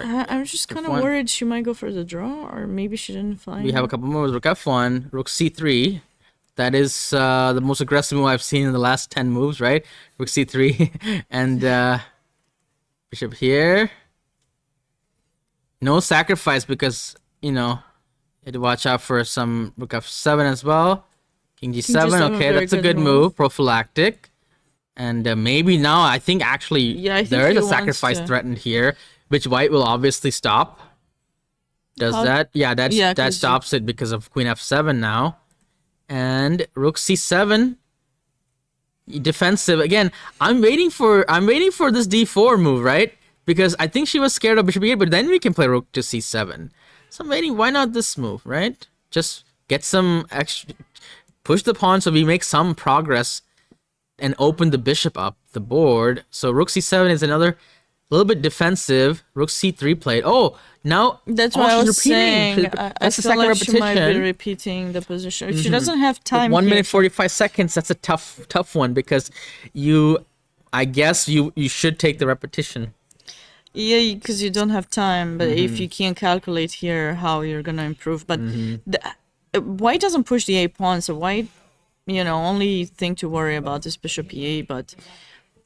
kind of one- worried she might go for the draw, or maybe she didn't find. We have a couple moves. Rook f1, rook c3, That is the most aggressive move I've seen in the last 10 moves, right? Rook c3 and bishop here. No sacrifice because, you know, you had to watch out for some rook f7 as well. King g7, okay, that's a good move. Prophylactic. And maybe now, I think actually there is a sacrifice threatened here, which white will obviously stop. Does that? Yeah, that stops it because of queen f7 now. And rook c7. Defensive. Again, I'm waiting for this d4 move, right? Because I think she was scared of bishop e8, but then we can play rook to c7. So I'm waiting, why not this move, right? Just get some extra, push the pawn so we make some progress and open the bishop up the board. So rook c7 is another little bit defensive. Rook c3 played. Oh, now that's what I was saying. That's the second repetition. She might be repeating the position. If she doesn't have time. 1 minute 45 seconds. That's a tough one because I guess you should take the repetition. Yeah, because you don't have time. But if you can't calculate here how you're gonna improve, but white doesn't push the a pawn, so white, only thing to worry about is bishop e8. But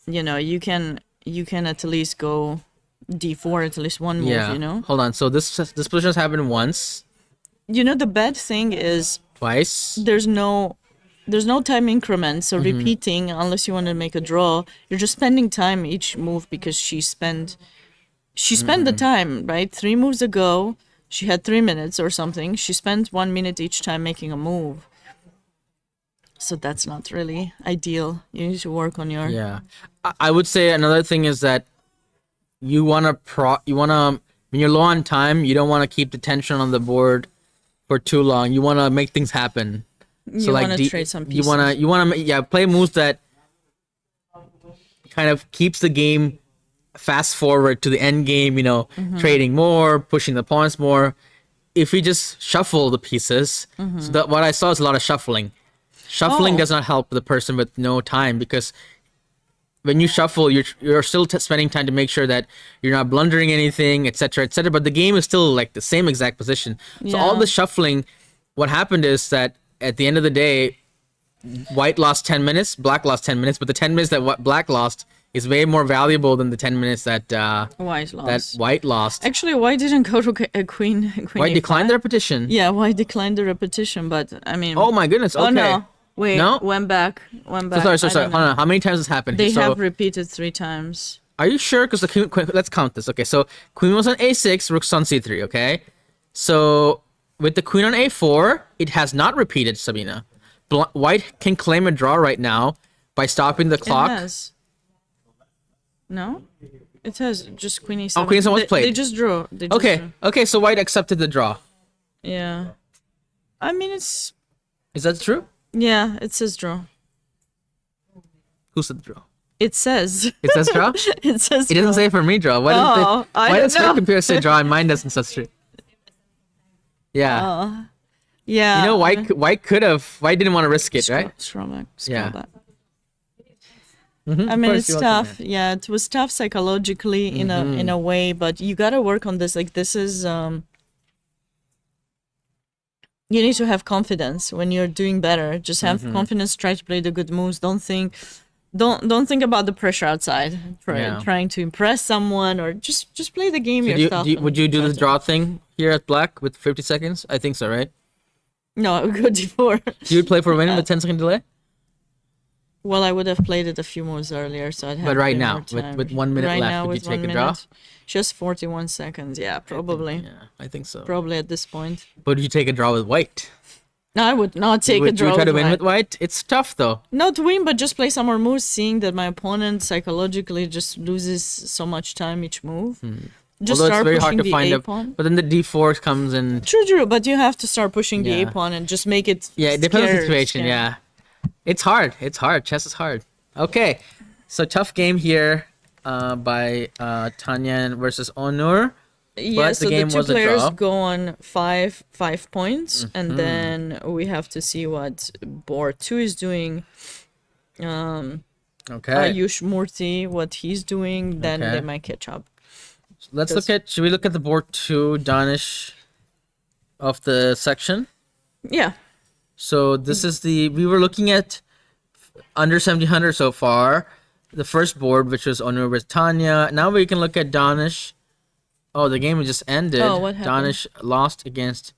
you can at least go d4 at least one move. Hold on. So this position has happened once. The bad thing is twice. There's no time increment, so repeating unless you want to make a draw, you're just spending time each move because she spent the time, right? 3 moves ago, she had 3 minutes or something. She spent 1 minute each time making a move. So that's not really ideal. You need to work on your... Yeah. I would say another thing is that you want to when you're low on time, you don't want to keep the tension on the board for too long. You want to make things happen. You want to trade some pieces. You want to play moves that kind of keeps the game fast forward to the end game, trading more, pushing the pawns more. If we just shuffle the pieces, so what I saw is a lot of shuffling. Shuffling does not help the person with no time because when you shuffle, you're still spending time to make sure that you're not blundering anything, etc., etc. But the game is still like the same exact position. So all the shuffling, what happened is that at the end of the day, white lost 10 minutes, black lost 10 minutes, but the 10 minutes that black lost is way more valuable than the 10 minutes that white lost. Actually, white didn't go to queen white declined the repetition. Yeah, white declined the repetition, but I mean... Oh my goodness, okay. Oh no, wait, no? Went back. Sorry. Hold on. How many times has happened? They have repeated 3 times. Are you sure? Because the queen, let's count this. Okay, so queen was on a6, rook's on c3, okay? So with the queen on a4, it has not repeated, Sabina. White can claim a draw right now by stopping the clock. It has. No? It says just queen e7. Oh, queen e7 was played. They just drew. Okay, so white accepted the draw. Yeah. I mean, it's... Is that true? Yeah, it says draw. Who said draw? It says. It says draw? It says It doesn't say for me draw. Why does her computer say draw and mine doesn't say true? Yeah. Yeah. White could have. White didn't want to risk it, right? Scroll back. Yeah. I mean, it's tough. Yeah, it was tough psychologically in a way, but you gotta work on this. Like, this is you need to have confidence when you're doing better. Just have confidence. Try to play the good moves. Don't think about the pressure outside. Trying to impress someone or just play the game yourself. Would you do the draw thing here at black with 50 seconds? I think so, right? No, I would go d4. You would play for a minute with 10-second delay? Well, I would have played it a few moves earlier, so I'd have. But right now, more time. with 1 minute left, would you take a draw? Just 41 seconds, yeah, probably. I think so. Probably at this point. But would you take a draw with white? No, I would not take a draw. Would you try to win with white? It's tough though. Not to win, but just play some more moves, seeing that my opponent psychologically just loses so much time each move. Just Although start it's very pushing hard to the find a-pawn. But then the d4 comes in. True, but you have to start pushing the a-pawn and just make it. Yeah, it depends on the situation. Yeah, it's hard. Chess is hard. Okay, so tough game here by Tanyan versus Onur. Yeah, so the 2 players go on 5 points, and then we have to see what board 2 is doing. Ayush Murthy, what he's doing, then they might catch up. Let's should we look at the board 2 Danish of the section? Yeah. So this is we were looking at under 1700 so far. The first board, which was Onur with Tanya. Now we can look at Danish. Oh, the game just ended. Oh, what happened? Danish lost against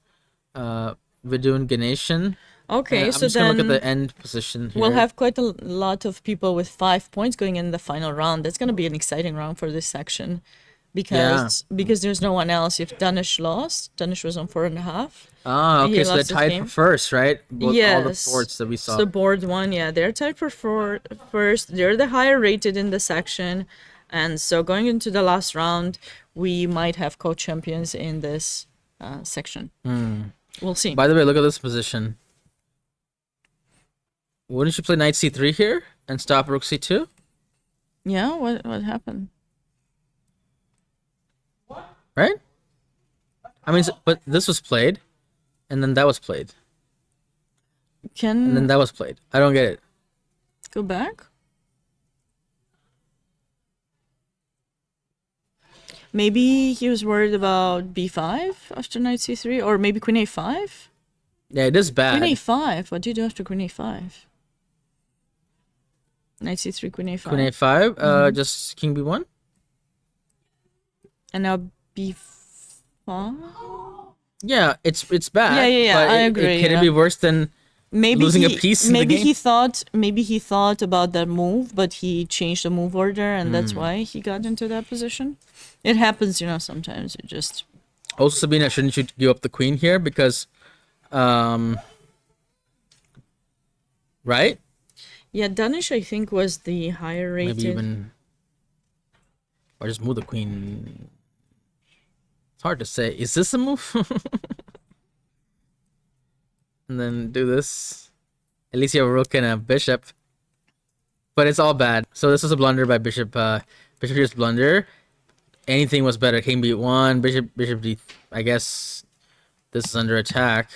Vidun Ganeshan. Okay, I'm so just gonna then look at the end position here. we'll have quite a lot of people with 5 points going in the final round. That's gonna be an exciting round for this section, because there's no one else. If Danish lost, Danish was on 4.5. Ah, okay, He so they're lost his tied game. for first, right? All the Yes. boards that we saw. So board 1, yeah, they're tied for first. They're the higher rated in the section, and so going into the last round, we might have co-champions in this section. We'll see. By the way, look at this position. Wouldn't you play knight c3 here and stop rook c2? Yeah, what happened? Right? I mean, but this was played, and then that was played, and then that was played. I don't get it. Go back? Maybe he was worried about b5 after knight c3, or maybe queen a5? Yeah, it is bad. Queen a5, what do you do after queen a5? Knight c3, queen a5. Queen a5, just king b1. And now b5? Yeah, it's bad. Yeah, but I it agree, can it be worse than Maybe losing a piece in the maybe game? he thought about that move, but he changed the move order, and that's why he got into that position. It happens, sometimes. It just Also, Sabina, shouldn't you give up the queen here because, right? Yeah, Danish, I think, was the higher rated. Maybe even, or just move the queen. It's hard to say. Is this a move? And then do this. At least you have a rook and a bishop. But it's all bad. So this was a blunder by bishop. Bishop here's blunder. Anything was better. King b1, bishop d. I guess this is under attack.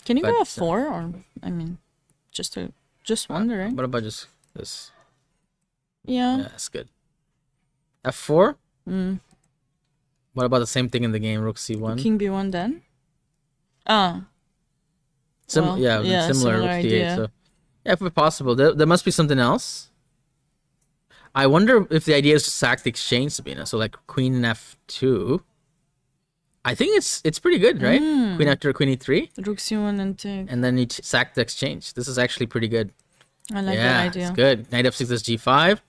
Can you go f4, or I mean, just wondering. What about just this? Yeah. Yeah, that's good. f4. What about the same thing in the game? Rook c1. King b1 then. Well, Similar similar rook d8. idea. So yeah, if possible, there must be something else. I wonder if the idea is to sack the exchange, Sabina. So like queen and f2. I think it's pretty good, right? Queen after queen e3, Rook c1 and take. and then you sack the exchange. This is actually pretty good. I like that idea. It's good. Knight f6 is g5,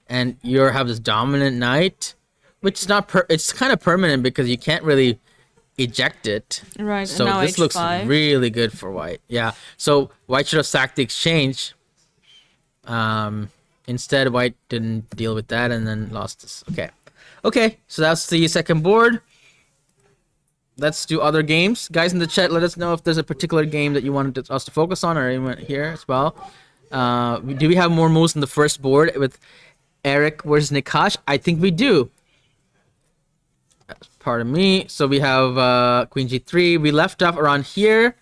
and you have this dominant knight, which is not it's kind of permanent because you can't really eject it. Right. So and now this h5. looks really good for white. Yeah. So white should have sacked the exchange. Instead, white didn't deal with that and then lost this. Okay. So that's the second board. Let's do other games. Guys in the chat, let us know if there's a particular game that you wanted us to focus on, or anyone here as well. Do we have more moves in the first board with Eric versus Nikash? I think we do. Pardon me. So we have queen g3. We left off around here,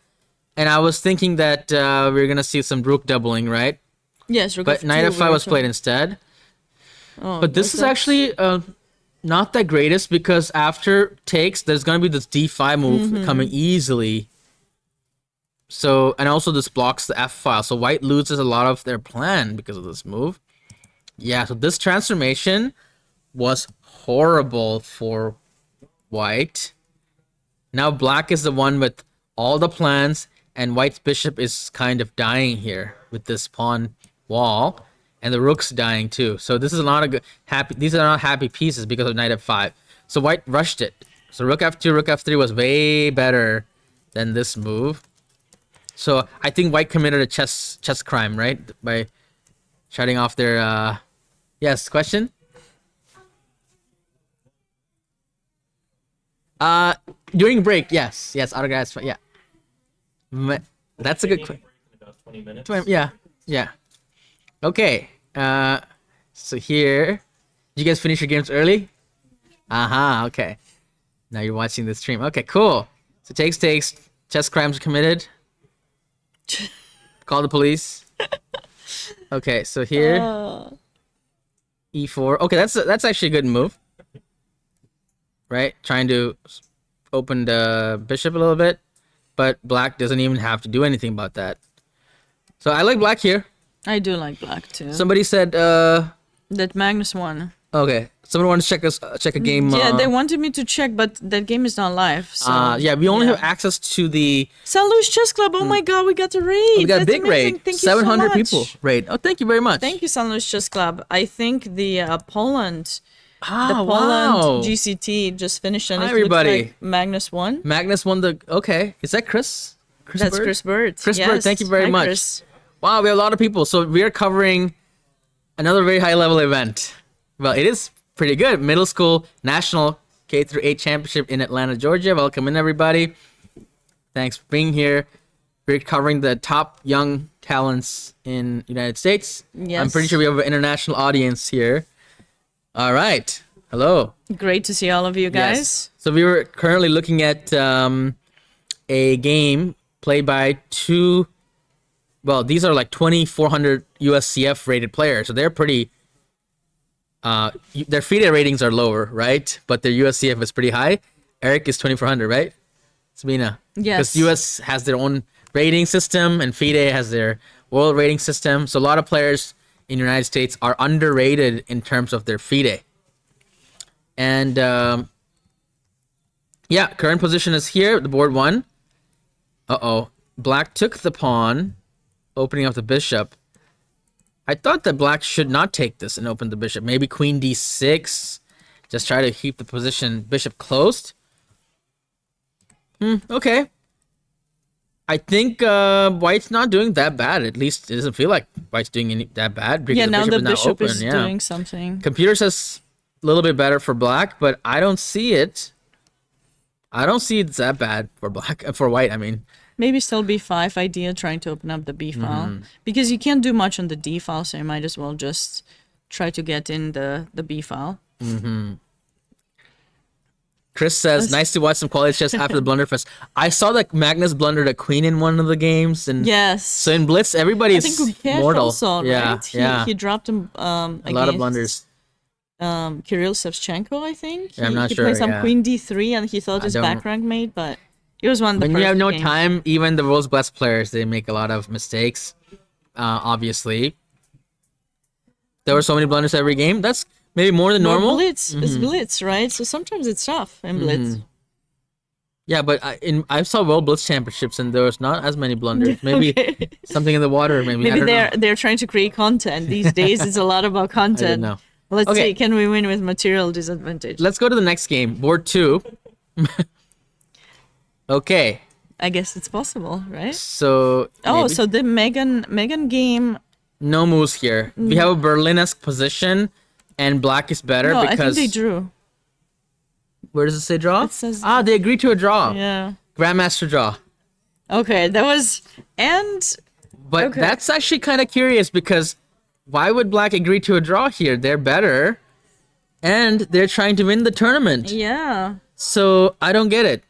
and I was thinking that we are gonna see some rook doubling, right? Yes, rook But f2, knight f5 was played instead. Oh, But this is actually not the greatest, because after takes, there's gonna be this d5 move coming easily. So, and also this blocks the f file. So white loses a lot of their plan because of this move. Yeah, so this transformation was horrible for white. Now black is the one with all the plans, and white's bishop is kind of dying here with this pawn wall, and the rook's dying too. So this is not a good these are not happy pieces because of knight f5. So white rushed it. So rook f2, rook f3 was way better than this move. So I think white committed a chess crime, right? By shutting off their yes, question? During break, yes, autographs, yeah. That's a good question. About 20 minutes. Yeah. Okay. So here, did you guys finish your games early? Okay. Now you're watching the stream. Okay, cool. So takes, chess crimes committed. Call the police. Okay, so here, e4. Okay, that's actually a good move. Right, trying to open the bishop a little bit, but black doesn't even have to do anything about that. So I like black here. I do like black too. Somebody said that Magnus won. Okay. Someone wanted to check a game. Yeah, they wanted me to check, but that game is not live. So yeah, we only have access to the St. Louis Chess Club. Oh my God, we got a raid. We got a big amazing. raid. Thank 700 you so much. people raid. Oh, thank you very much. Thank you, St. Louis Chess Club. I think the Poland, wow. GCT just finished, and Hi, it everybody. looks like Magnus won. Magnus won the. Okay, is that Chris? That's Bird? Chris Bird. Chris yes. Bird, thank you very Hi, much. Chris. Wow, we have a lot of people. So we are covering another very high level event. Well, it is pretty good. Middle school national K-8 championship in Atlanta, Georgia. Welcome in, everybody. Thanks for being here. We're covering the top young talents in the United States. Yes. I'm pretty sure we have an international audience here. All right. Hello. Great to see all of you guys. Yes. So we were currently looking at a game played by two. Well, these are like 2,400 USCF rated players, so they're pretty. Their FIDE ratings are lower, right? But their USCF is pretty high. Eric is 2,400, right? Sabina. Yes. Because US has their own rating system, and FIDE has their world rating system. So a lot of players in the United States are underrated in terms of their FIDE. And yeah, current position is here. The board 1. Black took the pawn, opening up the bishop. I thought that black should not take this and open the bishop. Maybe queen d6. Just try to keep the position bishop closed. Okay. I think white's not doing that bad. At least it doesn't feel like white's doing that bad. Because Yeah, now the bishop open. is doing something. Computer says a little bit better for black, but I don't see it. I don't see it's that bad for black. For white, I mean. Maybe still b5 idea, trying to open up the b file. Because you can't do much on the d file, so you might as well just try to get in the b file. Chris says, nice to watch some quality chess after the blunderfest. I saw that Magnus blundered a queen in one of the games. And yes. So in Blitz, everybody's I think Gukesh mortal. also, yeah, right? yeah. He dropped him a lot of blunders. Kirill Sevchenko, I think. Yeah, I'm not he sure. He played some queen d3, and he thought his back rank mate, but it was one of the when first you have no games. time, even the world's best players, they make a lot of mistakes. Obviously, there were so many blunders every game. That's maybe more than normal. Blitz, it's Blitz, right? So sometimes it's tough in Blitz. Yeah, but I saw World Blitz Championships and there was not as many blunders. Maybe something in the water. Maybe I don't know. they're trying to create content these days. It's a lot about content. I don't know. Let's see. Can we win with material disadvantage? Let's go to the next game. Board 2. Okay. I guess it's possible, right? So. Oh, maybe. so the Megan game. No moves here. We have a Berlin-esque position, and black is better No, because. I think they drew. Where does it say draw? It says they agreed to a draw. Yeah. Grandmaster draw. Okay, that was But that's actually kind of curious because why would black agree to a draw here? They're better, and they're trying to win the tournament. Yeah. So I don't get it.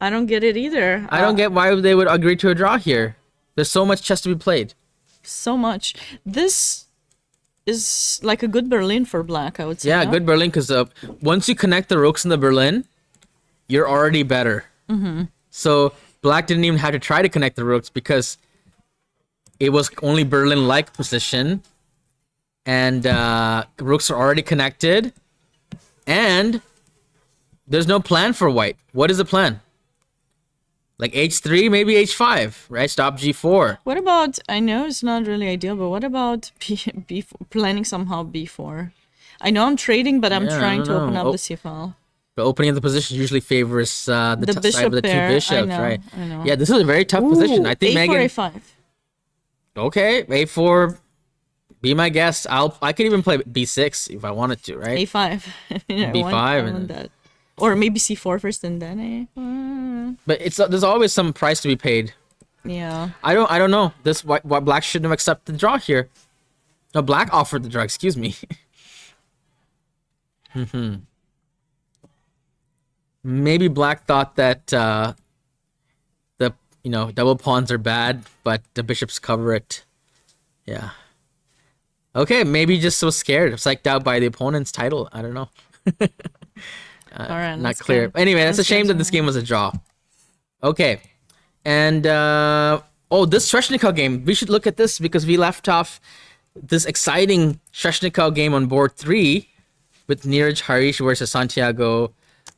I don't get it either. I don't get why they would agree to a draw here. There's so much chess to be played. So much. This is like a good Berlin for black, I would say. Yeah, no? good Berlin because once you connect the rooks in the Berlin, you're already better. So black didn't even have to try to connect the rooks because it was only Berlin-like position, and rooks are already connected, and there's no plan for white. What is the plan? Like h3, maybe h5, right? Stop g4. What about, I know it's not really ideal, but what about planning somehow b4? I know I'm trading, but I'm trying to open up the c file. The opening of the position usually favors the side of the pair. two bishops, I know, right? I know. Yeah, this is a very tough position. I think a4, Megan. a5. Okay, a4. Be my guest. I could even play b6 if I wanted to, right? a5. b5 I want and that. Or maybe c4 first and then a. But there's always some price to be paid. Yeah. I don't know. This why black shouldn't have accepted the draw here. No, black offered the draw. Excuse me. Maybe black thought that the double pawns are bad, but the bishops cover it. Yeah. Okay, maybe just so scared, psyched out by the opponent's title. I don't know. All right. Not clear. Anyway, that's a shame that this game was a draw. Okay. And this Sveshnikov game, we should look at this because we left off this exciting Sveshnikov game on board 3 with Neeraj Harish versus Santiago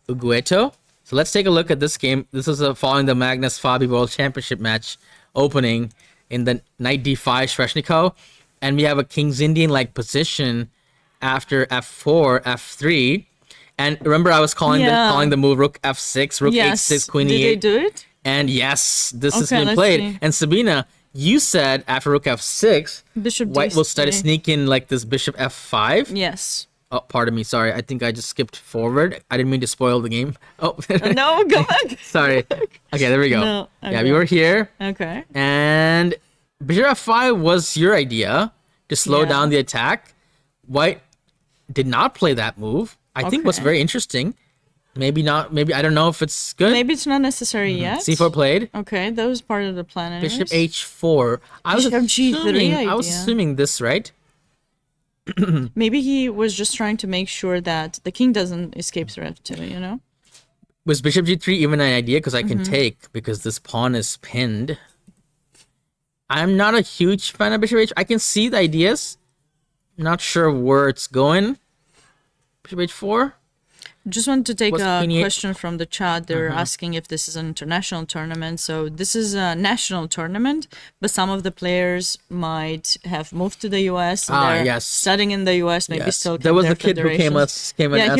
Ugueto. So let's take a look at this game. This is following the Magnus Fabi World Championship match opening in the knight d5 Sveshnikov. And we have a King's Indian-like position after f4, f3. And remember, I was calling the move rook f6, rook h6, queen e8. Did they do it? And yes, this has been played. See. And Sabina, you said after rook f6, Bishop white will start to sneak in like this bishop f5. Yes. Oh, pardon me. Sorry. I think I just skipped forward. I didn't mean to spoil the game. Oh. No, go back. Sorry. Okay, there we go. No, okay. Yeah, we were here. Okay. And bishop f5 was your idea to slow down the attack. White did not play that move. I think was very interesting. Maybe not. Maybe I don't know if it's good. Maybe it's not necessary yet. c4 played. Okay, that was part of the plan. Anyways. Bishop h4. I was assuming this, right? Maybe he was just trying to make sure that the king doesn't escape threat too, you know? Was bishop g3 even an idea? Because I can take, because this pawn is pinned. I'm not a huge fan of bishop h. I can see the ideas. Not sure where it's going. Bishop h4. Just wanted to take a question from the chat. They're asking if this is an international tournament. So this is a national tournament, but some of the players might have moved to the US. And they're studying in the US, maybe still. There was the kid who came he was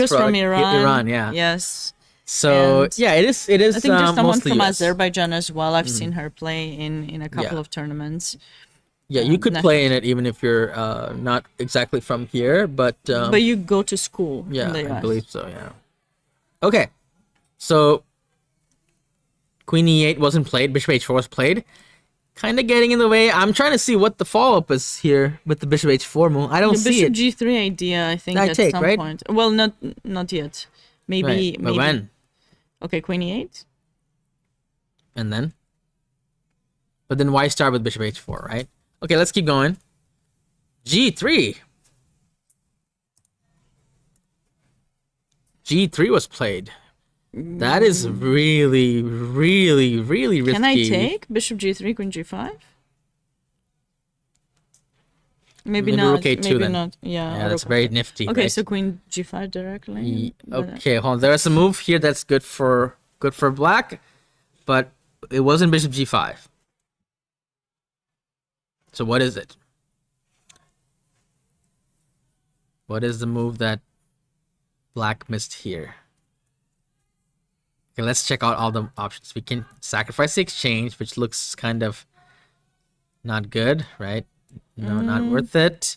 from Iran. Iran, yeah. Yes. So it is. I think there's someone from US. Azerbaijan as well. I've seen her play in a couple of tournaments. Yeah, you could play in it even if you're not exactly from here, but you go to school. Yeah, in the US. I believe so. Yeah. Okay, so Queen E8 wasn't played. Bishop H4 was played. Kind of getting in the way. I'm trying to see what the follow-up is here with the Bishop H4 move. I don't see it. Bishop G3 idea, I think, at some point. Well, not yet. Maybe. But when? Okay, Queen E8. And then? But then why start with Bishop H4, right? Okay, let's keep going. G3. G3 was played. That is really, really, really risky. Can I take Bishop G3, Queen G5? Maybe not. Rook A2 maybe then. not. Yeah, that's very nifty. Okay, right? so Queen G5 directly. Okay, hold on. There's a move here that's good for black, but it wasn't Bishop G5. So what is it? What is the move that black missed here? Okay, let's check out all the options. We can sacrifice the exchange, which looks kind of not good, right? No, not worth it.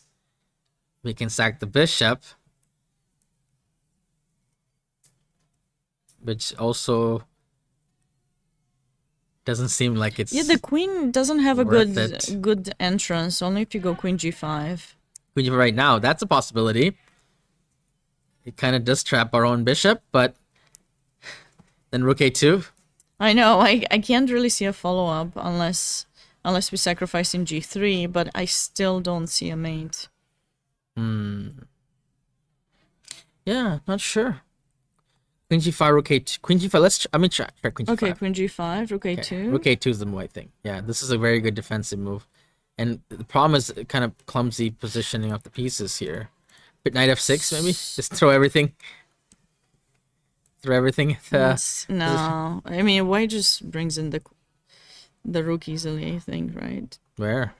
We can sack the bishop, which also doesn't seem like it's the queen doesn't have a good entrance. Only if you go Queen G5. Queen G5 right now, that's a possibility. It kind of does trap our own bishop, but then Rook A2. I know. I can't really see a follow-up unless we sacrifice in G3, but I still don't see a mate. Yeah, not sure. Queen G5, Rook A2. Queen G5, let me try Queen G5. Okay, Queen G5, Rook A2. Okay. Rook A2 is the move, I think. Yeah, this is a very good defensive move. And the problem is kind of clumsy positioning of the pieces here. But Knight F6, maybe? Just throw everything. Throw everything at the No, I mean, white just brings in the rook easily, I think, right? Where?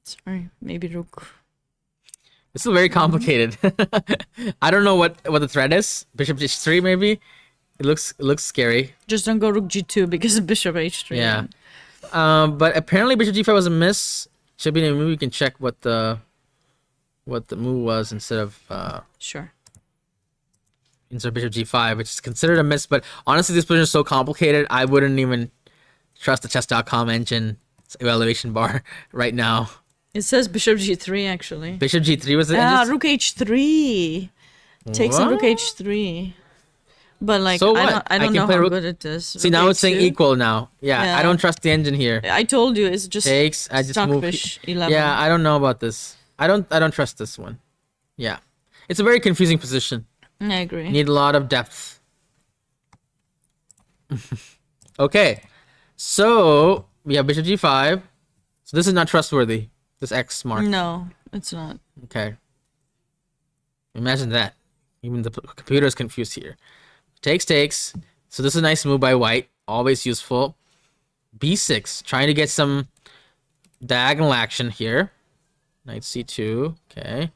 Sorry, maybe rook. This is very complicated. I don't know what the threat is. Bishop H3 maybe. It looks scary. Just don't go rook G2 because Bishop H3. Yeah. But apparently Bishop G5 was a miss. Should be maybe we can check what the move was instead of sure. Instead of Bishop G5, which is considered a miss. But honestly, this position is so complicated. I wouldn't even trust the chess.com engine evaluation bar right now. It says Bishop G3 actually. Bishop G3 was it? Rook H3. Takes on Rook H3. But like, so I don't know how good it is. See, now it's saying equal now. Yeah, I don't trust the engine here. I told you, it's just takes. I just move. 11. Yeah, I don't know about this. I don't trust this one. Yeah, it's a very confusing position. I agree. Need a lot of depth. Okay, So we have bishop g5. So this is not trustworthy. This X mark. No, it's not. Okay. Imagine that. Even the computer is confused here. Takes. So this is a nice move by white. Always useful. b6. Trying to get some diagonal action here. Knight c2. Okay.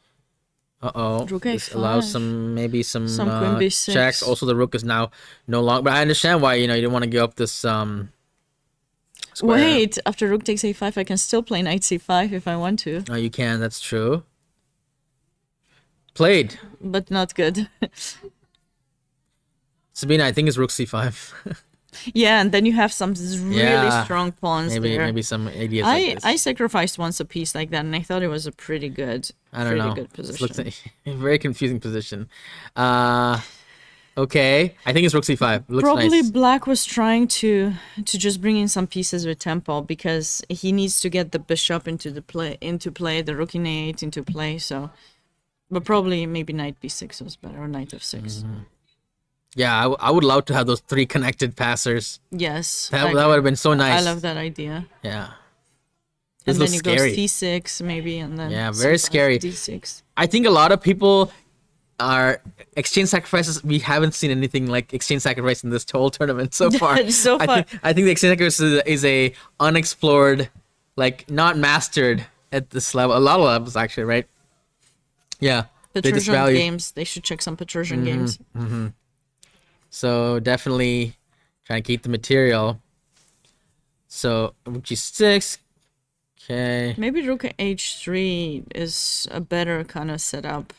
Uh-oh. Rook This a5. allows maybe some Some queen b6. checks. Also, the rook is now no longer... But I understand why, you don't want to give up this square. Wait, after rook takes a5, I can still play knight c5 if I want to. Oh, you can. That's true. Played. But not good. Sabina, I think it's rook c5. Yeah, and then you have some really strong pawns there. Maybe some ideas like this. I sacrificed once a piece like that, and I thought it was a pretty good, good position. Looks like a very confusing position. Okay, I think it's rook c5. Looks Probably nice. black was trying to just bring in some pieces with tempo because he needs to get the bishop into play, the rook in a8 into play. So, but probably maybe knight b6 was better, or knight f6. Mm-hmm. Yeah, I would love to have those 3 connected passers. Yes, That would have been so nice. I love that idea. Yeah. And then you scary. go c6 maybe, and then very c5, scary. d6. I think a lot of people are exchange sacrifices. We haven't seen anything like exchange sacrifice in this whole tournament so far. I think the exchange sacrifice is a unexplored, like not mastered at this level. A lot of levels actually, right? Yeah. Petrosian games. They should check some Petrosian games. Mm-hmm. So definitely trying to keep the material. So rook g6. Okay. Maybe rook h3 is a better kind of setup.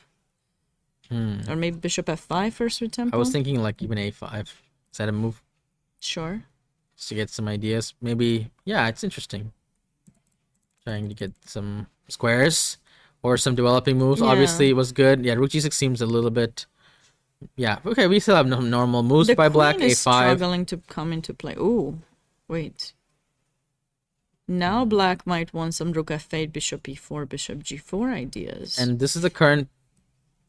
Or maybe bishop f5 first with tempo. I was thinking like even a5. Is that a move? Sure. Just to get some ideas. Maybe, yeah, it's interesting. Trying to get some squares or some developing moves. Yeah. Obviously, it was good. Yeah, rook g6 seems a little bit... Yeah, okay, we still have no normal moves by black. The queen is a5. struggling to come into play. Ooh, wait. Now black might want some rook f8, bishop e4, bishop g4 ideas. And this is the current...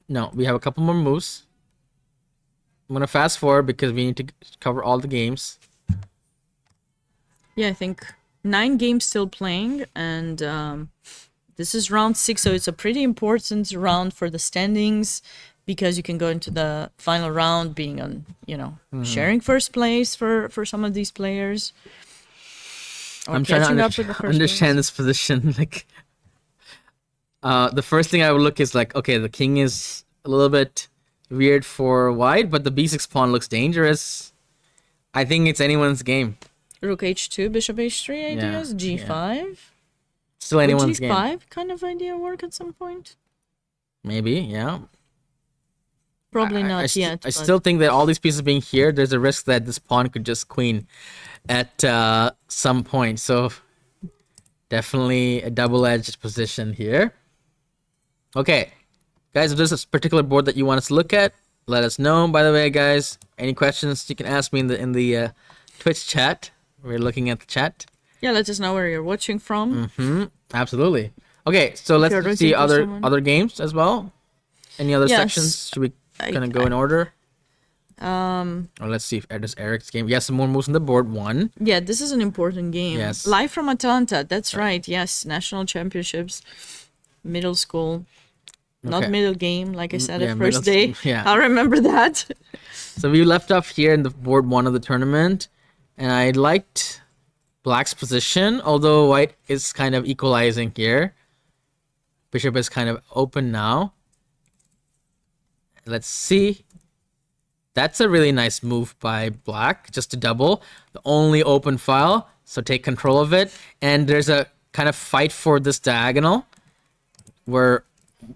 No, we have a couple more moves. I'm going to fast forward because we need to cover all the games. Yeah, I think 9 games still playing, and this is round 6, so it's a pretty important round for the standings because you can go into the final round being on, sharing first place for some of these players. I'm trying to understand this position. Like, the first thing I would look is like, okay, the king is a little bit weird for white, but the b6 pawn looks dangerous. I think it's anyone's game. Rook h2, bishop h3 ideas, g5. Yeah. Still anyone's game. G5 kind of idea work at some point? Maybe, yeah. Probably not yet. I still think that all these pieces being here, there's a risk that this pawn could just queen at some point. So definitely a double-edged position here. Okay, guys, if there's a particular board that you want us to look at, let us know. By the way, guys, any questions you can ask me in the Twitch chat. We're looking at the chat. Yeah, let us know where you're watching from. Absolutely. Okay, so let's see other games as well. Any other sections? Should we kind of go in order? Or let's see if there's Eric's game. Yes, some more moves on the board. 1. Yeah, this is an important game. Yes. Live from Atlanta. That's right. Yes, national championships, middle school. Not middle game, like I said, at first day. Yeah. I'll remember that. So we left off here in the board 1 of the tournament. And I liked black's position, although white is kind of equalizing here. Bishop is kind of open now. Let's see. That's a really nice move by black, just to double the only open file. So take control of it. And there's a kind of fight for this diagonal where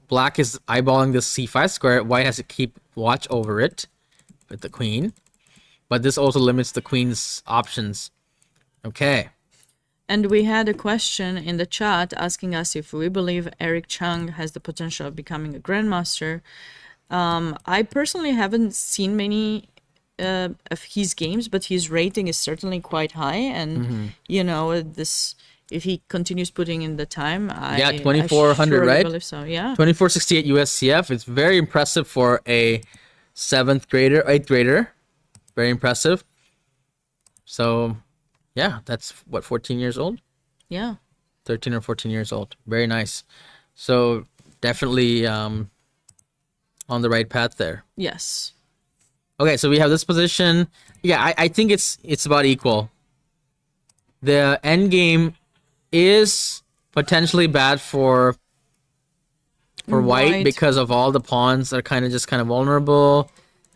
black is eyeballing this c5 square. White has to keep watch over it with the queen. But this also limits the queen's options. Okay. And we had a question in the chat asking us if we believe Eric Chung has the potential of becoming a grandmaster. I personally haven't seen many of his games, but his rating is certainly quite high. And, this, if he continues putting in the time, 2400, right? I believe so, yeah. 2468 USCF. It's very impressive for a 8th grader. Very impressive. So Yeah, that's what, 14 years old? Yeah. 13 or 14 years old. Very nice. So definitely on the right path there. Yes. Okay, so we have this position. Yeah, I think it's about equal. The end game is potentially bad for white because of all the pawns that are kind of vulnerable,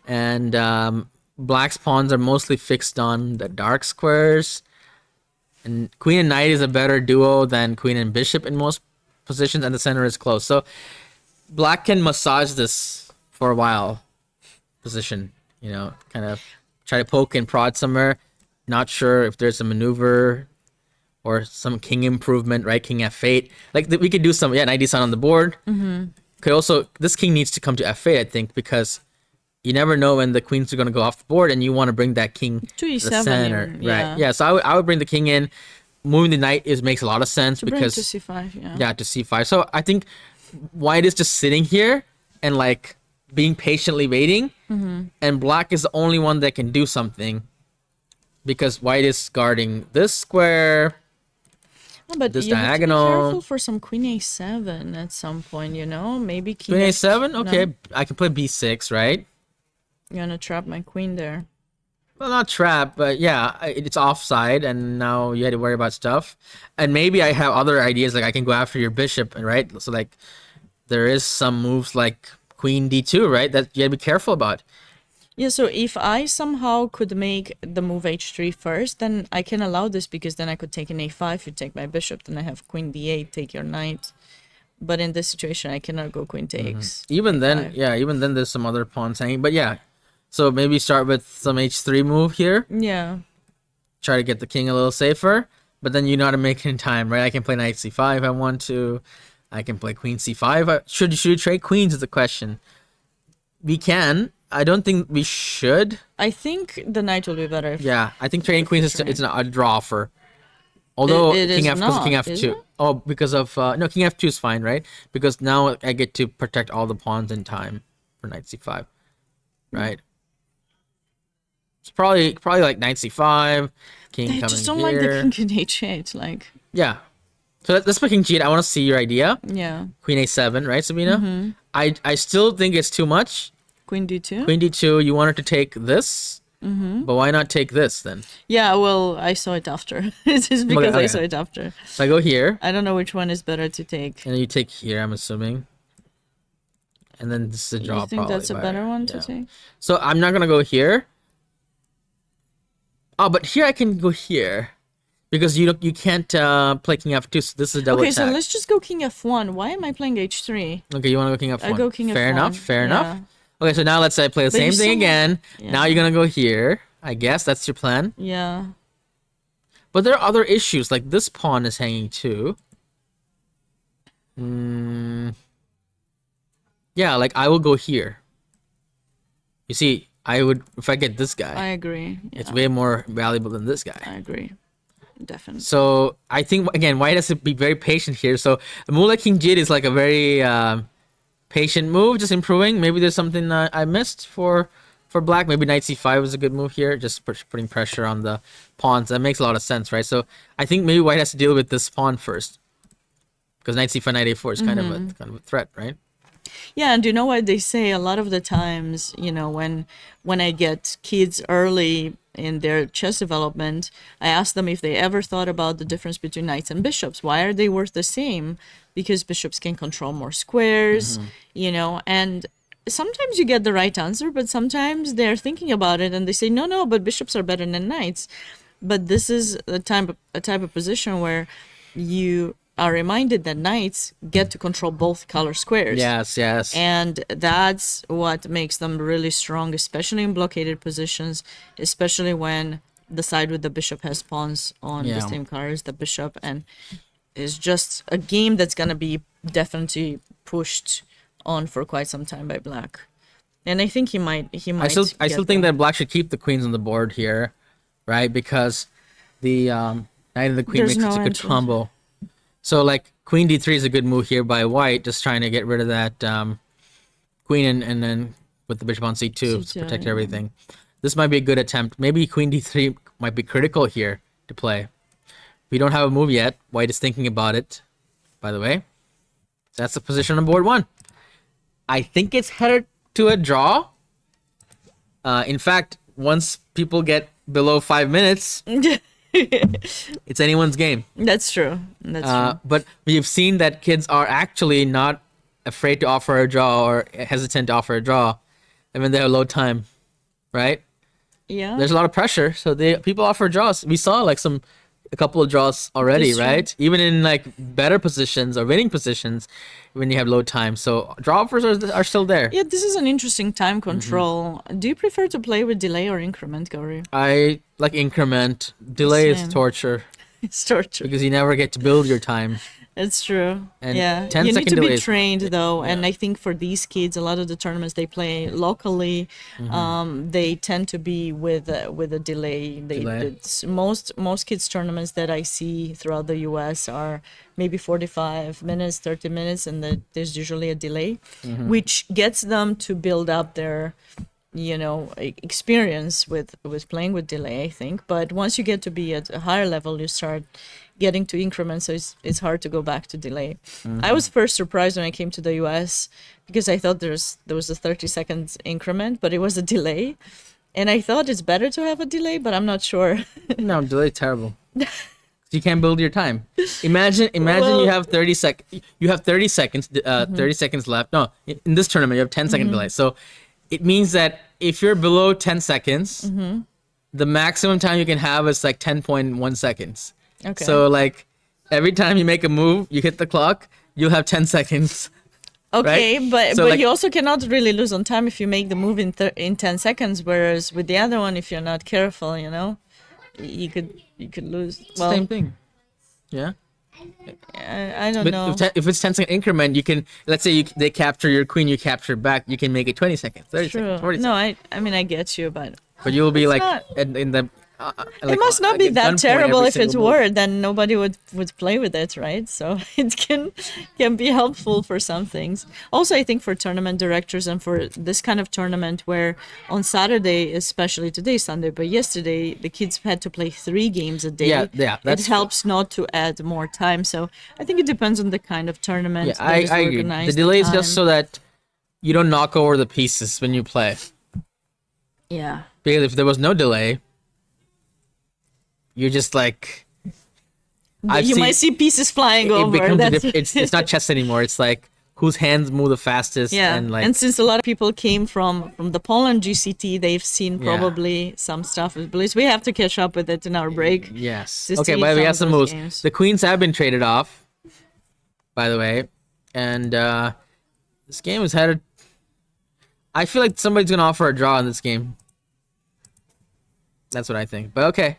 and black's pawns are mostly fixed on the dark squares. And queen and knight is a better duo than queen and bishop in most positions, and the center is close. So black can massage this for a while position, kind of try to poke and prod somewhere. Not sure if there's a maneuver or some king improvement, right? King f8. Like we could do some, knight d7 on the board. Could also, this king needs to come to f8, I think, because you never know when the queens are going to go off the board, and you want to bring that king to the center, yeah. right? Yeah, so I would bring the king in. Moving the knight makes a lot of sense to because bring to c5, yeah, to c5. So I think white is just sitting here and like being patiently waiting, and black is the only one that can do something because white is guarding this square. Oh, but this you diagonal. have to be careful for some queen a7 at some point, maybe king Queen a7. Okay, no? I can play b6, right? You're gonna trap my queen there. Well, not trap, but yeah, it's offside, and now you had to worry about stuff. And maybe I have other ideas, like I can go after your bishop, right? So like, there is some moves like queen d2, right? That you gotta be careful about. Yeah, so if I somehow could make the move h3 first, then I can allow this because then I could take an a5, you take my bishop, then I have queen d8, take your knight. But in this situation, I cannot go queen takes. Even a5. then, even then there's some other pawns hanging. But yeah, so maybe start with some h3 move here. Yeah. Try to get the king a little safer, but then you know how to make it in time, right? I can play knight c5 if I want to. I can play queen c5. Should you trade queens is the question. We can. I don't think we should. I think the knight will be better. Yeah, I think trading queens is a draw for. Although it king is not, king is f2. it? Oh, because of no, king f2 is fine, right? Because now I get to protect all the pawns in time for knight c5, right? It's probably like knight c5, king I coming just don't here. like the king in h8, like. Yeah. So let's play king g8. I want to see your idea. Yeah. Queen a7, right, Sabina? I still think it's too much. Queen d2? Queen d2, you wanted to take this, but why not take this then? Yeah, well, I saw it after. It's just because I saw it after. So I go here. I don't know which one is better to take. And then you take here, I'm assuming. And then this is a draw. You think that's a better one to take? So I'm not gonna go here. Oh, but here I can go here. Because you can't play king f2, so this is a double Okay, attack. so let's just go king f1. Why am I playing h3? Okay, you want to go king f1. I go king fair f1. enough, fair Yeah. enough. Okay, so now let's say I play the But same you thing still- again. Yeah. Now you're gonna go here. I guess that's your plan. Yeah. But there are other issues, like this pawn is hanging too. Yeah, like I will go here. You see, I would, if I get this guy, I agree. Yeah, it's way more valuable than this guy. I agree. Definitely. So I think, again, white has to be very patient here. So the move like king g8 is like a very patient move, just improving. Maybe there's something I missed for black. Maybe knight c5 was a good move here, just putting pressure on the pawns. That makes a lot of sense, right? So I think maybe white has to deal with this pawn first, because knight c5, knight a4 is kind of a threat, right? Yeah, and you know what they say a lot of the times, when I get kids early in their chess development, I ask them if they ever thought about the difference between knights and bishops. Why are they worth the same? Because bishops can control more squares, and sometimes you get the right answer, but sometimes they're thinking about it and they say, no, but bishops are better than knights. But this is a type of position where you are reminded that knights get to control both color squares. Yes. And that's what makes them really strong, especially in blockaded positions, especially when the side with the bishop has pawns on the same color as the bishop. And it's just a game that's going to be definitely pushed on for quite some time by black. And I think he might I still think that black should keep the queens on the board here, right? Because the knight and the queen There's makes no a good entry. combo. So like queen d3 is a good move here by white, just trying to get rid of that queen and then with the bishop on c2 to protect everything. This might be a good attempt. Maybe queen d3 might be critical here. to play. We don't have a move yet. White is thinking about it, by the way. That's the position on board 1. I think it's headed to a draw. In fact, once people get below 5 minutes, it's anyone's game. That's true. That's true. But we've seen that kids are actually not afraid to offer a draw or hesitant to offer a draw, and when they have low time, right? Yeah. There's a lot of pressure, so people offer draws. We saw like a couple of draws already, right? Even in like better positions or winning positions when you have low time. So draw offers are still there. Yeah, this is an interesting time control. Do you prefer to play with delay or increment, Gauri? I like increment. Delay is torture. It's torture. Because you never get to build your time. It's true. And yeah, 10 you need to second be delays. trained though, and I think for these kids, a lot of the tournaments they play locally, they tend to be with a delay. Most kids tournaments that I see throughout the U.S. are maybe 45 minutes, 30 minutes, and there's usually a delay, which gets them to build up their experience with playing with delay, I think. But once you get to be at a higher level, you start getting to increments, so it's hard to go back to delay. I was first surprised when I came to the US because I thought there was a 30 seconds increment, but it was a delay. And I thought it's better to have a delay, but I'm not sure. No, delay terrible. You can't build your time. Imagine you have 30 seconds 30 seconds left. No, in this tournament you have 10-second delay. So it means that if you're below 10 seconds, the maximum time you can have is like 10.1 seconds. Okay. So like every time you make a move, you hit the clock, you'll have 10 seconds. Okay, right? but like, you also cannot really lose on time if you make the move in 10 seconds. Whereas with the other one, if you're not careful, you could lose. Well, same thing. Yeah. I don't know. If it's 10-second increment, you can, let's say they capture your queen, you capture back, you can make it 20 seconds, 30 seconds, 40 seconds. No, I mean I get you, but you'll be like in the. It must not be that terrible if it's Word, then nobody would play with it, right? So it can be helpful for some things. Also, I think for tournament directors and for this kind of tournament where on Saturday, especially today, Sunday, but yesterday, the kids had to play 3 games a day. Yeah, it helps not to add more time. So I think it depends on the kind of tournament. Yeah, I agree. The delay is just so that you don't knock over the pieces when you play. Yeah. Because if there was no delay, you're just like you might see pieces flying over. It's not chess anymore. It's like whose hands move the fastest. Yeah, and since a lot of people came from the Poland GCT, they've seen probably some stuff. At least we have to catch up with it in our break. Yes. Okay, but we have some moves. Games. The queens have been traded off, by the way, and this game is headed. I feel like somebody's gonna offer a draw in this game. That's what I think. But okay.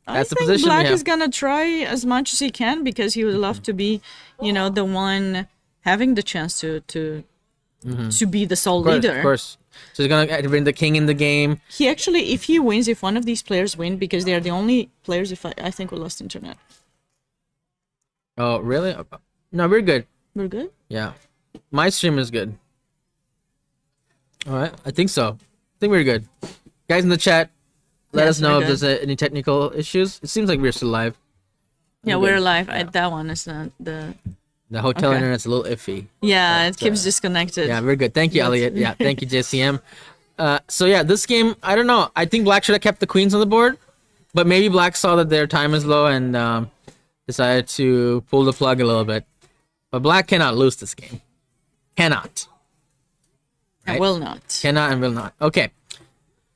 That's the position Black is gonna try as much as he can because he would love to be, the one having the chance to be the sole leader. Of course. So he's gonna bring the king in the game. He actually, if he wins, if one of these players win, because they are the only players, I think we lost internet. Oh really? No, we're good. We're good. Yeah, my stream is good. All right, I think so. I think we're good. Guys in the chat. Let us know if there's any technical issues. It seems like we're still live. Yeah, we're live. Yeah. That one is not the hotel internet's a little iffy. Yeah, it keeps disconnected. Yeah, we're good. Thank you, Elliot. Yeah, thank you, JCM. So yeah, this game, I don't know. I think Black should have kept the queens on the board, but maybe Black saw that their time is low and decided to pull the plug a little bit. But Black cannot lose this game. Cannot. Right? Will not. Cannot and will not. Okay.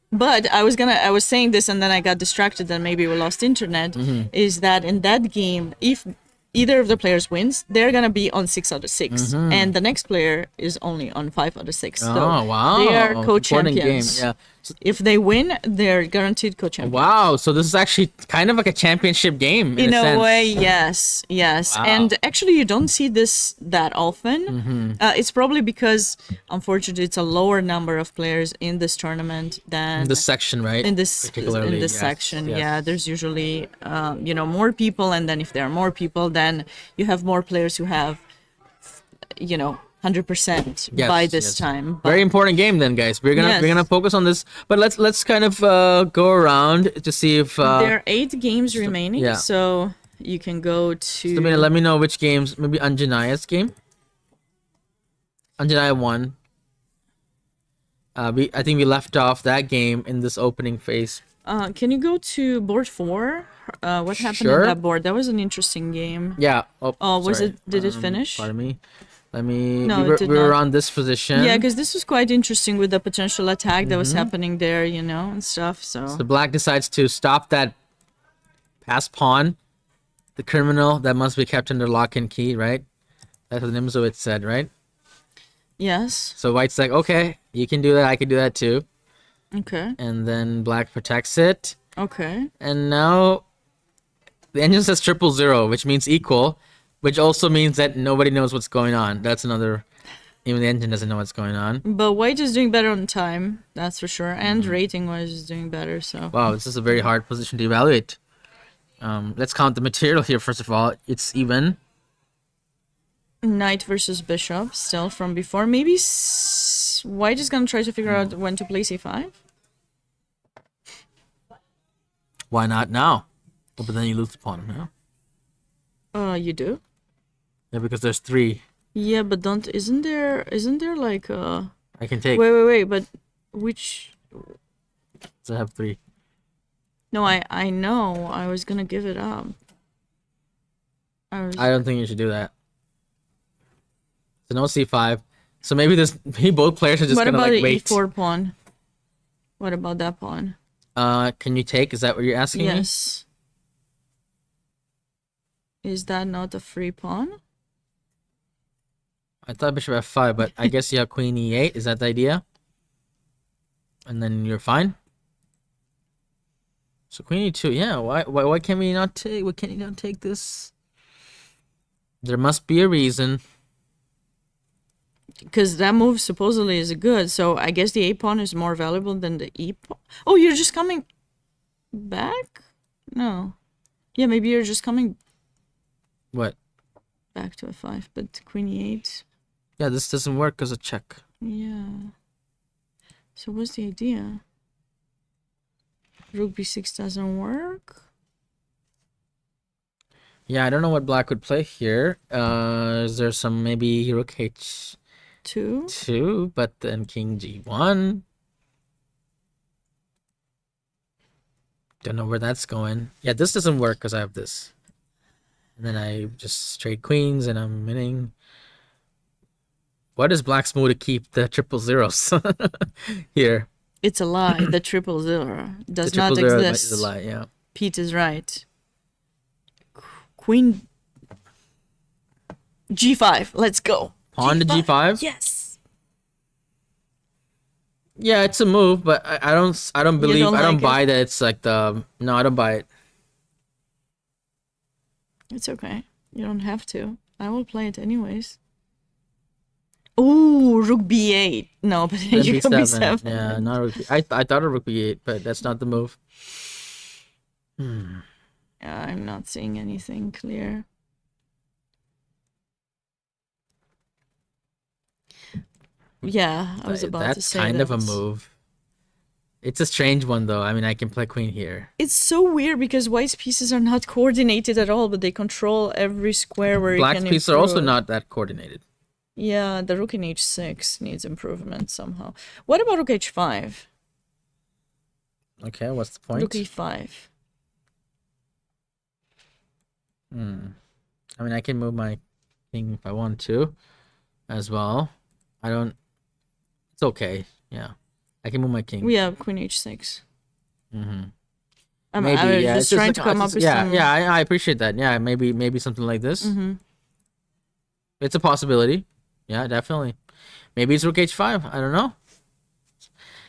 But I was saying this and then I got distracted and maybe we lost internet, is that in that game, if either of the players wins, they're going to be on 6 out of 6. And the next player is only on 5 out of 6. Oh, so wow. they are co-champions. Yeah. If they win, they're guaranteed co-champions. Wow. So this is actually kind of like a championship game in a sense. way, yes. Wow. And actually, you don't see this that often. It's probably because, unfortunately, it's a lower number of players in this tournament than... In this section, right? In this section, yes. Yeah. There's usually, more people. And then if there are more people, then you have more players who have, 100% Yes, by this yes. time. But Very important game then, guys. We're gonna focus on this, but let's kind of go around to see if there are 8 games remaining, yeah. so you can go to. Sabina, let me know which games. Maybe Anjanaya's game. Anjanaya won. I think we left off that game in this opening phase. Can you go to board 4? What happened on that board? That was an interesting game. Yeah. Oh, was sorry. it? Did it finish? Pardon me. Let me. No, we it did were not. on this position. Yeah, because this was quite interesting with the potential attack that was happening there, you know, and stuff. So the black decides to stop that pass pawn, the criminal that must be kept under lock and key, right? That's what Nimzowitz said, right? yes. So white's like, okay, you can do that, I can do that too. Okay. And then black protects it. Okay. And now the engine says 000, which means equal, which also means that nobody knows what's going on. That's another. Even the engine doesn't know what's going on. But white is doing better on time, that's for sure, and rating-wise is doing better. So wow, this is a very hard position to evaluate. Let's count the material here first of all. It's even. knight versus bishop, still from before. Maybe white is gonna try to figure out when to play c5. Why not now? Oh, but then you lose the pawn, no? You do. Yeah, because there's 3. Yeah, but isn't there like I can take. wait, but which? So I have 3. No, I know. I was gonna give it up. I don't think you should do that. So no c5. So maybe both players are just gonna like wait. What about the e4 pawn? What about that pawn? Can you take? Is that what you're asking me? Yes. Is that not a free pawn? I thought bishop f5, but I guess you have queen e8. Is that the idea? And then you're fine. So queen e2. Yeah. Why can we not take? Why can't you not take this? There must be a reason. Because that move supposedly is good, so I guess the a pawn is more valuable than the e pawn. Oh, you're just coming back? No. Yeah, maybe you're just coming What? back to f5, but queen e8. Yeah, this doesn't work as a check. Yeah. So what's the idea? Rook b6 doesn't work? Yeah, I don't know what black would play here. Is there some maybe rook h2, but then king g1. Don't know where that's going. Yeah, this doesn't work because I have this. And then I just straight queens and I'm winning. What is black's move to keep the 000s here? It's a lie. The 000 does The not 000 exist. is a lie, yeah. Pete is right. Queen g5. Let's go. Pawn to g5? Yes. Yeah, it's a move, but I don't believe don't I don't like buy that it's like the no, I don't buy it. It's okay. You don't have to. I will play it anyways. Ooh, rook b8. No, but Then you can b7. Yeah, not rook I thought of rook b8, but that's not the move. I'm not seeing anything clear. Yeah, I was about to say kind that. of a move. It's a strange one though. I mean, I can play queen here. It's so weird because white's pieces are not coordinated at all, but they control every square where Black's you can pieces are also improve. not that coordinated. Yeah, the rook in h6 needs improvement somehow. What about rook h5? Okay, what's the point? Rook e5. I mean, I can move my king if I want to, as well. I don't. It's okay. Yeah, I can move my king. We have queen h6. Maybe, I was yeah. just trying to come up with some... Yeah, I appreciate that. Yeah, maybe something like this. It's a possibility. Yeah, definitely. Maybe it's rook h5. I don't know.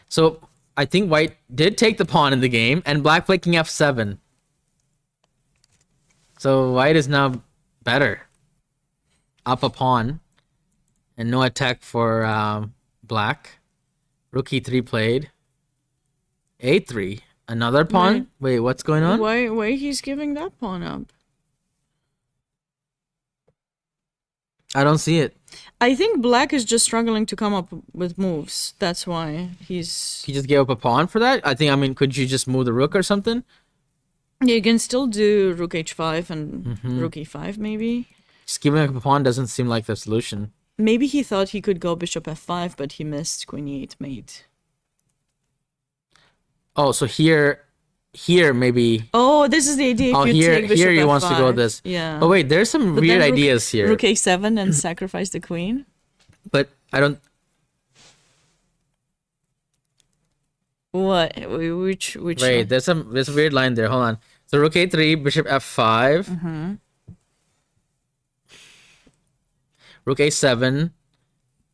So I think white did take the pawn in the game, and black played king f7. So white is now better. Up a pawn. And no attack for black. Rook e3 played. a3. Another pawn? Wait, what's going on? Why he's giving that pawn up? I don't see it. I think black is just struggling to come up with moves. That's why he's... He just gave up a pawn for that? I mean, could you just move the rook or something? Yeah, you can still do rook h5 and rook e5 maybe. Just giving up a pawn doesn't seem like the solution. Maybe he thought he could go bishop f5, but he missed queen e8 mate. Oh, so here maybe... Oh, this is the idea. If you take bishop here he f5. wants to go this. Yeah. Oh, wait, there's some weird ideas here. Rook a7 and sacrifice the queen. But I don't... What? Which Wait, one? there's a weird line there. Hold on. So rook a3, bishop f5. Rook a7.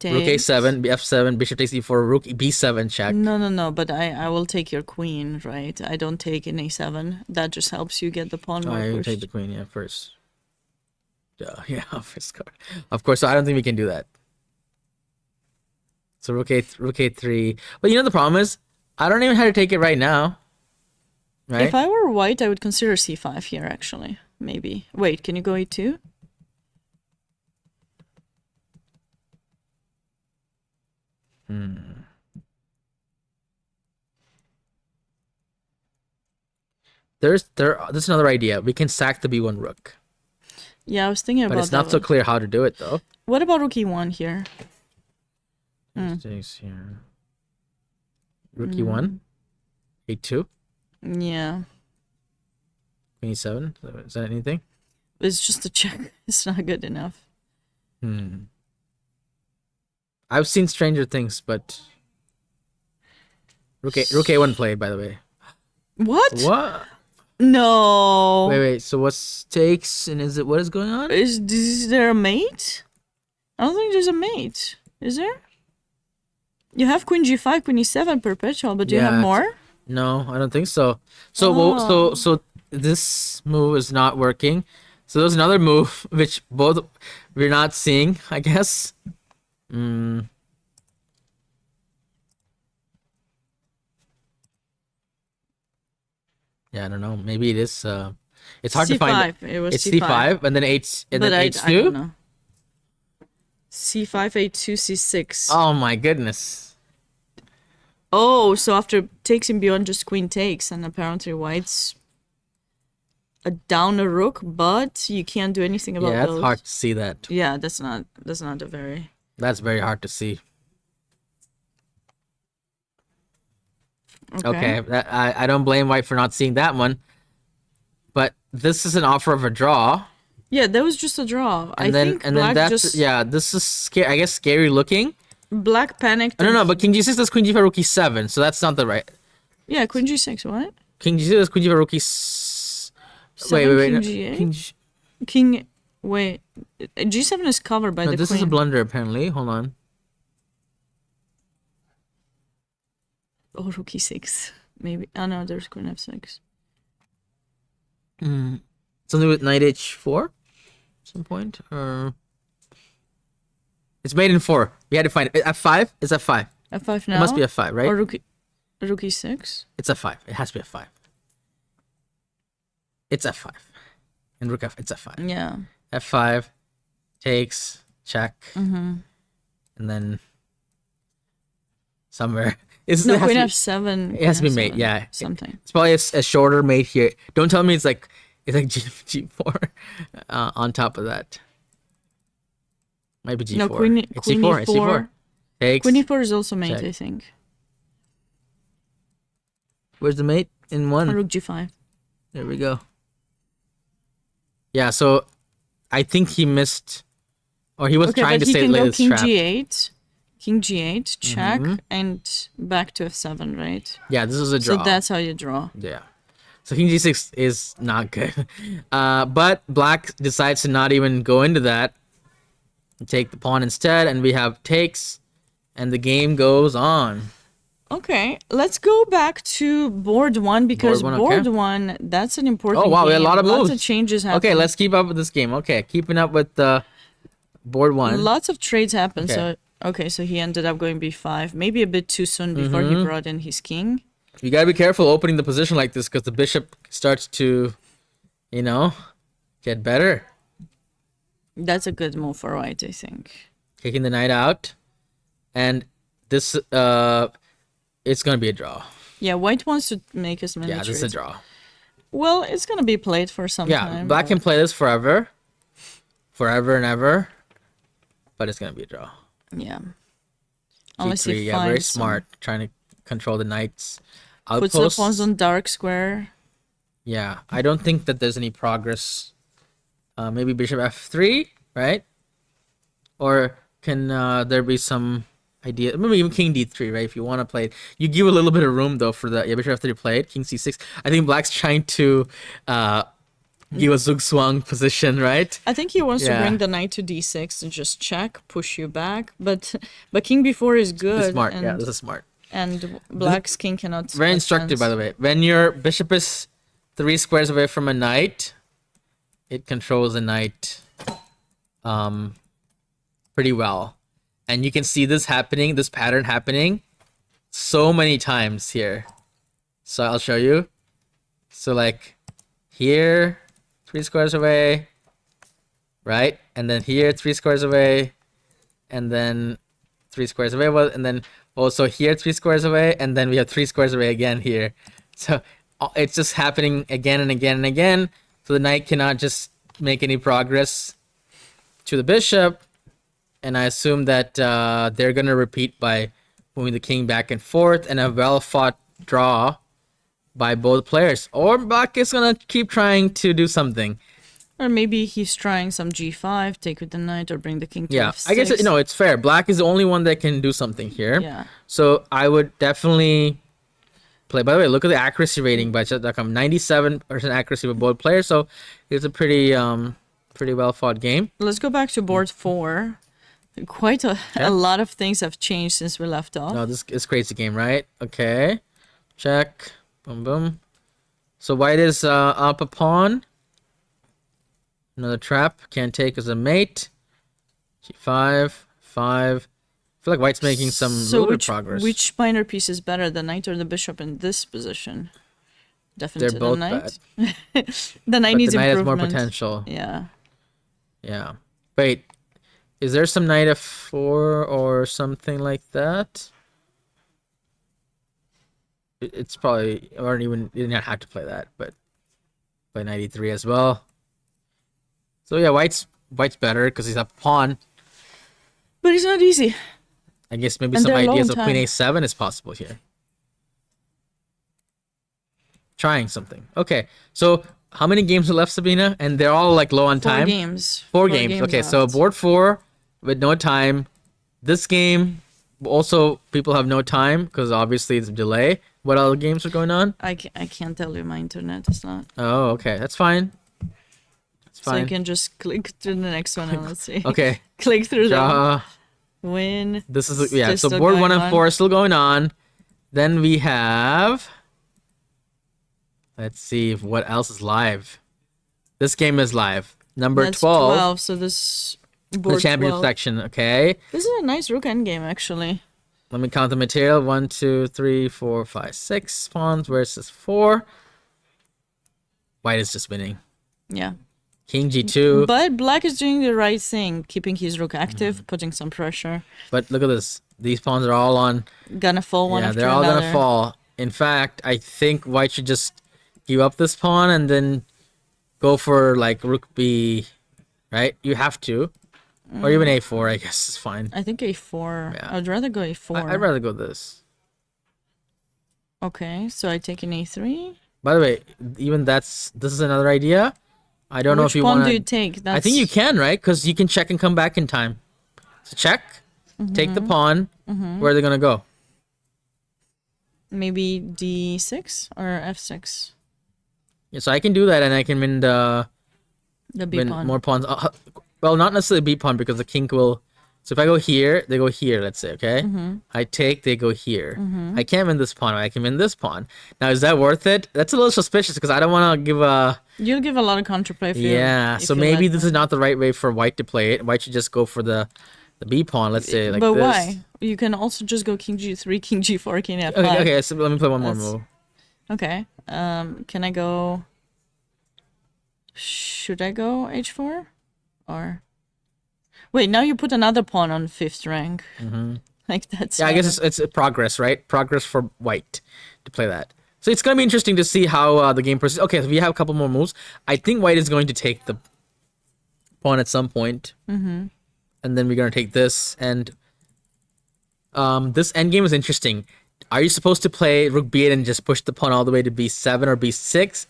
Rook a7, f7, bishop takes e4, rook b7 check. No. But I will take your queen, right? I don't take an a7. That just helps you get the pawn more You pushed. take the queen, yeah, first. Yeah, first card. Of course, so I don't think we can do that. So rook a3. But you know the problem is, I don't even have to take it right now. Right? If I were white, I would consider c5 here, actually. Maybe. Wait, can you go e2? There's another idea. We can sack the b1 rook. Yeah, I was thinking about that. But it's not so clear how to do it, though. What about rook e1 here? Takes here. Rook e1. a2. Yeah. Queen e7. Is that anything? It's just a check. It's not good enough. I've seen stranger things, but rook a1 played, by the way. What? No. Wait. So what's takes and what is going on? Is there a mate? I don't think there's a mate. Is there? You have queen g5, queen e7 perpetual, but do you have more? No, I don't think so. So so this move is not working. So there's another move which both we're not seeing, I guess. Yeah, I don't know. Maybe it is. It's hard C5. to find. It was it's C5. C5 and then H and then H2. I don't know. C5, A2, C6. Oh my goodness. Oh, so after takes and beyond, just queen takes, and apparently white's down a rook, but you can't do anything about Yeah, those. it's hard to see that. Yeah, that's not a very... That's very hard to see. Okay, I don't blame white for not seeing that one. But this is an offer of a draw. Yeah, that was just a draw. And then that's this is I guess scary looking. Black panicked. No, but king g6 does queen g5 rook e7, so that's not the right. Yeah, queen g6, what? King g6 does queen g5 rook wait. King wait. G7 is covered by the this queen. is a blunder apparently. Hold on. Oh, rook e6. Maybe. Oh no, there's queen f6. Something with knight h4 at some point, or it's made in 4. We had to find it. F5 is f5. F5 now. It must be f5, right? Or rook e6. It's f5. It has to be f5. It's f5. And rook f. It's f5. Yeah. F5 takes check, and then somewhere. Queen f7. It has to be mate. Yeah. Something. It's probably a shorter mate here. Don't tell me it's like G4 on top of that. Might be G4. No, queen it's C4. It's C4. Takes. Queen e4 is also mate, check. I think. Where's the mate? In 1. Rook g5. There we go. Yeah, so I think he missed, or he was trying to say lay this trap. King g8, check, and back to f7, right? Yeah, this is a draw. So that's how you draw. Yeah. So king g6 is not good. But black decides to not even go into that. Take the pawn instead, and we have takes, and the game goes on. Okay, let's go back to board 1 because board one, that's an important game. Oh wow, we had a lot of moves. Lots of changes happen. Okay, let's keep up with this game. Okay, keeping up with board 1. Lots of trades happen. Okay. So he ended up going b5, maybe a bit too soon before he brought in his king. You gotta be careful opening the position like this because the bishop starts to, get better. That's a good move for white, I think. Taking the knight out. And this, it's going to be a draw. Yeah, white wants to make as many Yeah, this is a trades. draw. Well, it's going to be played for some time. Yeah, black can play this forever. Forever and ever. But it's going to be a draw. Yeah. Unless G3, he yeah, very finds smart. Trying to control the knights. puts Outposts. the pawns on dark square. Yeah, I don't think that there's any progress. Maybe bishop f3, right? Or can there be some idea? Maybe even king d3, right? If you want to play it. You give a little bit of room, though, for the bishop f3 played. King c6. I think black's trying to give a zugzwang position, right? I think he wants to bring the knight to d6 and just check, push you back. But king b4 is good. This is smart. And, Yeah, this is smart. And black's king cannot. Very instructive, by the way. When your bishop is 3 squares away from a knight, it controls the knight pretty well. And you can see this happening, this pattern happening so many times here. So I'll show you. So like here, 3 squares away, right? And then here, 3 squares away, and then 3 squares away, and then also here, 3 squares away, and then we have 3 squares away again here. So it's just happening again and again and again. So the knight cannot just make any progress to the bishop. And I assume that they're going to repeat by moving the king back and forth, and a well-fought draw by both players. Or black is going to keep trying to do something. Or maybe he's trying some g5, take with the knight, or bring the king to f6. I guess, it's fair. Black is the only one that can do something here. Yeah. So I would definitely play. By the way, look at the accuracy rating by chat.com. 97% accuracy with both players. So it's a pretty well-fought game. Let's go back to board 4. Quite a lot of things have changed since we left off. No, this is crazy game, right? Okay. Check. Boom, boom. So white is up a pawn. Another trap. Can't take as a mate. G5. 5. I feel like white's making some little bit of progress. Which minor piece is better, the knight or the bishop in this position? Definitely They're both the knight. bad. The knight But needs the knight has improvement. more potential. Yeah. Yeah. Wait. Is there some knight f4 or something like that? It's probably, or even, you didn't have to play that, but play knight e3 as well. So yeah, white's better because he's up a pawn. But it's not easy. I guess maybe And some they're low ideas in of queen time. a7 is possible here. Trying something. Okay, so how many games are left, Sabina? And they're all like low on 4 time? games. 4 games. Okay, so left. board 4 with no time. This game, also people have no time because obviously it's a delay. What other games are going on? I can't tell you, my internet is not. Oh, okay, that's fine. That's So you fine. can just click through the next one and let's see. Okay, Click through that. draw. Win. This is It's so still board going 1 and on. 4 are still going on. Then we have. Let's see if what else is live. This game is live. Number That's 12. So this The board championship 12. section. Okay. This is a nice rook endgame, actually. Let me count the material. 1, 2, 3, 4, 5, 6 pawns versus 4. White is just winning. Yeah. King g2. But black is doing the right thing, keeping his rook active, putting some pressure. But look at this. These pawns are all on. Gonna fall one Yeah, after they're all another. gonna fall. In fact, I think white should just give up this pawn and then go for like rook b, right? You have to. Or even a4, I guess is fine. I think a4. Yeah. I'd rather go a4. I'd rather go this. Okay, so I take an a3. By the way, even this is another idea. I don't know if Which you pawn want do you to. take? I think you can, right? Because you can check and come back in time. So check, take the pawn. Where are they gonna go? Maybe d6 or f6. Yeah, so I can do that, and I can win The b win pawn. more pawns. Well, not necessarily b pawn because the king will. So if I go here, they go here. Let's say, okay. I take, they go here. I can't win this pawn. I can win this pawn. Now, is that worth it? That's a little suspicious because I don't want to give a. You'll give a lot of counterplay if you. Yeah. if So you maybe let this them. is not the right way for white to play it. White should just go for the b pawn. Let's say like but this. why? You can also just go king g3, king g4, king f5. Okay. Okay. So let me play one more That's- move. Okay. Can I go? Should I go h4, or Wait, now you put another pawn on 5th rank. Like that's. Yeah, I guess it's progress, right? Progress for white to play that. So it's gonna be interesting to see how the game proceeds. Okay, so we have a couple more moves. I think white is going to take the pawn at some point, and then we're gonna take this. And this endgame is interesting. Are you supposed to play rook b8 and just push the pawn all the way to b7 or b6,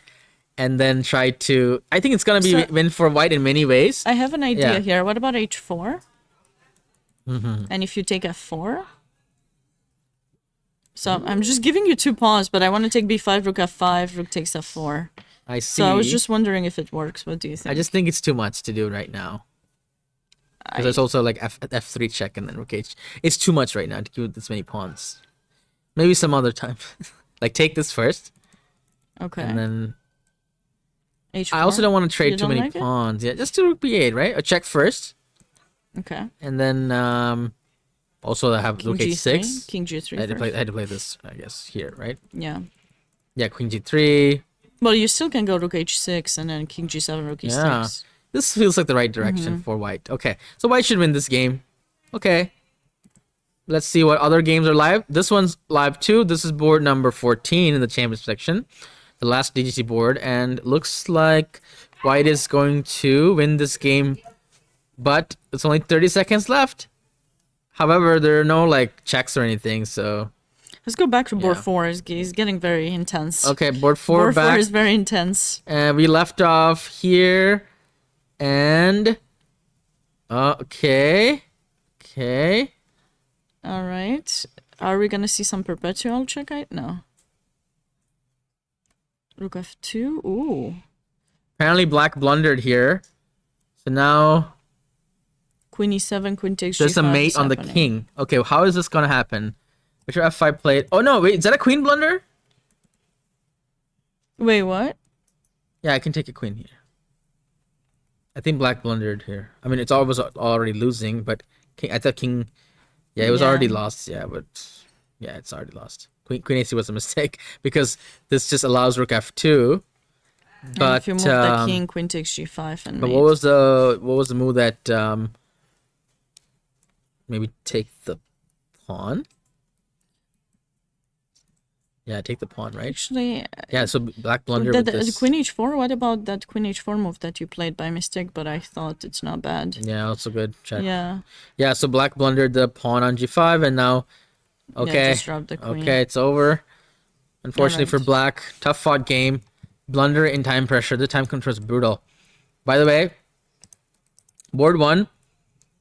and then try to? I think it's gonna be win for white in many ways. I have an idea here. What about h4? And if you take f4? So I'm just giving you 2 pawns, but I want to take b5, rook f5, rook takes f4. I see. So I was just wondering if it works. What do you think? I just think it's too much to do right now. Because there's also like f3 check and then rook h. It's too much right now to give this many pawns. Maybe some other time. Like take this first. Okay. And then h4? I also don't want to trade too many like pawns. Yeah, just do rook b8, right? A check first. Okay. And then also I have rook h6. King g3. I had to play this, I guess, here, right? Yeah. Yeah, queen g3. Well, you still can go rook h6 and then king g7, rook e6. Yeah. This feels like the right direction for white. Okay, so white should win this game. Okay. Let's see what other games are live. This one's live too. This is board number 14 in the championship section. The last DGC board. And looks like white is going to win this game. But it's only 30 seconds left. However, there are no like checks or anything, so... Let's go back to board 4. It's getting very intense. Okay, board 4 board back. 4 is very intense. And we left off here. And... okay. Okay. Alright. Are we gonna see some perpetual check? No. Rook f2. Ooh. Apparently black blundered here. So now... Queen e7, queen takes there's g5 a mate on the king. Okay, how is this gonna happen? Bishop f5 played. Oh no, wait, is that a queen blunder? Wait, what? Yeah, I can take a queen here. I think black blundered here. I mean, it's always already losing, but king, I thought king... Yeah, it was already lost. Yeah, but... yeah, it's already lost. Queen a6 was a mistake, because this just allows rook f2. But and if you move the king, queen takes g5 and but mate. what was the move that... maybe take the pawn? Yeah, take the pawn, right? Actually... yeah, so black blunder with this. Queen h4? What about that queen h4 move that you played by mistake, but I thought it's not bad? Yeah, also good. Check. Yeah. Yeah, so black blundered the pawn on g5, and now... okay. Yeah, just dropped the queen. Okay, it's over. Unfortunately for black, tough fought game. Blunder in time pressure. The time control is brutal. By the way, board 1,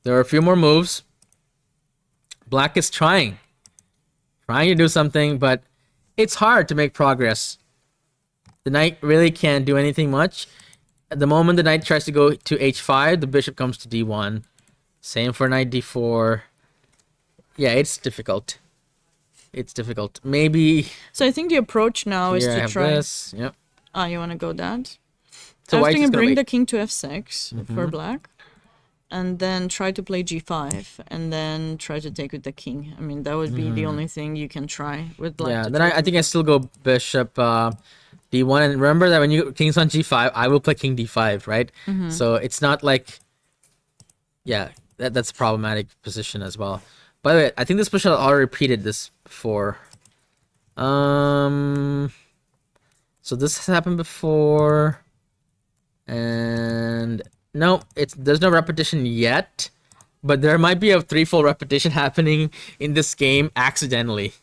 there are a few more moves. Black is trying to do something, but it's hard to make progress. The knight really can't do anything much. At the moment the knight tries to go to h5, the bishop comes to d1. Same for knight d4. Yeah, it's difficult. It's difficult. Maybe... so I think the approach now is to try... this. Yep. Ah, you want to go that? So I was thinking bring wait. the king to f6 for black. And then try to play g5. And then try to take with the king. I mean, that would be the only thing you can try with black. Yeah, then I think I still go bishop d1. And remember that when you king's on g5, I will play king d5, right? So it's not like... yeah, that's a problematic position as well. By the way, I think this position already repeated this before. So this has happened before. And... no, there's no repetition yet, but there might be a threefold repetition happening in this game accidentally.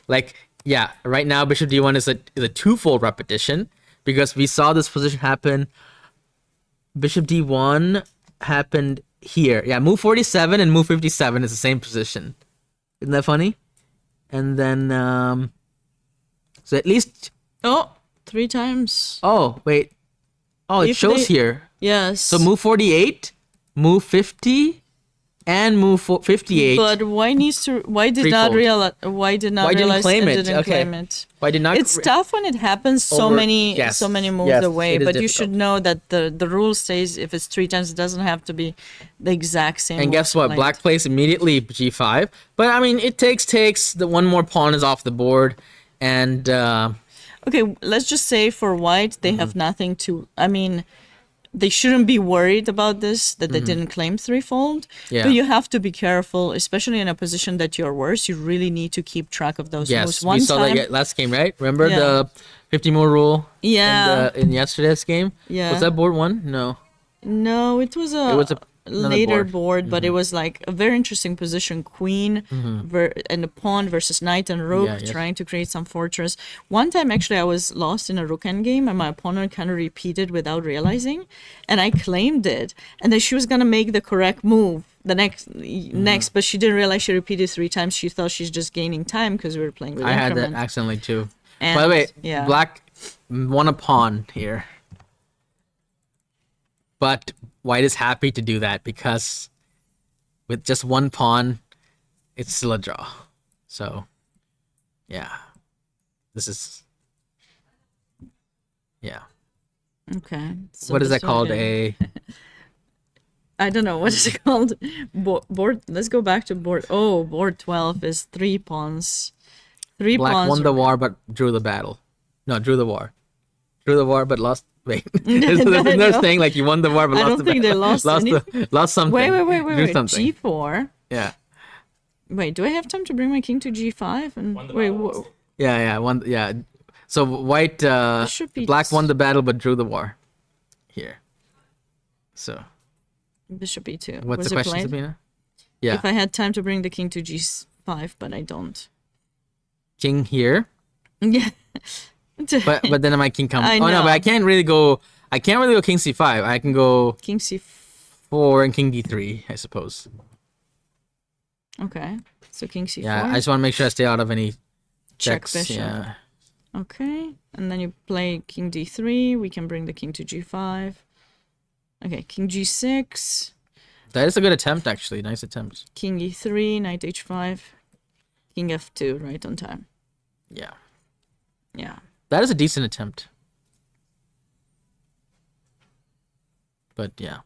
Like, yeah, right now bishop d1 is a twofold repetition because we saw this position happen. Bishop d1 happened here. Yeah, move 47 and move 57 is the same position. Isn't that funny? And then, so at least... oh, 3 times. oh, wait. Oh, it shows here. Yes. So move 48, move 50, and move 58. But why did not realize Why didn't claim it? claim it? Why did not? It's tough when it happens so many moves away, but you should know that the rule says if it's 3 times, it doesn't have to be the exact same. And guess what? Black plays immediately g5. But I mean, it takes. The one more pawn is off the board, and okay, let's just say for white, they have nothing to. I mean, they shouldn't be worried about this, that they didn't claim threefold. Yeah. But you have to be careful, especially in a position that you're worse. You really need to keep track of those moves. Yes, we saw that last game, right? Remember Yeah. the 50 move rule Yeah. in yesterday's game? Yeah. Was that board one? No. No, it was a another later board. board, but it was like a very interesting position, queen and a pawn versus knight and rook, Yeah, yes. trying to create some fortress. One time, actually, I was lost in a rook endgame, and my opponent kind of repeated without realizing, and I claimed it, and then she was gonna make the correct move the next, but she didn't realize she repeated 3 times. She thought she's just gaining time because we were playing with I had increment. that accidentally too. And, By the way, yeah. black won a pawn here. But white is happy to do that because with just one pawn, it's still a draw. So, yeah. This is... Yeah. Okay. So What is this that called? one- I don't know. What is it called? Board. Let's go back to board. Oh, board 12 is 3 pawns. 3 Black pawns. won the war but drew the battle. No, drew the war. Drew the war but lost... Wait. There's another No. saying like you won the war but I lost don't the think battle. they lost anything. Lost something. Wait. Drew something. G4. Yeah. Wait, do I have time to bring my king to G5? And Won the wait, battle. Yeah. So white, should be black won the battle but drew the war. Here. So bishop E2. what's Was the it question, played? Sabina? Yeah. If I had time to bring the king to G5, but I don't. King here. Yeah. But then my king comes. I Oh no, know. but I can't really go king c5. I can go King C4. 4 and king d3, I suppose. Okay. So king C4. Yeah, I just want to make sure I stay out of any Check checks. bishop. Yeah. Okay. And then you play king D3. We can bring the king to G5. Okay, king G6. That is a good attempt, actually. Nice attempt. King E3, knight H5. King F2, right on time. Yeah. Yeah. That is a decent attempt. But yeah.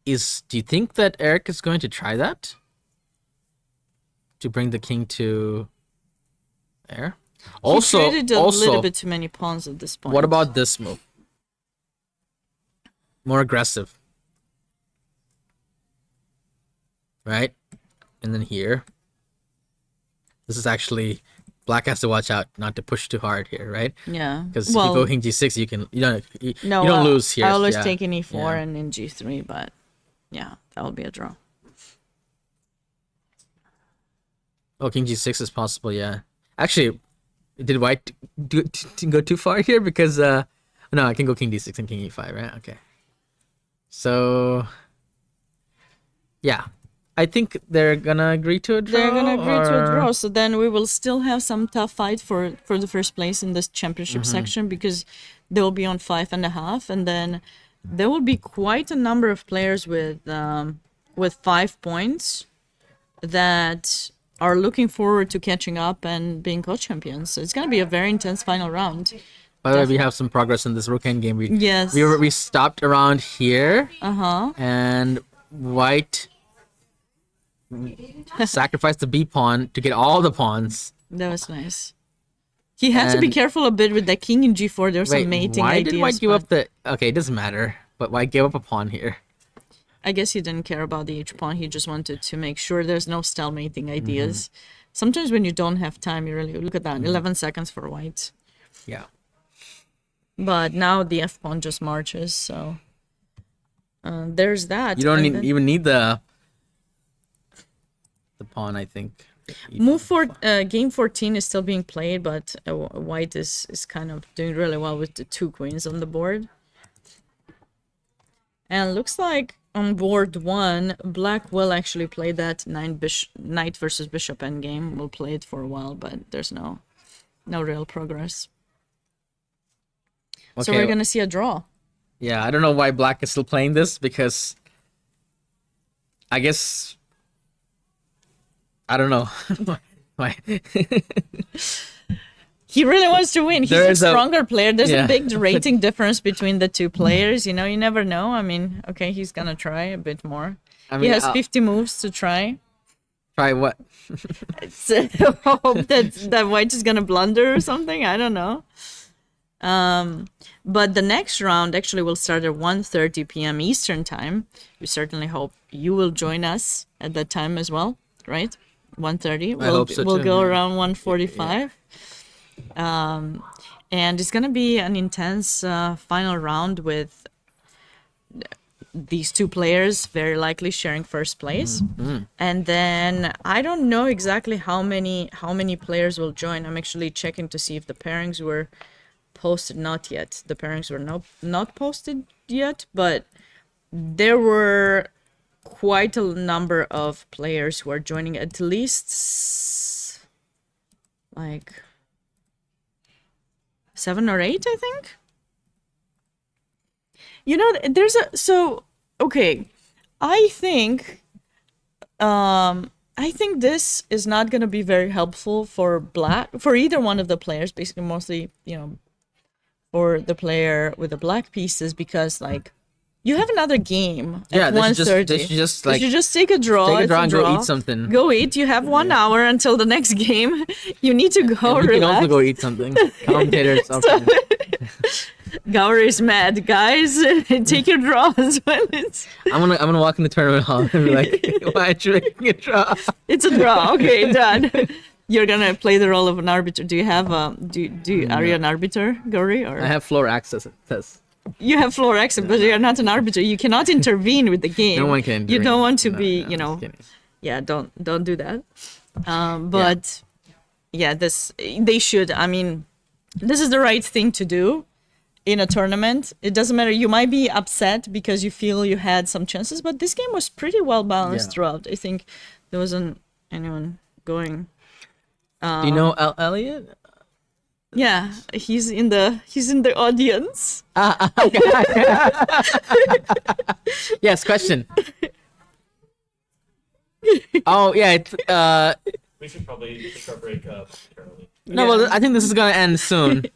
Do you think that Eric is going to try that? To bring the king to there? He traded a little bit too many pawns at this point. What about this move? More aggressive. Right? And then here. This is actually... Black has to watch out not to push too hard here, right? Yeah. Because if you go king g6, you don't lose here. I always yeah. take an E4 Yeah. and in G3, but yeah, that will be a draw. Oh, king g6 is possible, yeah. Actually, did white go too far here? Because, no, I can go king d6 and king e5, right? Okay. So, yeah. I think they're gonna agree to a draw. They're gonna agree to a draw, so then we will still have some tough fight for the first place in this championship section because they will be on 5.5, and then there will be quite a number of players with 5 points that are looking forward to catching up and being co-champions. So it's gonna be a very intense final round. By the way, we have some progress in this rook endgame. Yes. We stopped around here. Uh-huh. And white sacrificed the b pawn to get all the pawns. That was nice. He had to be And- careful a bit with the king in G4. There's Wait, some mating why ideas. did white give but up the... Okay, it doesn't matter. But white gave up a pawn here. I guess he didn't care about the H pawn. He just wanted to make sure there's no stalemating ideas. Sometimes when you don't have time, you really look at that. 11 seconds for white. Yeah. But now the F pawn just marches, so there's that. You don't And need, then even need the pawn, I think. move for game 14 is still being played, but white is kind of doing really well with the 2 queens on the board. And looks like on board 1, black will actually play that knight versus bishop endgame. We'll play it for a while, but there's no real progress. So Okay. we're gonna see a draw. Yeah, I don't know why black is still playing this because I guess I don't know why. He really wants to win. He's There's a a- stronger player. There's Yeah. a big rating difference between the 2 players. You know, you never know. I mean, okay, he's gonna try a bit more. I He mean, has I'll 50 moves to try. try what? So hope that white is gonna blunder or something. I don't know. But the next round actually will start at 1:30 p.m. Eastern time. We certainly hope you will join us at that time as well, right? 1:30. I hope so we'll too, go man. around 1:45. And it's gonna be an intense final round with these two players very likely sharing first place. And then I don't know exactly how many players will join. I'm actually checking to see if the pairings were posted. Not yet. The pairings were not posted yet, but there were quite a number of players who are joining, at least like 7 or 8, I think. You know, okay, I think this is not going to be very helpful for either one of the players, basically mostly, for the player with the black pieces, because like you have another game at 1:30. They should just take a draw. Take a draw and go eat something. Go eat. You have 1 hour until the next game. You need to go We relax. can also go eat something. Commentator something. Gauri is mad, guys. Take your draws when it's. I'm gonna walk in the tournament hall and be like, why aren't you making a draw? It's a draw. Okay, done. You're gonna play the role of an arbiter. Do you have are you an arbiter, Gauri? Or I have floor access. It says. You have floor access, but you're not an arbiter. You cannot intervene with the game. No one can. You don't want to be, No, just kidding. Yeah, don't do that. But they should. I mean, this is the right thing to do in a tournament. It doesn't matter. You might be upset because you feel you had some chances, but this game was pretty well balanced throughout. I think there wasn't anyone going. Do you know Elliot? Yeah, he's in the audience. Yes, question. Oh yeah, it's We should probably take our break up early. no. Well, I think this is gonna end soon.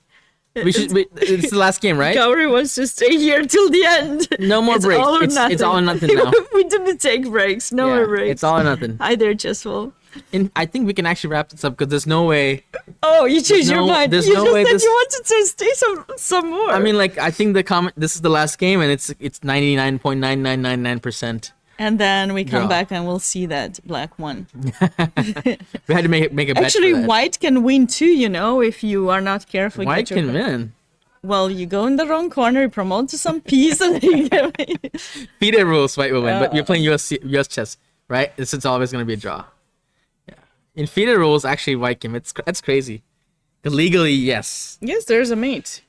It's the last game, right? Gauri wants to stay here till the end. No more It's breaks. all or It's nothing. all or nothing now. We didn't take breaks. No more breaks. It's all or nothing. Hi there, Chessful. And I think we can actually wrap this up because there's no way. Oh, you changed your mind. There's You no just way said this- you wanted to stay some more. I mean, like I think this is the last game, and it's 99.9999%. and then we come Draw. back and we'll see that black won. We had to make a bet. Actually, for that. white can win too. If you are not careful. White get your can win. Well, you go in the wrong corner, you promote to some piece, and then you get. FIDE rules, white will win, but you're playing US chess, right? It's always going to be a draw. Yeah. In FIDE rules, actually, white can. That's crazy. 'Cause legally, yes. Yes, there's a mate.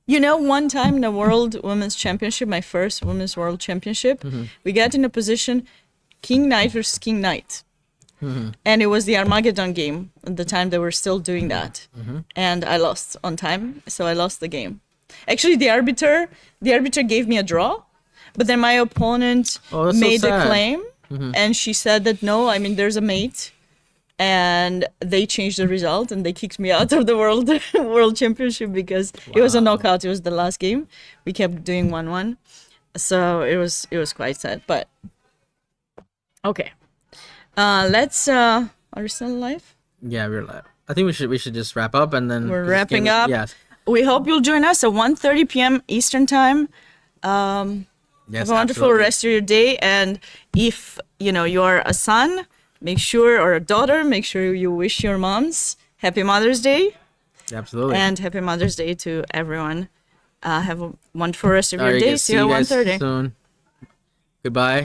One time in the World Women's Championship, my first Women's World Championship, we got in a position King Knight versus King Knight. And it was the Armageddon game at the time they were still doing that. And I lost on time, so I lost the game. Actually, the arbiter gave me a draw, but then my opponent Oh, that's so made a sad. claim, and she said that no, I mean, there's a mate. And they changed the result, and they kicked me out of the world championship because it was a knockout. It was the last game. We kept doing 1-1, so it was quite sad. But okay, let's. Are we still alive? Yeah, we're live. I think we should just wrap up and then We're this wrapping game- up. Yes. We hope you'll join us at 1:30 p.m. Eastern time. Yes. Have a wonderful absolutely. rest of your day, and if you're a son, make sure, or a daughter, make sure you wish your moms happy Mother's Day. Absolutely. And happy Mother's Day to everyone. Have a wonderful rest of All your right, day. guys, See you at guys 1:30. soon. Goodbye.